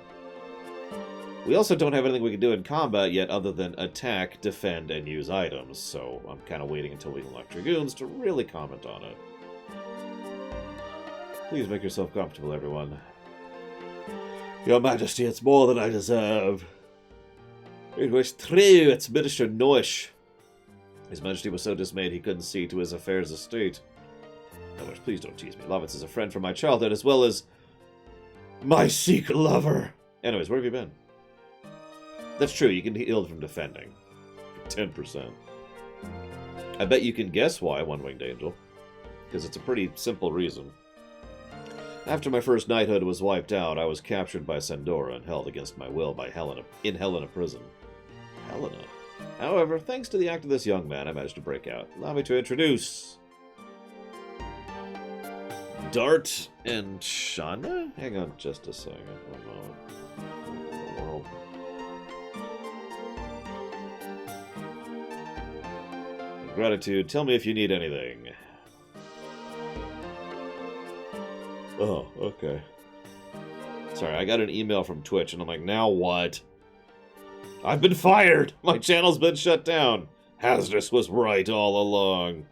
We also don't have anything we can do in combat yet other than attack, defend, and use items, so I'm kind of waiting until we elect Dragoons to really comment on it. Please make yourself comfortable, everyone. Your Majesty, it's more than I deserve. It was true, it's Minister Noish. His Majesty was so dismayed he couldn't see to his affairs of state. Noish, please don't tease me. Lovitz is a friend from my childhood, as well as my secret lover. Anyways, where have you been? That's true, you can heal from defending. For 10%. I bet you can guess why, One-Winged Angel. Because it's a pretty simple reason. After my first knighthood was wiped out, I was captured by Sandora and held against my will by in Helena prison. Helena? However, thanks to the act of this young man, I managed to break out. Allow me to introduce Dart and Shauna? Hang on just a second. One moment. What in the world? Gratitude, tell me if you need anything. Oh, okay. Sorry, I got an email from Twitch, and I'm like, now what? I've been fired! My channel's been shut down! Hazardous was right all along.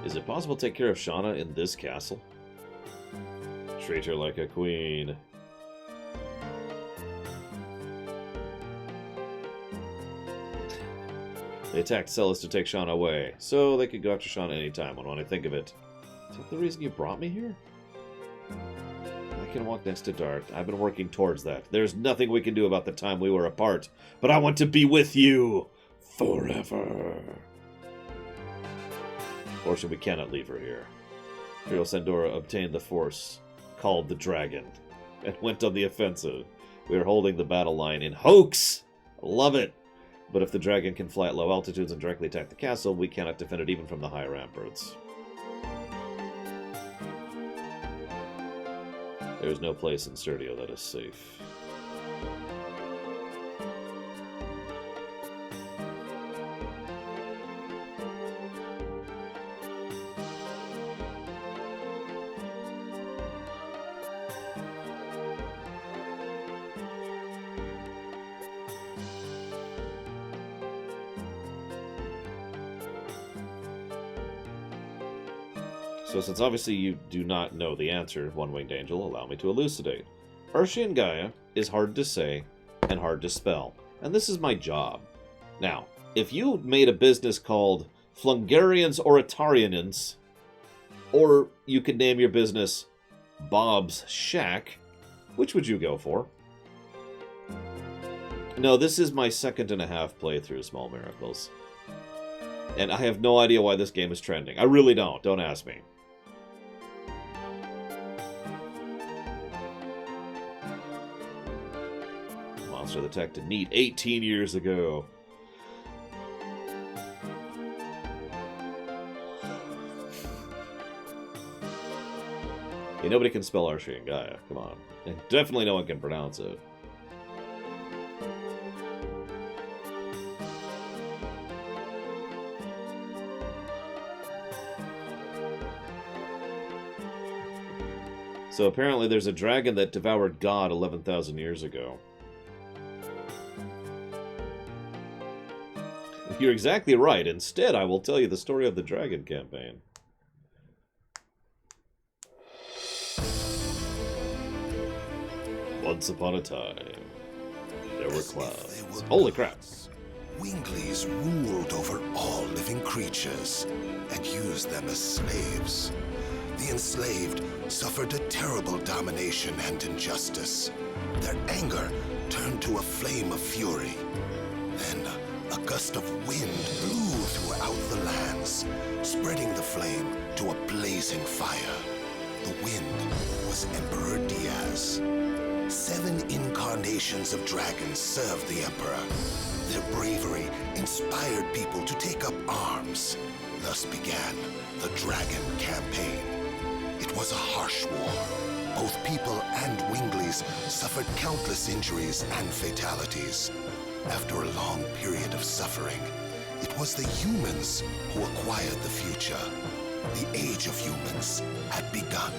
Is it possible to take care of Shauna in this castle? Treat her like a queen. They attacked Celis to take Shauna away, so they could go after Shauna anytime. When I think of it, is that the reason you brought me here? I can walk next to Dart. I've been working towards that. There's nothing we can do about the time we were apart, but I want to be with you forever. Fortunately, we cannot leave her here. Imperial Sandora obtained the force called the Dragon and went on the offensive. We are holding the battle line in hoax. Love it. But if the dragon can fly at low altitudes and directly attack the castle, we cannot defend it even from the high ramparts. There is no place in Serdio that is safe. So since obviously you do not know the answer, One-Winged Angel, allow me to elucidate. Urshian Gaia is hard to say and hard to spell, and this is my job. Now, if you made a business called Flungarians Oratarianins, or you could name your business Bob's Shack, which would you go for? No, this is my 2.5 playthrough, Small Miracles. And I have no idea why this game is trending. I really don't. Don't ask me. Monster detected neat 18 years ago. Yeah, nobody can spell Urshian Gaia. Come on. And definitely no one can pronounce it. So apparently there's a dragon that devoured God 11,000 years ago. You're exactly right. Instead, I will tell you the story of the Dragon campaign. Once upon a time, there were clouds. Holy crap. Winglies ruled over all living creatures and used them as slaves. The enslaved suffered a terrible domination and injustice. Their anger turned to a flame of fury. Then a gust of wind blew throughout the lands, spreading the flame to a blazing fire. The wind was Emperor Diaz. 7 incarnations of dragons served the Emperor. Their bravery inspired people to take up arms. Thus began the Dragon Campaign. It was a harsh war. Both people and Winglies suffered countless injuries and fatalities. After a long period of suffering, it was the humans who acquired the future. The age of humans had begun.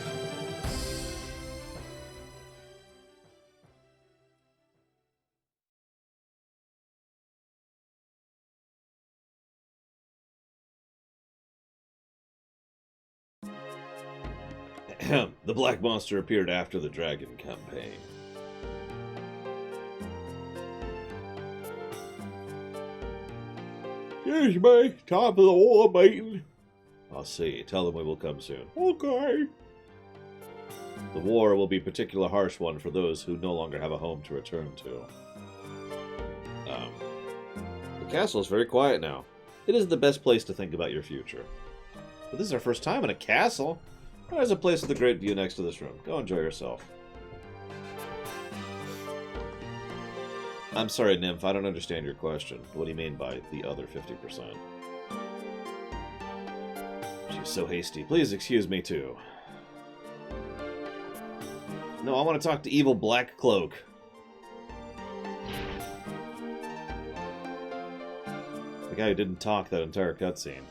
The Black Monster appeared after the Dragon Campaign. Excuse me, time for the war meeting. I'll see. Tell them we will come soon. Okay. The war will be a particularly harsh one for those who no longer have a home to return to. The castle is very quiet now. It is the best place to think about your future. But this is our first time in a castle. There's a place with a great view next to this room. Go enjoy yourself. I'm sorry, Nymph, I don't understand your question. What do you mean by the other 50%? She's so hasty. Please excuse me, too. No, I want to talk to Evil Black Cloak. The guy who didn't talk that entire cutscene.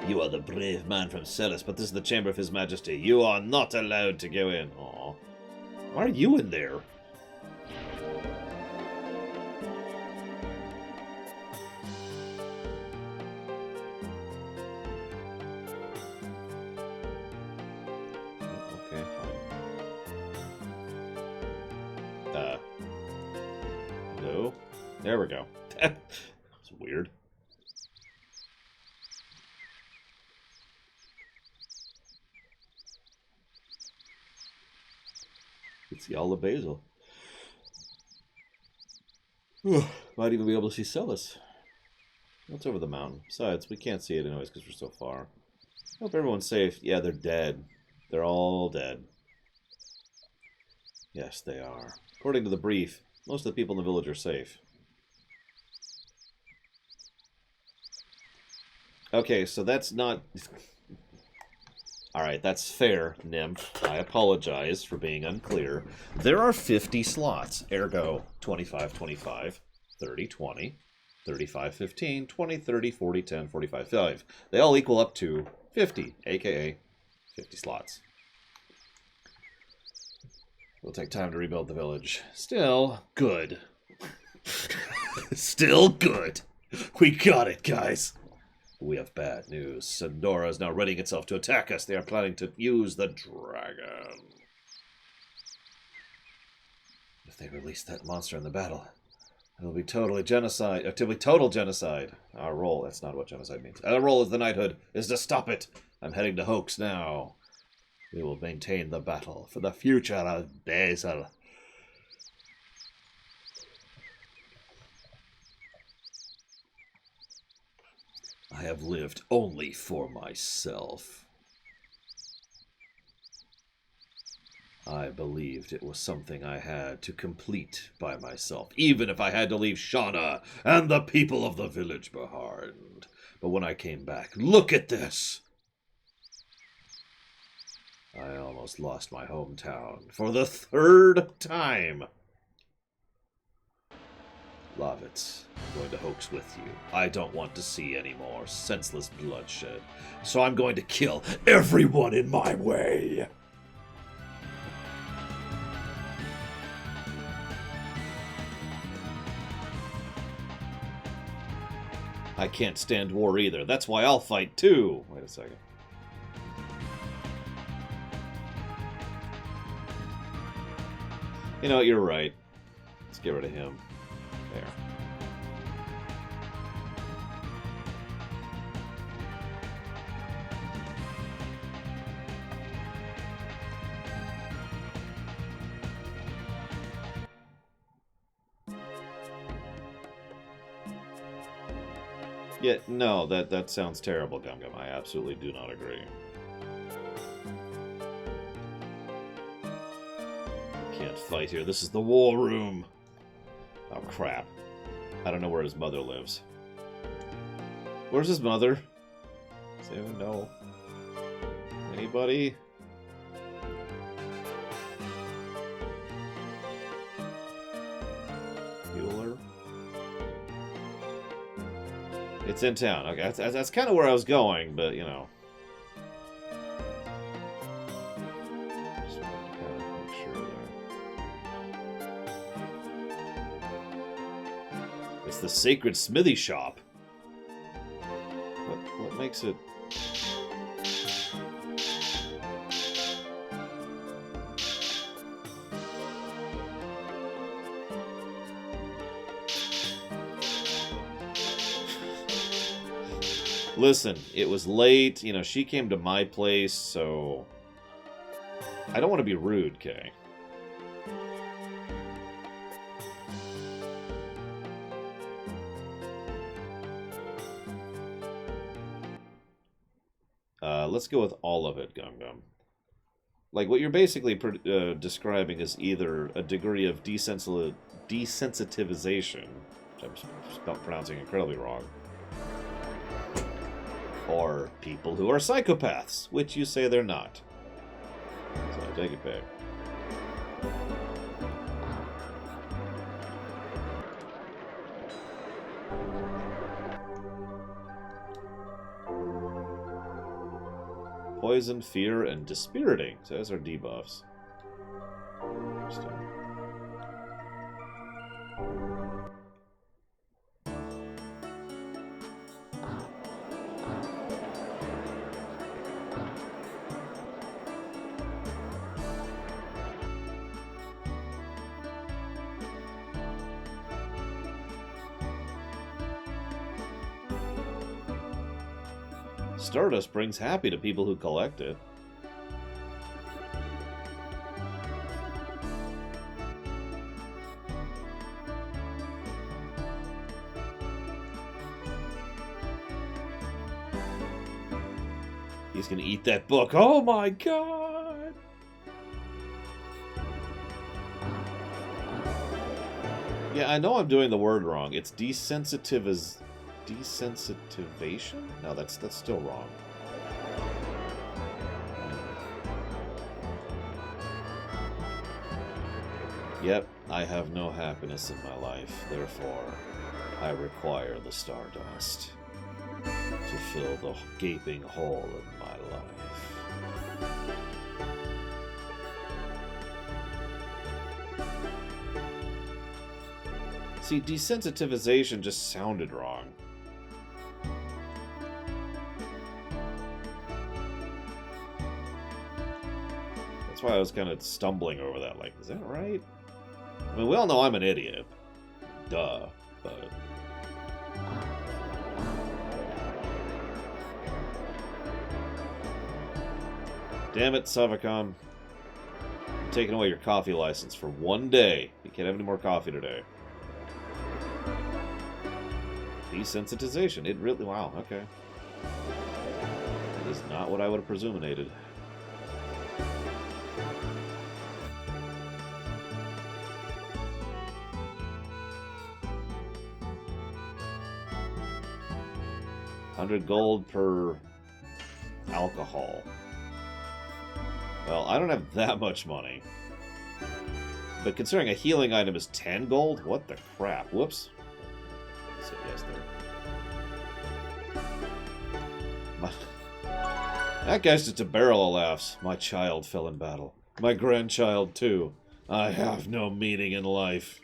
You are the brave man from Celis, but this is the chamber of His Majesty. You are not allowed to go in. Aw. Why are you in there? Okay, fine. Hello? There we go. That's weird. See all the basil. Might even be able to see Celis. What's over the mountain? Besides, we can't see it anyways because we're so far. Hope everyone's safe. Yeah, they're dead. They're all dead. Yes, they are. According to the brief, most of the people in the village are safe. Okay, so that's not... Alright, that's fair, Nymph. I apologize for being unclear. There are 50 slots, ergo 25, 25, 30, 20, 35, 15, 20, 30, 40, 10, 45, 5. They all equal up to 50, aka 50 slots. It'll take time to rebuild the village. Still good. Still good. We got it, guys. We have bad news. Sandora is now readying itself to attack us. They are planning to use the dragon. If they release that monster in the battle, it will be totally genocide. It will be total genocide. Our role, that's not what genocide means. Our role as the knighthood is to stop it. I'm heading to Hoax now. We will maintain the battle for the future of Basil. I have lived only for myself. I believed it was something I had to complete by myself, even if I had to leave Shauna and the people of the village behind. But when I came back, look at this! I almost lost my hometown for the 3rd time. Lovitz, I'm going to hoax with you. I don't want to see any more senseless bloodshed, so I'm going to kill everyone in my way. I can't stand war either. That's why I'll fight too. Wait a second. You know, you're right. Let's get rid of him. There. Yeah, no, that sounds terrible, Gum Gum. I absolutely do not agree. Can't fight here. This is the war room. Oh, crap. I don't know where his mother lives. Where's his mother? Does anyone know? Anybody? Bueller? It's in town. Okay, that's kind of where I was going, but, you know. Just wanted to kind of make sure there. It's the Sacred Smithy Shop. What makes it... Listen, it was late. You know, she came to my place, so... I don't want to be rude, Kay. Let's go with all of it, Gum Gum. Like, what you're basically describing is either a degree of desensitivization, which I'm pronouncing incredibly wrong, or people who are psychopaths, which you say they're not. So I take it back. Poison, fear, and dispiriting. So those are debuffs. Interesting. Stardust brings happy to people who collect it. He's gonna eat that book. Oh my god! Yeah, I know I'm doing the word wrong. It's desensitivization? No, that's still wrong. Yep, I have no happiness in my life. Therefore, I require the Stardust to fill the gaping hole in my life. See, desensitivization just sounded wrong. That's why I was kind of stumbling over that. Like, is that right? I mean, we all know I'm an idiot. Duh. But... damn it, Savacom. I'm taking away your coffee license for one day. You can't have any more coffee today. Desensitization. It really... wow, okay. That is not what I would have presuminated. $100 gold per alcohol. Well, I don't have that much money. But considering a healing item is 10 gold, what the crap? Whoops. I said yes there. That guy's just a barrel of laughs. My child fell in battle. My grandchild, too. I have no meaning in life.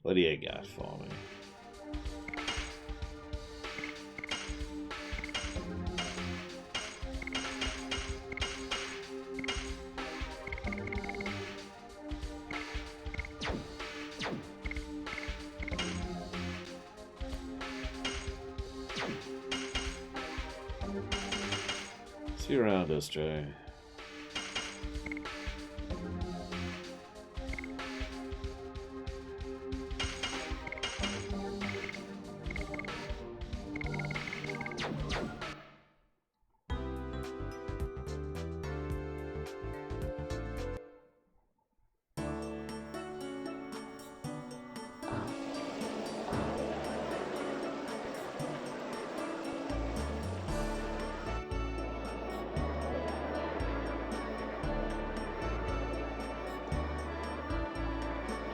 What do you got for me? See you around us, Jay.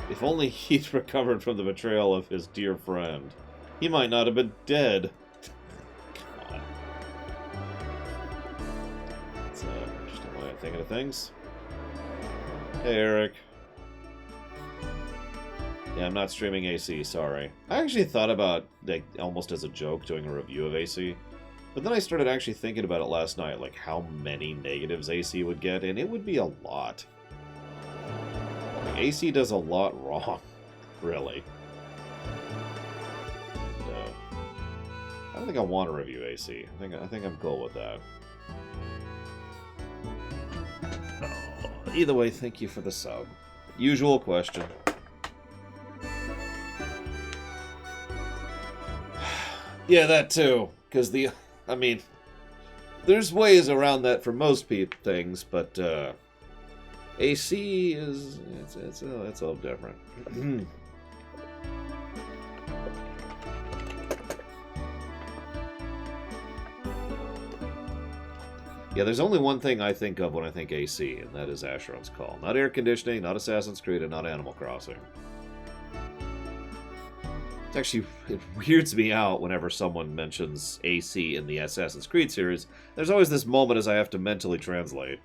If only he'd recovered from the betrayal of his dear friend, he might not have been dead. God. That's an interesting way of thinking of things. Hey, Eric. Yeah, I'm not streaming AC, sorry. I actually thought about, like, almost as a joke, doing a review of AC. But then I started actually thinking about it last night, like how many negatives AC would get, and it would be a lot. AC does a lot wrong, really. And, I don't think I want to review AC. I think I'm cool with that. Oh, either way, thank you for the sub. Usual question. Yeah, that too. Because I mean, there's ways around that for most things, but AC is it's all different. Yeah, there's only one thing I think of when I think AC, and that is Asheron's Call. Not air conditioning, not Assassin's Creed, and not Animal Crossing. It's actually, it weirds me out whenever someone mentions AC in the Assassin's Creed series. There's always this moment as I have to mentally translate.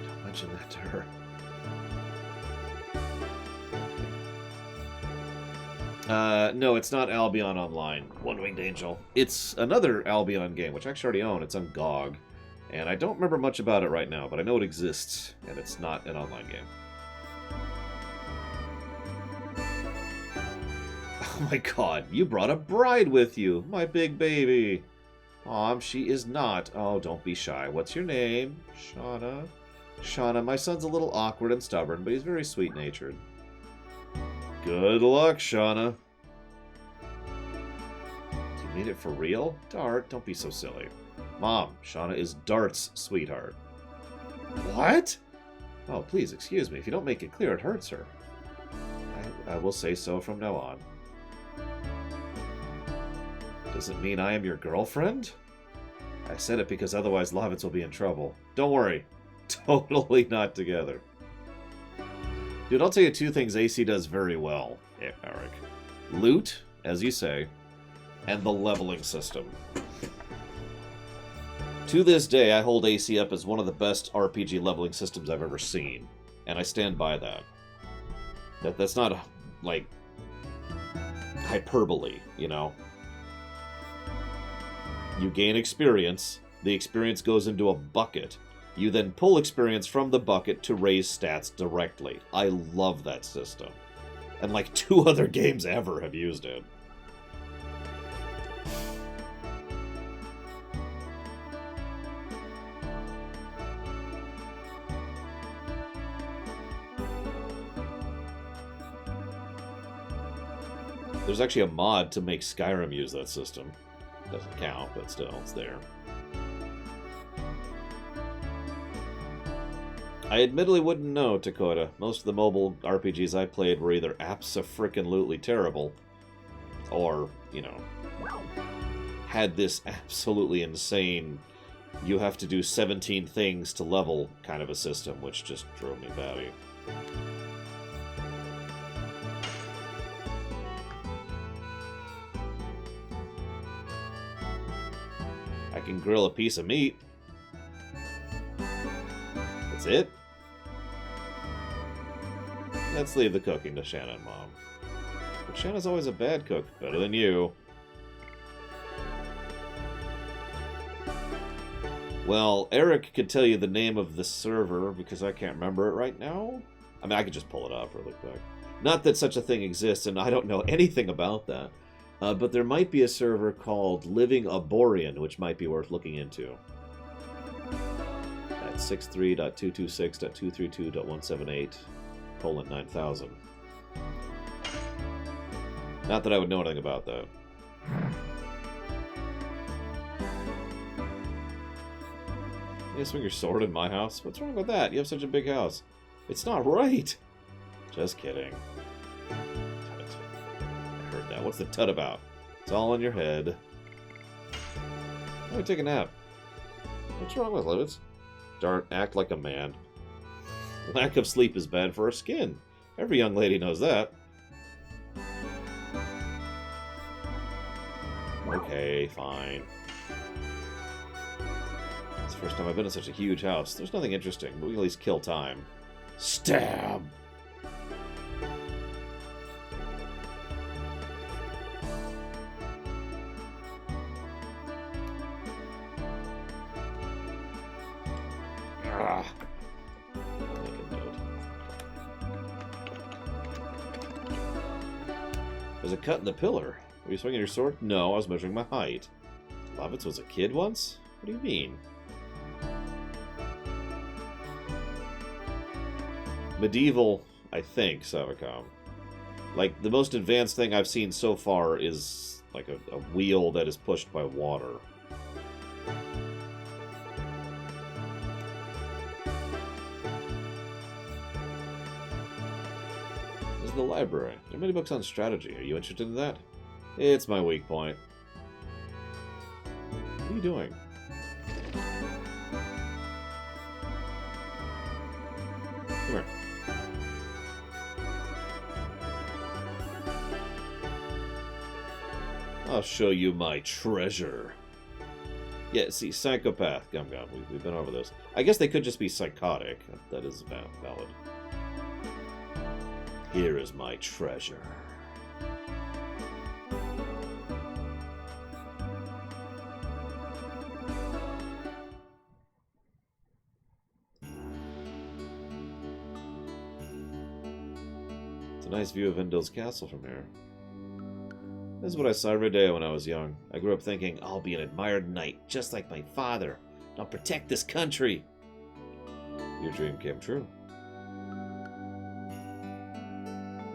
Don't mention that to her. No, it's not Albion Online, One-Winged Angel. It's another Albion game, which I actually already own. It's on GOG. And I don't remember much about it right now, but I know it exists, and it's not an online game. Oh my god, you brought a bride with you, my big baby. Aw, she is not. Oh, don't be shy. What's your name? Shauna. Shauna, my son's a little awkward and stubborn, but he's very sweet-natured. Good luck, Shauna. You made it for real? Dart, don't be so silly. Mom, Shauna is Dart's sweetheart. What? Oh, please, excuse me. If you don't make it clear, it hurts her. I will say so from now on. Does it mean I am your girlfriend? I said it because otherwise Lovitz will be in trouble. Don't worry. Totally not together. Dude, I'll tell you two things AC does very well, Eric. Loot, as you say, and the leveling system. To this day, I hold AC up as one of the best RPG leveling systems I've ever seen. And I stand by that. That's not, like, hyperbole, you know? You gain experience, the experience goes into a bucket. You then pull experience from the bucket to raise stats directly. I love that system. And like 2 other games ever have used it. There's actually a mod to make Skyrim use that system. Doesn't count, but still, it's there. I admittedly wouldn't know, Dakota. Most of the mobile RPGs I played were either abso-frickin-lutely terrible, or, you know, had this absolutely insane, you have to do 17 things to level kind of a system, which just drove me batty. I can grill a piece of meat. That's it? Let's leave the cooking to Shanna and Mom. But Shanna's always a bad cook. Better than you. Well, Eric could tell you the name of the server, because I can't remember it right now. I mean, I could just pull it up really quick. Not that such a thing exists, and I don't know anything about that. But there might be a server called Living Aborian, which might be worth looking into. At 63.226.232.178:9000. Not that I would know anything about that. You swing your sword in my house? What's wrong with that? You have such a big house. It's not right. Just kidding. Tut. I heard that. What's the tut about? It's all in your head. Let me take a nap. What's wrong with Lewis? Darn, act like a man. Lack of sleep is bad for our skin. Every young lady knows that. Okay, fine. It's the first time I've been in such a huge house. There's nothing interesting, but we can at least kill time. Stab! Ah. Make a note. There's a cut in the pillar. Were you swinging your sword? No, I was measuring my height. Lovitz was a kid once? What do you mean? Medieval, I think, Savicom. Like, the most advanced thing I've seen so far is like a wheel that is pushed by water. This is the library. There are many books on strategy. Are you interested in that? It's my weak point. What are you doing? Come here. I'll show you my treasure. Yeah, see, psychopath. Gum. We've been over this. I guess they could just be psychotic. That is valid. Here is my treasure. It's a nice view of Indil's castle from here. This is what I saw every day when I was young. I grew up thinking, I'll be an admired knight, just like my father. I'll protect this country. Your dream came true.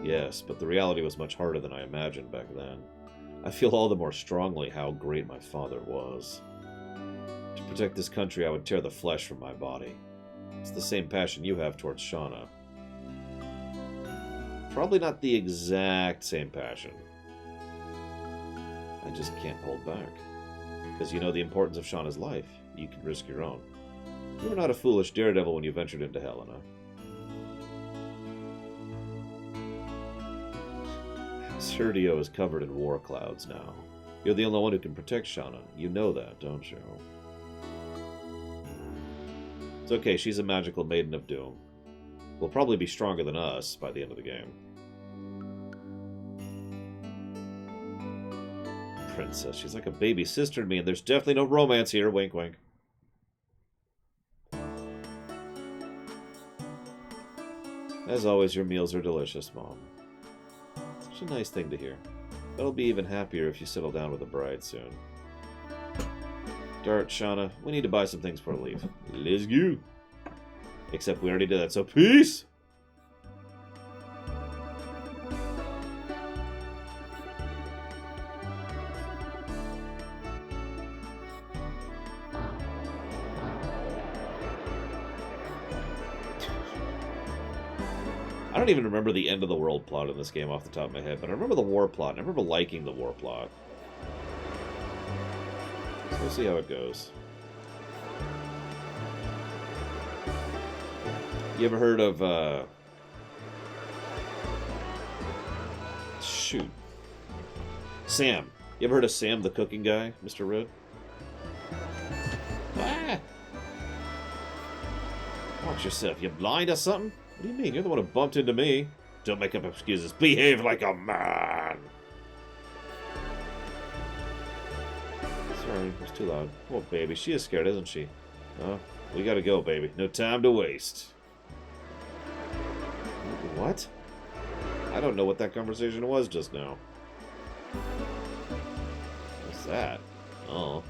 Yes, but the reality was much harder than I imagined back then. I feel all the more strongly how great my father was. To protect this country, I would tear the flesh from my body. It's the same passion you have towards Shauna. Probably not the exact same passion. I just can't hold back. Because you know the importance of Shauna's life. You can risk your own. You were not a foolish daredevil when you ventured into Helena. Sergio is covered in war clouds now. You're the only one who can protect Shauna. You know that, don't you? It's okay, she's a magical maiden of doom. Will probably be stronger than us by the end of the game. Princess, she's like a baby sister to me, and there's definitely no romance here. Wink, wink. As always, your meals are delicious, Mom. Such a nice thing to hear. But I'll be even happier if you settle down with a bride soon. Dart, Shauna, we need to buy some things before we leave. Let's go. Except we already did that, so peace! I don't even remember the end of the world plot in this game off the top of my head, but I remember the war plot, and I remember liking the war plot. So we'll see how it goes. You ever heard of, shoot. Sam. You ever heard of Sam, the cooking guy, Mr. Red? about yourself? You blind or something? What do you mean? You're the one who bumped into me. Don't make up excuses. Behave like a man. Sorry, it was too loud. Poor baby. She is scared, isn't she? Oh, we gotta go, baby. No time to waste. What? I don't know what that conversation was just now. What's that? Oh.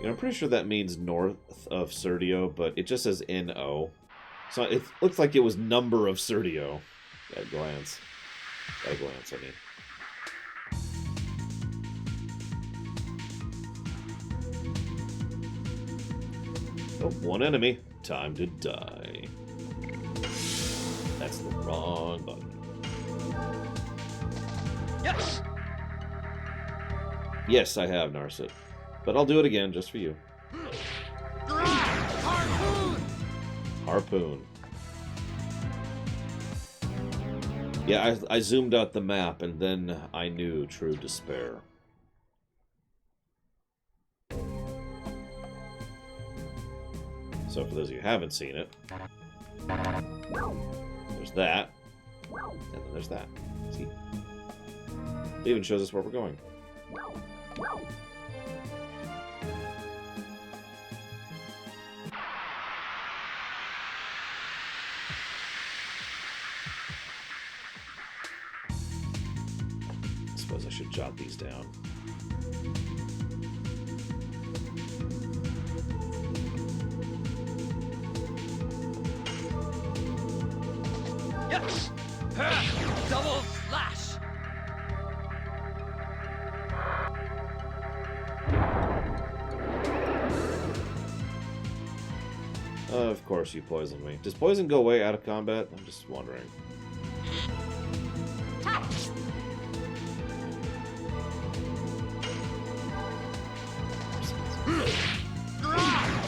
I'm pretty sure that means north of Serdio, but it just says NO. So it looks like it was number of Serdio at a glance. At a glance, I mean. Oh, one enemy. Time to die. That's the wrong button. Yes! Yes, I have, Narset. But I'll do it again, just for you. Harpoon! Harpoon. Yeah, I zoomed out the map, and then I knew true despair. So for those of you who haven't seen it, there's that, and then there's that. See? It even shows us where we're going. I suppose I should jot these down. Yes! Double slash! Of course you poisoned me. Does poison go away out of combat? I'm just wondering.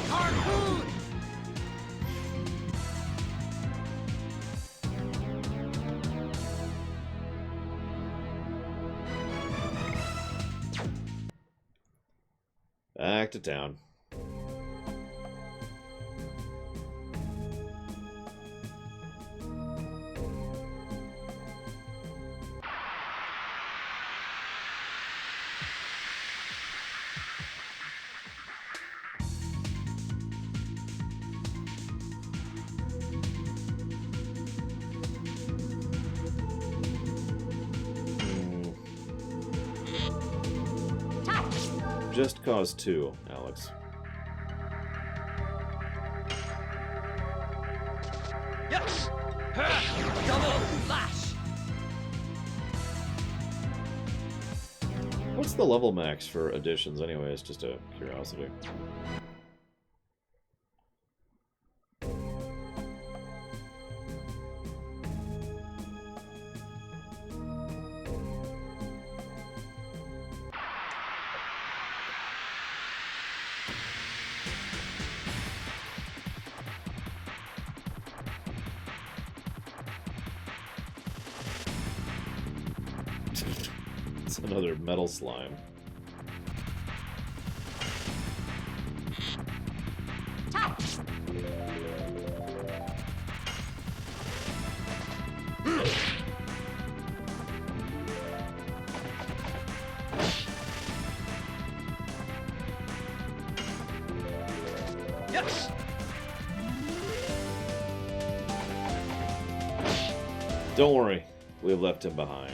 Harpoon! Back to town. Just cause 2, Alex. Yes! Double slash! What's the level max for additions anyways? Just a curiosity. It's another metal slime. Yes! Don't worry, we've left him behind.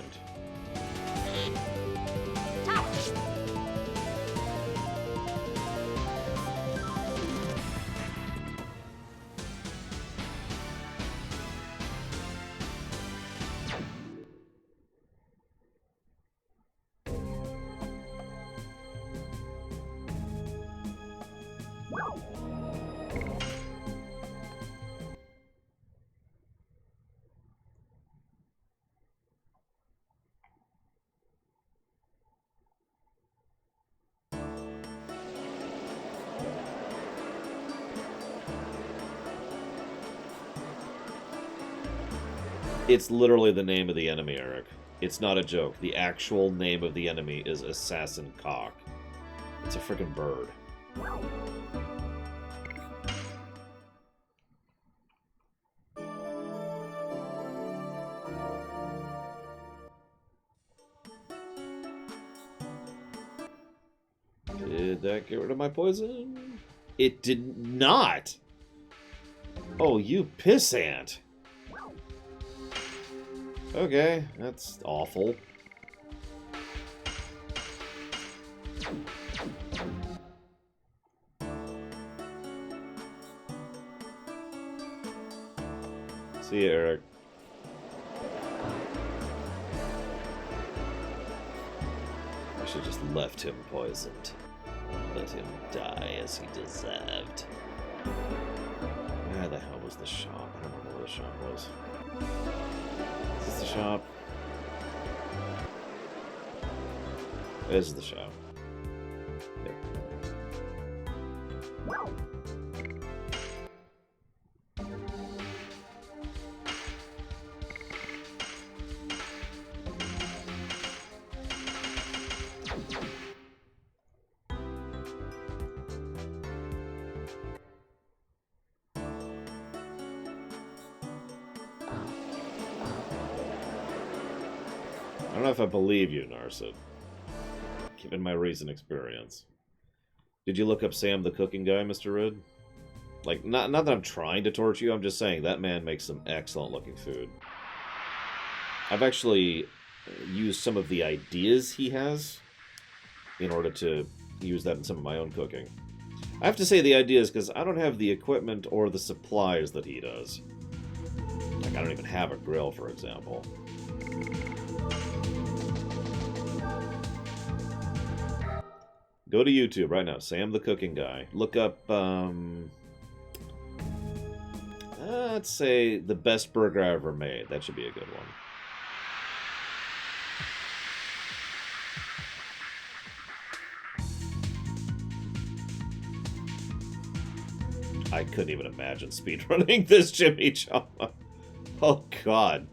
It's literally the name of the enemy, Eric. It's not a joke. The actual name of the enemy is Assassin Cock. It's a freaking bird. Did that get rid of my poison? It did not! Oh, you pissant! Okay, that's awful. See you, Eric. I should just left him poisoned. Let him die as he deserved. Where the hell was the shop? I don't remember where the shop was. Is this the shop? This is the shop. Yep. I don't know if I believe you, Narset, given my recent experience. Did you look up Sam the cooking guy, Mr. Rid? Like, not that I'm trying to torture you, I'm just saying that man makes some excellent looking food. I've actually used some of the ideas he has in order to use that in some of my own cooking. I have to say the ideas because I don't have the equipment or the supplies that he does. Like, I don't even have a grill, for example. Go to YouTube right now, Sam the Cooking Guy. Look up, let's say, the best burger I ever made. That should be a good one. I couldn't even imagine speedrunning this chimichanga. Oh, God.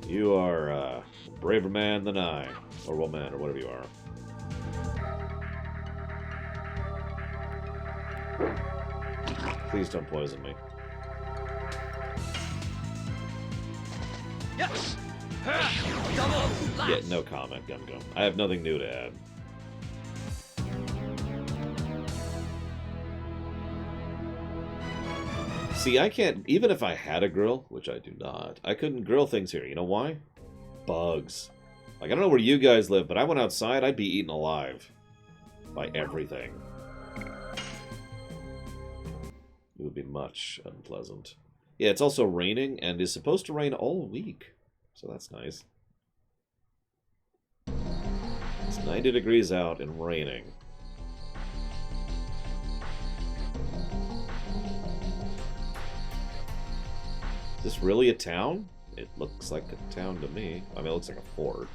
You are a braver man than I. Or woman, or whatever you are. Please don't poison me. Yes! Double slash! Yeah, no comment, Gum Gum. I have nothing new to add. See, I can't, even if I had a grill, which I do not, I couldn't grill things here. You know why? Bugs. Like, I don't know where you guys live, but I went outside, I'd be eaten alive by everything. It would be much unpleasant. Yeah, it's also raining, and is supposed to rain all week. So that's nice. It's 90 degrees out and raining. Is this really a town? It looks like a town to me. I mean, it looks like a fort,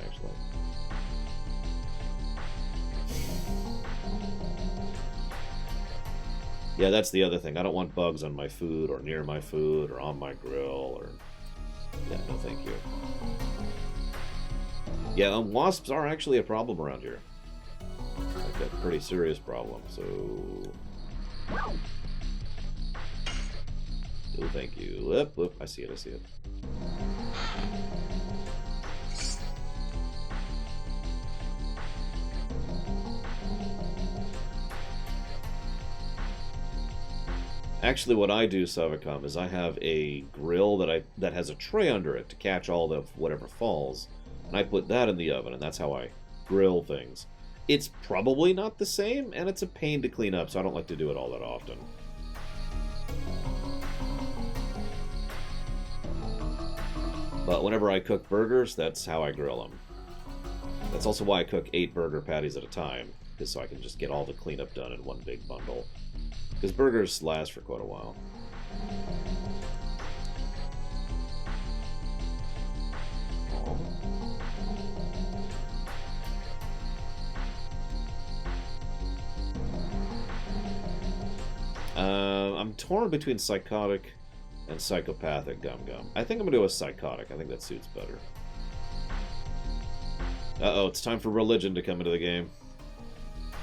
actually. Yeah, that's the other thing. I don't want bugs on my food, or near my food, or on my grill, or... Yeah, no thank you. Yeah, wasps are actually a problem around here. Like a pretty serious problem, so... Oh, thank you. Whoop, whoop. I see it, I see it. Actually, what I do, Savicom, is I have a grill that has a tray under it to catch all the whatever falls, and I put that in the oven, and that's how I grill things. It's probably not the same, and it's a pain to clean up, so I don't like to do it all that often. But whenever I cook burgers, that's how I grill them. That's also why I cook 8 burger patties at a time, is so I can just get all the cleanup done in one big bundle. Because burgers last for quite a while. I'm torn between Psychotic and psychopathic Gum Gum. I think I'm going to go with psychotic. I think that suits better. Uh-oh, it's time for religion to come into the game.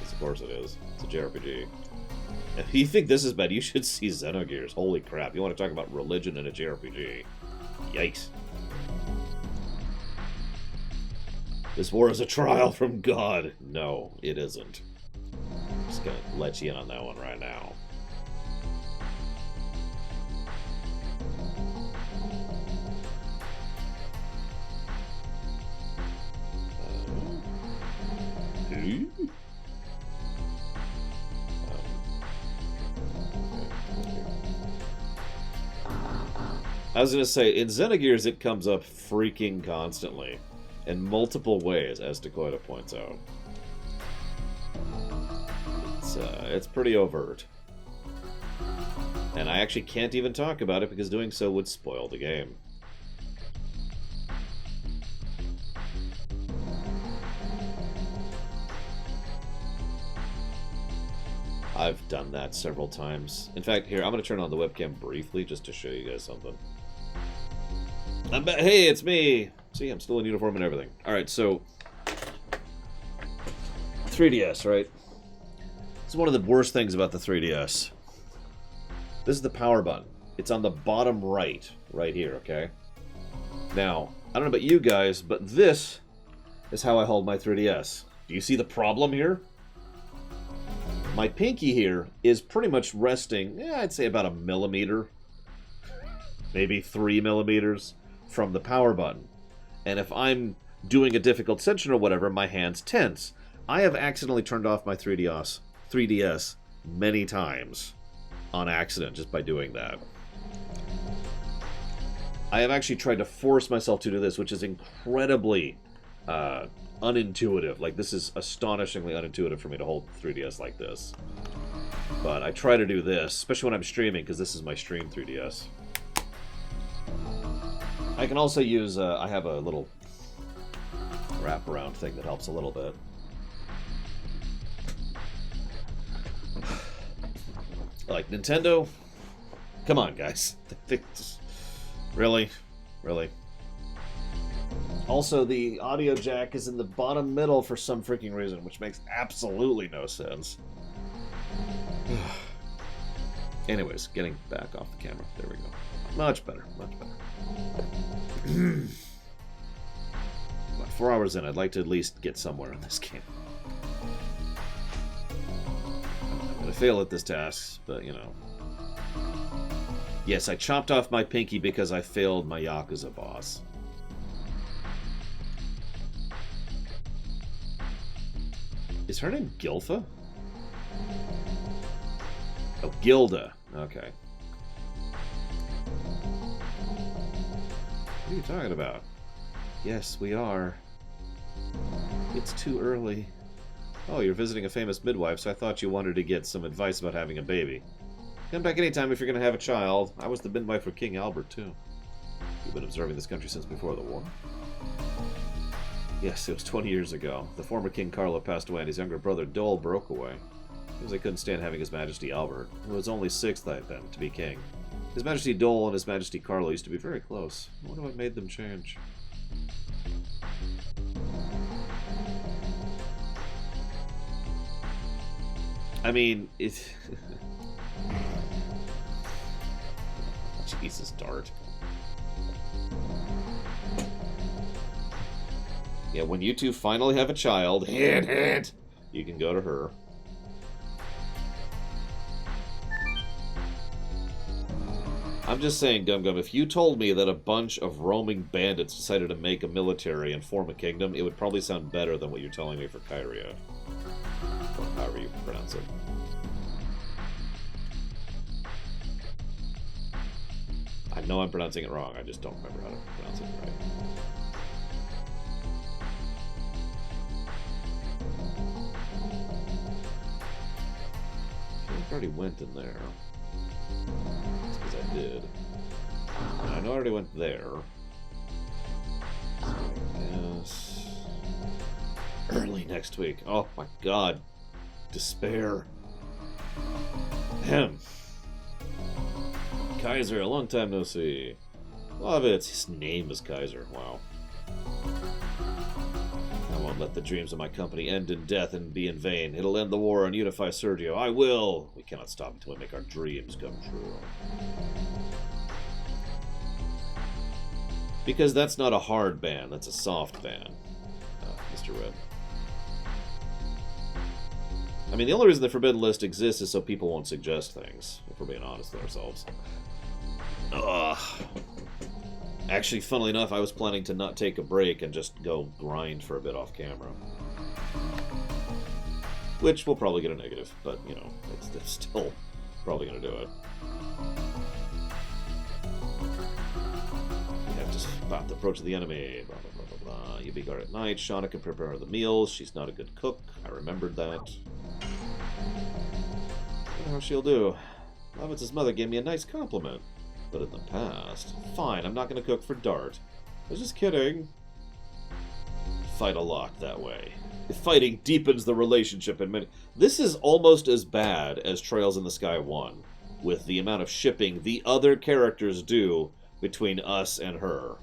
Yes, of course it is. It's a JRPG. If you think this is bad, you should see Xenogears. Holy crap. You want to talk about religion in a JRPG. Yikes. This war is a trial from God. No, it isn't. I'm just going to let you in on that one right now. I was going to say, in Xenogears it comes up freaking constantly. In multiple ways, as Dakota points out. It's pretty overt. And I actually can't even talk about it because doing so would spoil the game. I've done that several times. In fact, here, I'm going to turn on the webcam briefly just to show you guys something. Hey, it's me! See, I'm still in uniform and everything. Alright, so 3DS, right? This is one of the worst things about the 3DS. This is the power button. It's on the bottom right here, okay? Now, I don't know about you guys, but this is how I hold my 3DS. Do you see the problem here? My pinky here is pretty much resting, I'd say about 1 millimeter, maybe 3 millimeters from the power button. And if I'm doing a difficult section or whatever, my hand's tense. I have accidentally turned off my 3DS many times on accident just by doing that. I have actually tried to force myself to do this, which is incredibly unintuitive. Like, this is astonishingly unintuitive for me to hold 3DS like this. But I try to do this, especially when I'm streaming, because this is my stream 3DS. I can also use, I have a little wraparound thing that helps a little bit. Like, Nintendo? Come on, guys. Really? Really? Also, the audio jack is in the bottom middle for some freaking reason, which makes absolutely no sense. Anyways, getting back off the camera. There we go. Much better, much better. About 4 hours in, I'd like to at least get somewhere in this game. I'm going to fail at this task, but you know. Yes, I chopped off my pinky because I failed my Yakuza boss. Is her name Gilfa? Oh, Gilda. Okay. What are you talking about? Yes, we are. It's too early. Oh, you're visiting a famous midwife, so I thought you wanted to get some advice about having a baby. Come back anytime if you're going to have a child. I was the midwife for King Albert, too. You've been observing this country since before the war? Yes, it was 20 years ago. The former King Carlo passed away and his younger brother Dole broke away. Because they couldn't stand having His Majesty Albert, who was only 6th then to be king. His Majesty Dole and His Majesty Carlo used to be very close. I wonder what made them change. I mean, it's... Jesus, Dart. Yeah, when you two finally have a child, hint, you can go to her. I'm just saying, Gum Gum, if you told me that a bunch of roaming bandits decided to make a military and form a kingdom, it would probably sound better than what you're telling me for Kyria. Or however you pronounce it. I know I'm pronouncing it wrong, I just don't remember how to pronounce it right. I think I already went in there. Because I did. And I know I already went there. So I guess... early next week. Oh my god. Despair. Ahem. Kaiser, a long time no see. Love it. His name is Kaiser. Wow. I won't let the dreams of my company end in death and be in vain. It'll end the war and unify Sergio. I will! We cannot stop until we make our dreams come true. Because that's not a hard ban, that's a soft ban, Mr. Red. I mean, the only reason the Forbidden List exists is so people won't suggest things, if we're being honest with ourselves. Ugh. Actually, funnily enough, I was planning to not take a break and just go grind for a bit off camera. Which will probably get a negative, but, you know, it's still probably going to do it. You have to spot the approach of the enemy, blah, blah, blah, blah, blah. You beat her at night. Shauna can prepare the meals. She's not a good cook. I remembered that. I don't know how she'll do. Lovitz's mother gave me a nice compliment. But in the past... Fine, I'm not going to cook for Dart. I was just kidding. Fight a lot that way. Fighting deepens the relationship in many... This is almost as bad as Trails in the Sky 1, with the amount of shipping the other characters do between us and her.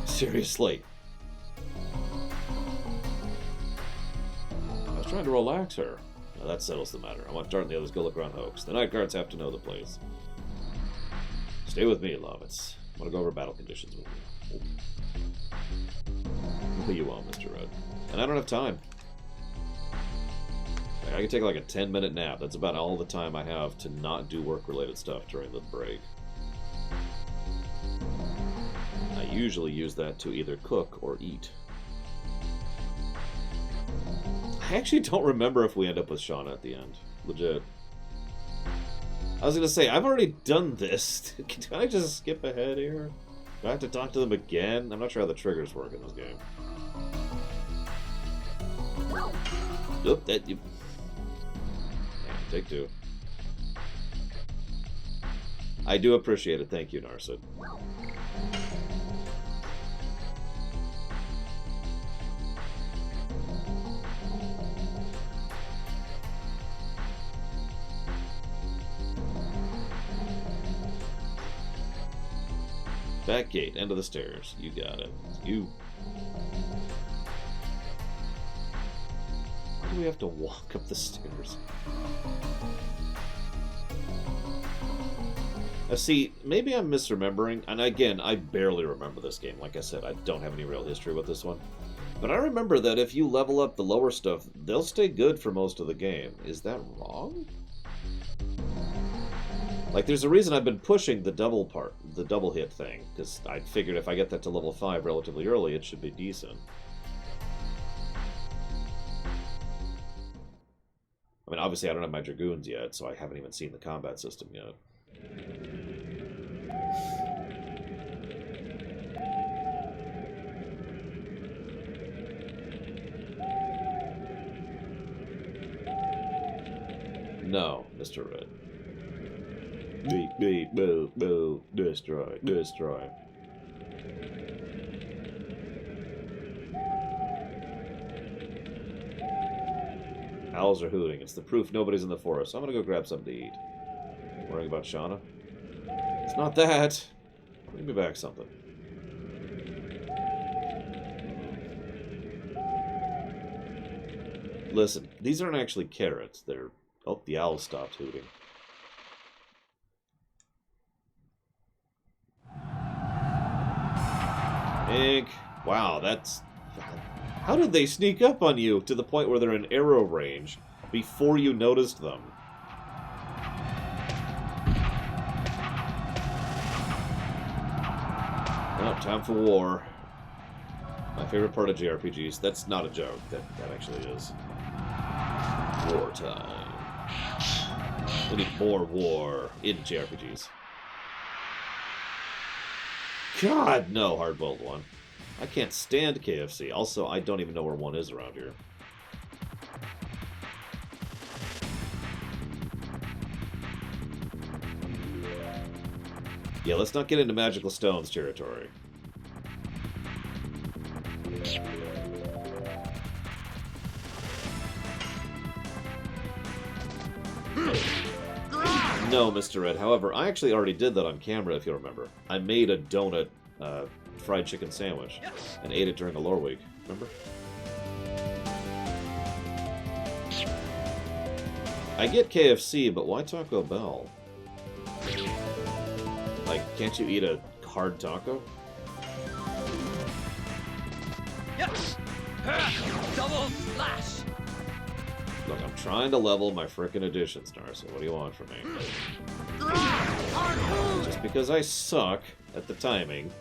Seriously. I was trying to relax her. Now that settles the matter. I want Dart and the others to go look around Hoax. The night guards have to know the place. Stay with me, Lovitz. I want to go over battle conditions with you. Who you want, Mr. Red? And I don't have time. I can take like a 10-minute nap. That's about all the time I have to not do work-related stuff during the break. I usually use that to either cook or eat. I actually don't remember if we end up with Shauna at the end. Legit. I was going to say, I've already done this. Can I just skip ahead here? Do I have to talk to them again? I'm not sure how the triggers work in this game. Oop, that you... Man, take two. I do appreciate it. Thank you, Narsid. Back gate, end of the stairs. You got it. You. Why do we have to walk up the stairs? Now see, maybe I'm misremembering, and again, I barely remember this game. Like I said, I don't have any real history with this one. But I remember that if you level up the lower stuff, they'll stay good for most of the game. Is that wrong? Like, there's a reason I've been pushing the double hit thing, because I figured if I get that to level 5 relatively early, it should be decent. I mean, obviously I don't have my Dragoons yet, so I haven't even seen the combat system yet. No, Mr. Red. Beep, beep, boo, boo, destroy, destroy. Owls are hooting. It's the proof nobody's in the forest. I'm gonna go grab something to eat. Worrying about Shauna? It's not that. Bring me back something. Listen, these aren't actually carrots. They're... Oh, the owl stopped hooting. Ink. Wow, that's... How did they sneak up on you to the point where they're in arrow range before you noticed them? Oh, time for war. My favorite part of JRPGs. That's not a joke. That actually is. Wartime. We need more war in JRPGs. God, no, hard-boiled one. I can't stand KFC. Also, I don't even know where one is around here. Yeah, let's not get into Magical Stones territory. No, Mr. Red. However, I actually already did that on camera, if you remember. I made a donut fried chicken sandwich and ate it during a lore week. Remember? I get KFC, but why Taco Bell? Like, can't you eat a hard taco? Double slash. Look, I'm trying to level my frickin' addition star, so what do you want from me? Just because I suck at the timing.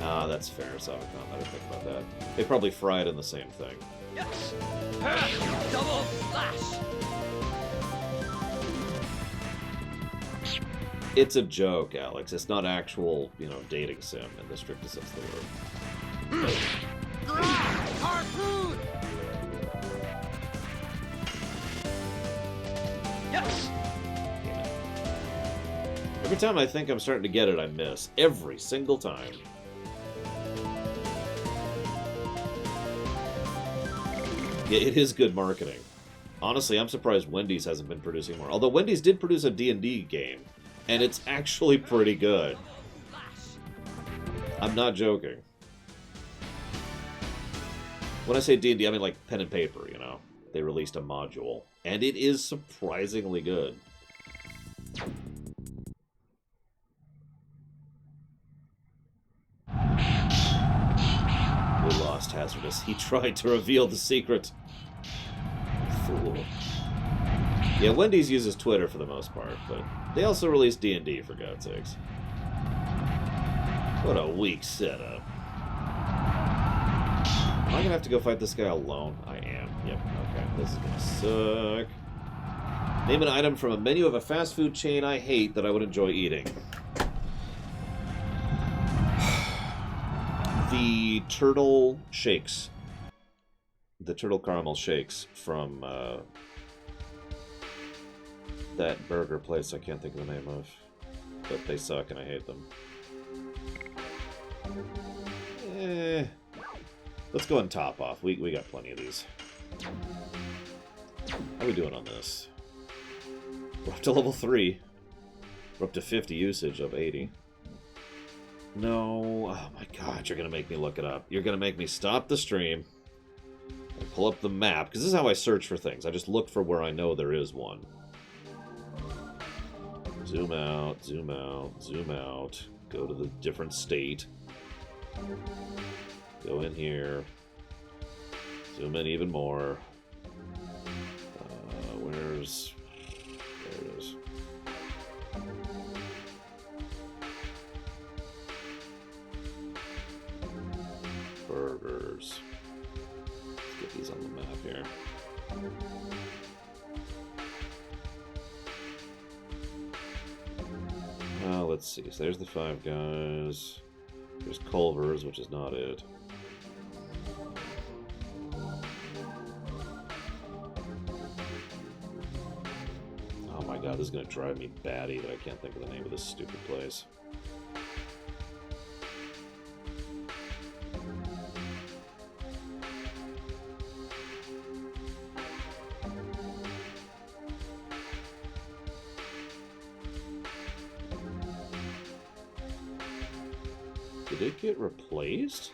Ah, that's fair, Savicon. I didn't think about that. They probably fry it in the same thing. Double slash. It's a joke, Alex. It's not actual, dating sim in the strictest sense of the word. Harpoon. Yes. Damn it. Every time I think I'm starting to get it, I miss. Every single time. Yeah, it is good marketing. Honestly, I'm surprised Wendy's hasn't been producing more. Although Wendy's did produce a D&D game, and it's actually pretty good. I'm not joking. When I say D&D, I mean like pen and paper, They released a module, and it is surprisingly good. We lost Hazardous. He tried to reveal the secret. Fool. Yeah, Wendy's uses Twitter for the most part, but they also release D&D, for God's sakes. What a weak setup. Am I gonna have to go fight this guy alone? I am. Yep, okay. This is gonna suck. Name an item from a menu of a fast food chain I hate that I would enjoy eating. The turtle shakes. The turtle caramel shakes from that burger place I can't think of the name of. But they suck and I hate them. Let's go and top off. We got plenty of these. How are we doing on this? We're up to level 3. We're up to 50 usage of 80. No. Oh my god, you're going to make me look it up. You're going to make me stop the stream and pull up the map, because this is how I search for things. I just look for where I know there is one. Zoom out, zoom out, zoom out. Go to the different state. Go in here. Zoom in even more. Where's... There it is. Burgers. Let's get these on the map here. Let's see. So there's the 5 guys. There's Culver's, which is not it. Oh my god, this is going to drive me batty that I can't think of the name of this stupid place. Did it get replaced?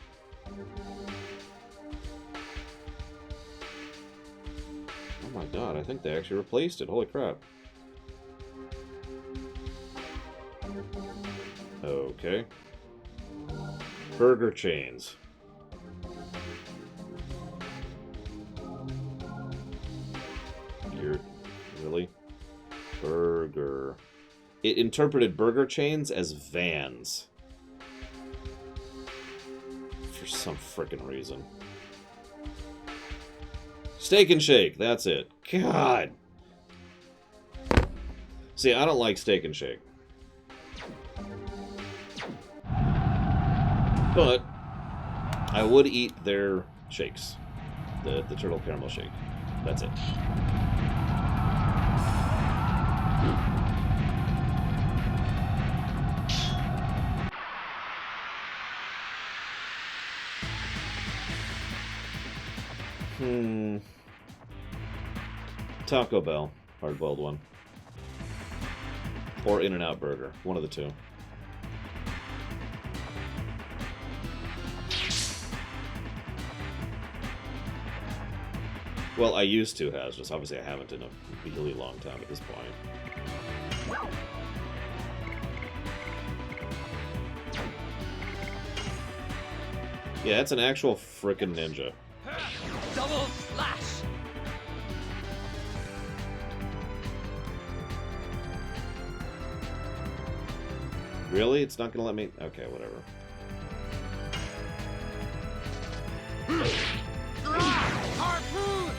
Oh my god, I think they actually replaced it. Holy crap. Okay. Burger chains. You're... Really? Burger. It interpreted burger chains as vans. For some frickin' reason. Steak and Shake, that's it. God! See, I don't like Steak and Shake. But I would eat their shakes. The turtle caramel shake. That's it. Taco Bell, hard-boiled one. Or In-N-Out Burger, one of the two. Well, I used to, Hazardous. Obviously, I haven't in a really long time at this point. Yeah, it's an actual frickin' ninja. Double slash. Really? It's not gonna let me... Okay, whatever. Harpoon.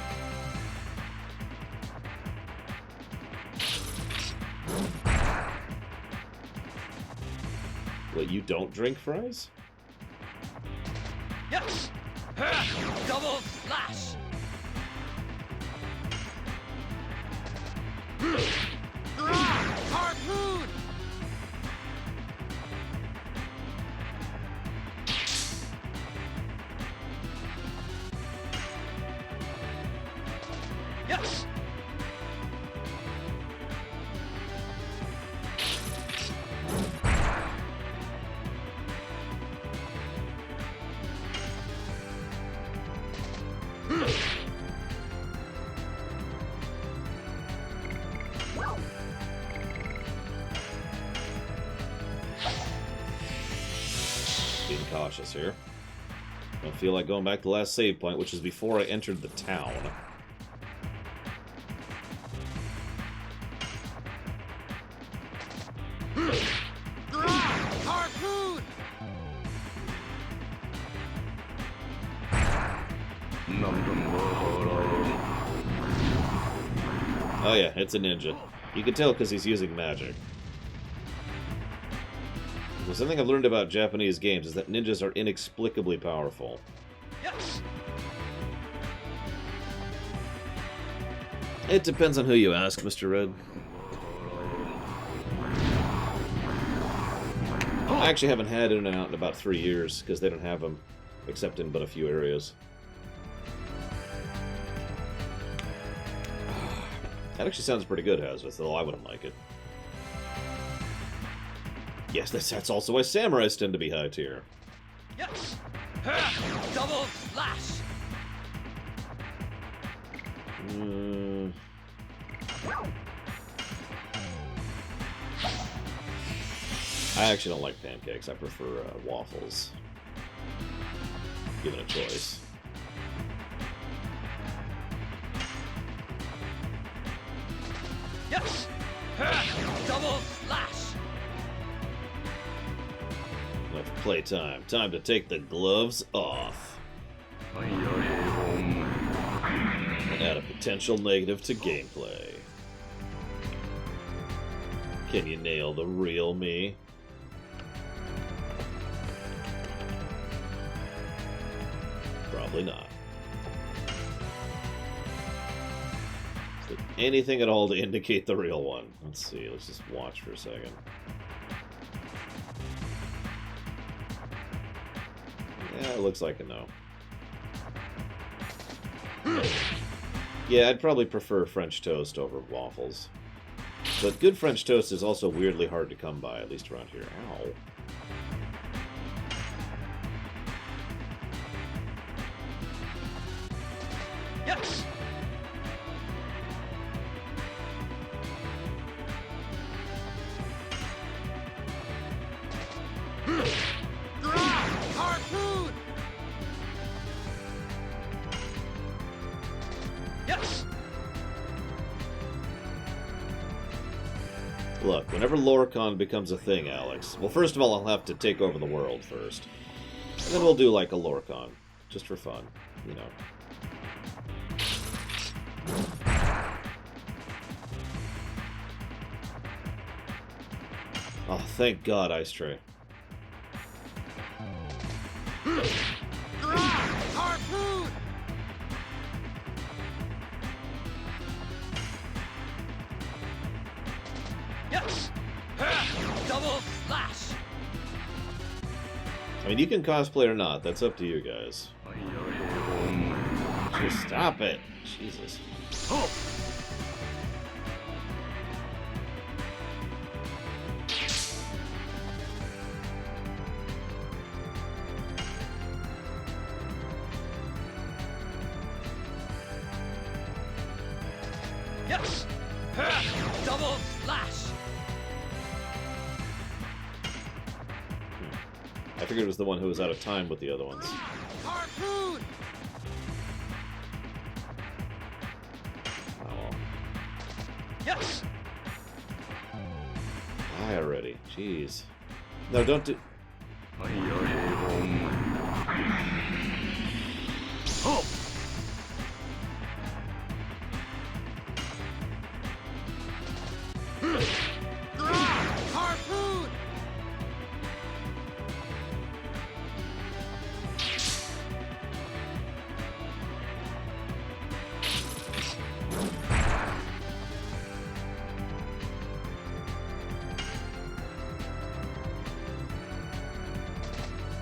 What, you don't drink fries? Yes. Double slash. Harpoon. Yes. Being cautious here. Don't feel like going back to the last save point, which is before I entered the town. Harpoon. Oh yeah, it's a ninja. You can tell because he's using magic. Well, something I've learned about Japanese games is that ninjas are inexplicably powerful. Yes. It depends on who you ask, Mr. Red. I actually haven't had In-N-Out in about 3 years, because they don't have them, except in but a few areas. That actually sounds pretty good, Hazardous, though I wouldn't like it. Yes, that's also why samurais tend to be high tier. Yes. Double slash. I actually don't like pancakes. I prefer waffles. Given a choice. Yes. Double slash. Enough playtime. Time to take the gloves off. And add a potential negative to gameplay. Can you nail the real me? Probably not. Is there anything at all to indicate the real one? Let's see, let's just watch for a second. Yeah, it looks like a no. Yeah, I'd probably prefer French toast over waffles. But good French toast is also weirdly hard to come by, at least around here. Ow. Yes. Harpoon. Yes. Look, whenever Lorcon becomes a thing, Alex, well, first of all, I'll have to take over the world first. And then we'll do, like, a Lorcon. Just for fun, you know. Oh, thank God, Ice Tray. Harpoon. Yes. Double slash. I mean, you can cosplay or not. That's up to you guys. Just stop it. Jesus. Yes! Double slash! I figured it was the one who was out of time with the other ones. Harpoon! Oh, well. Yes! Die already. Jeez. No, don't do... Oh! Harpoon!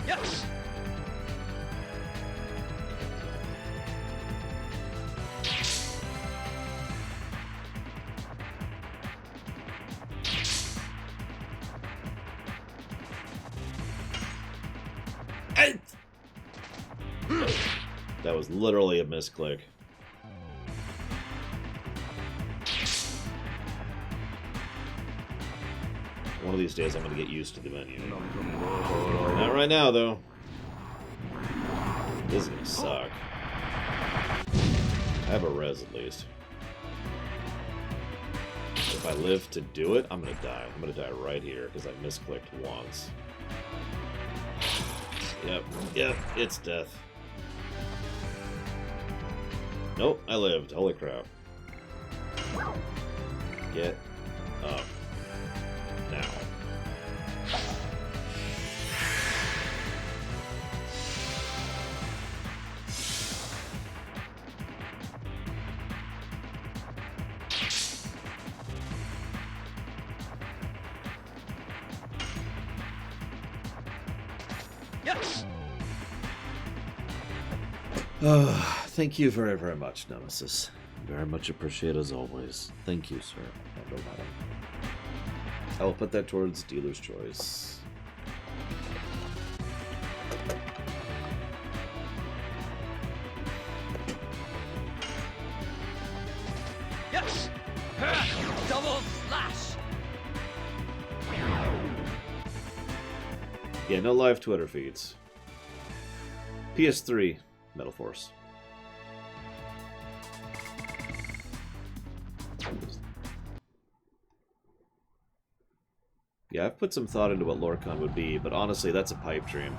Yes! That was literally a misclick. One of these days I'm going to get used to the menu. Not right now, though. This is going to suck. I have a res, at least. If I live to do it, I'm going to die. I'm going to die right here, because I misclicked once. Yep, it's death. Nope, I lived. Holy crap. Get up. Now. Yes! Thank you very, very much, Nemesis. Very much appreciate as always. Thank you, sir. And madam. I will put that towards dealer's choice. Yes! Double slash! Yeah, no live Twitter feeds. PS3, Metal Force. Yeah, I've put some thought into what Lorcon would be, but honestly, that's a pipe dream.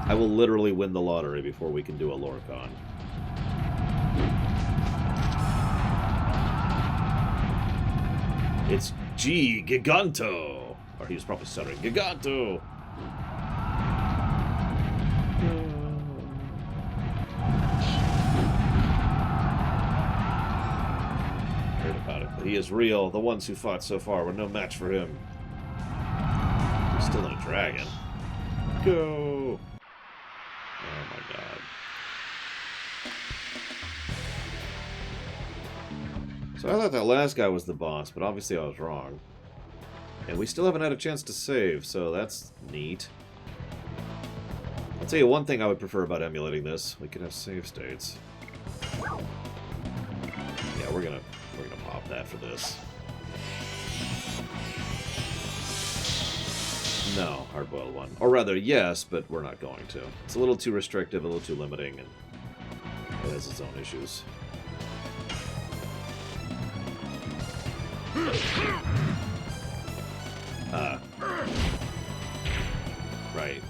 I will literally win the lottery before we can do a Lorcon. It's G Giganto! Or he was probably stuttering. Giganto! Heard about it, but he is real. The ones who fought so far were no match for him. He's still in a dragon. Go! Oh my god. So I thought that last guy was the boss, but obviously I was wrong. And we still haven't had a chance to save, so that's neat. I'll tell you one thing I would prefer about emulating this. We could have save states. Yeah, we're gonna pop that for this. No, hard-boiled one. Or rather, yes, but we're not going to. It's a little too restrictive, a little too limiting, and it has its own issues. Right.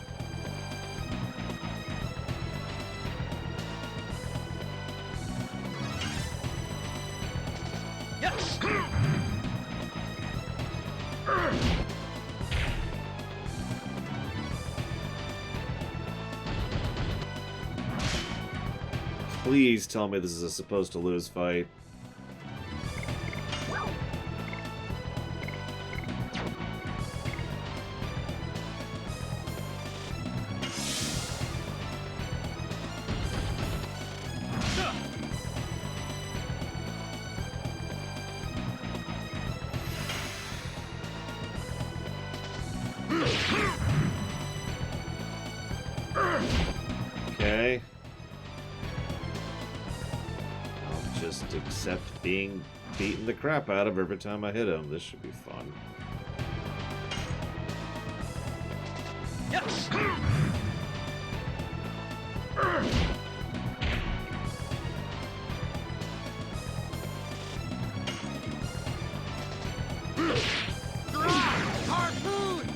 Yes! Please tell me this is a supposed to lose fight. Okay. I'll just accept being beating the crap out of every time I hit him. This should be fun. Yes. Harpoon.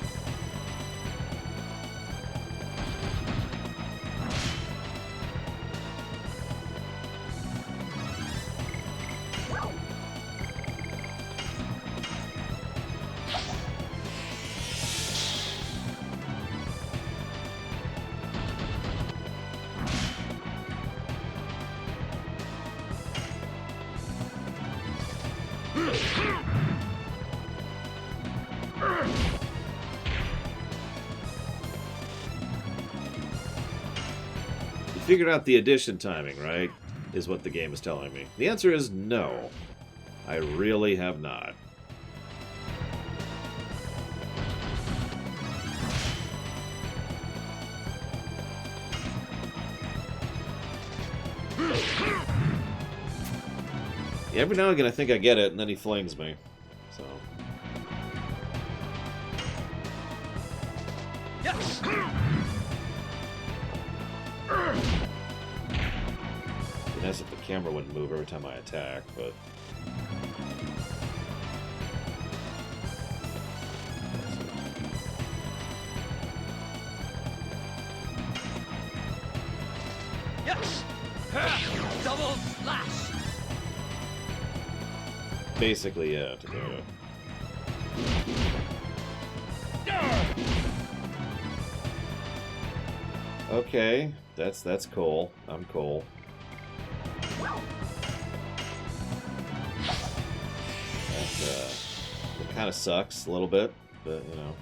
You figured out the addition timing, right? Is what the game is telling me. The answer is no. I really have not. Every now and again I think I get it, and then he flings me. So. Yes. It'd be nice if the camera wouldn't move every time I attack, but... Yes. Double slash. Basically, yeah, to do it. Okay, that's cool. I'm cool. It kind of sucks a little bit, but you know.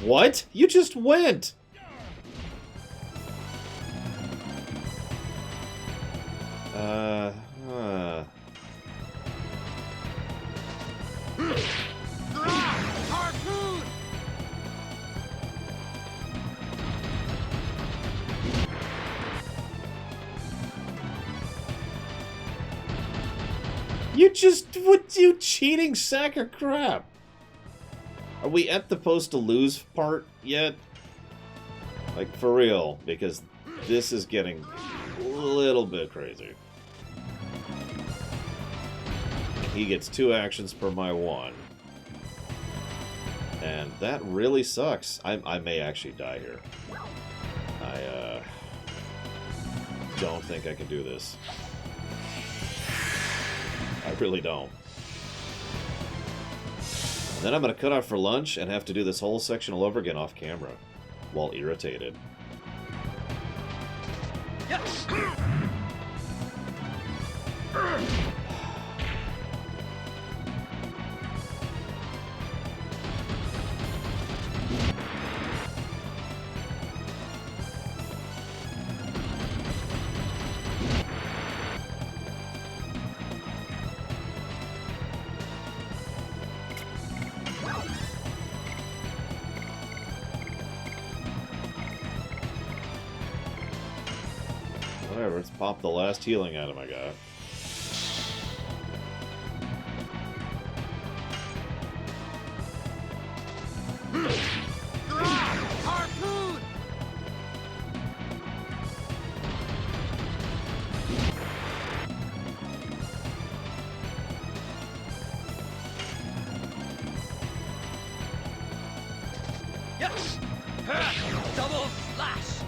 What? You just went! Harpoon. What, you cheating sack of crap? Are we at the post to lose part yet? Like, for real, because this is getting a little bit crazy. He gets 2 actions per my 1. And that really sucks. I may actually die here. I don't think I can do this. I really don't. And then I'm going to cut off for lunch and have to do this whole section all over again off camera, while irritated. Yes. Whatever, let's pop the last healing item I got. Harpoon. Yes. Double slash.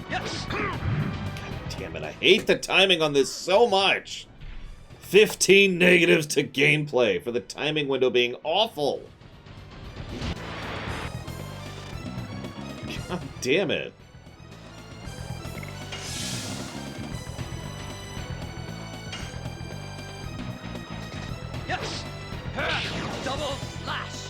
Yes. Damn it, I hate the timing on this so much! 15 negatives to gameplay for the timing window being awful! God damn it. Yes. Double slash.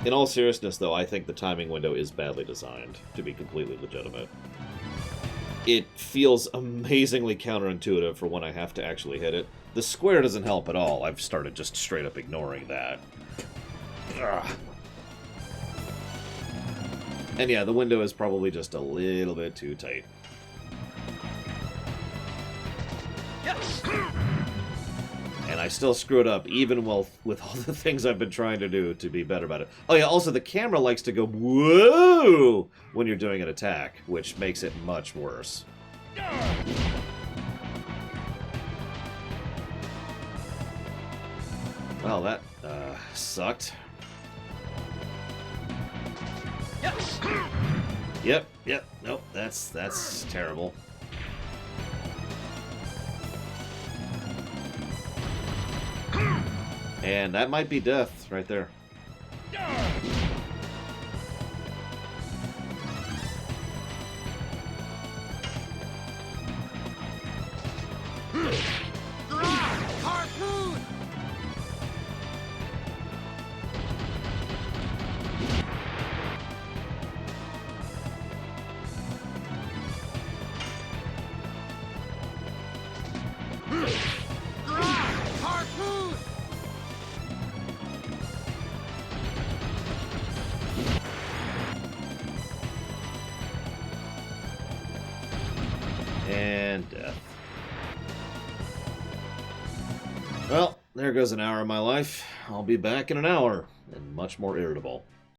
In all seriousness, though, I think the timing window is badly designed to be completely legitimate. It feels amazingly counterintuitive for when I have to actually hit it. The square doesn't help at all. I've started just straight up ignoring that. Ugh. And yeah, the window is probably just a little bit too tight. Yes. And I still screw it up, even with all the things I've been trying to do to be better about it. Oh yeah, also the camera likes to go whoa when you're doing an attack, which makes it much worse. Well, that sucked. Yes. Yep, nope, that's terrible. And that might be death right there. Harpoon. Harpoon. And death. Well, there goes an hour of my life. I'll be back in an hour, and much more irritable.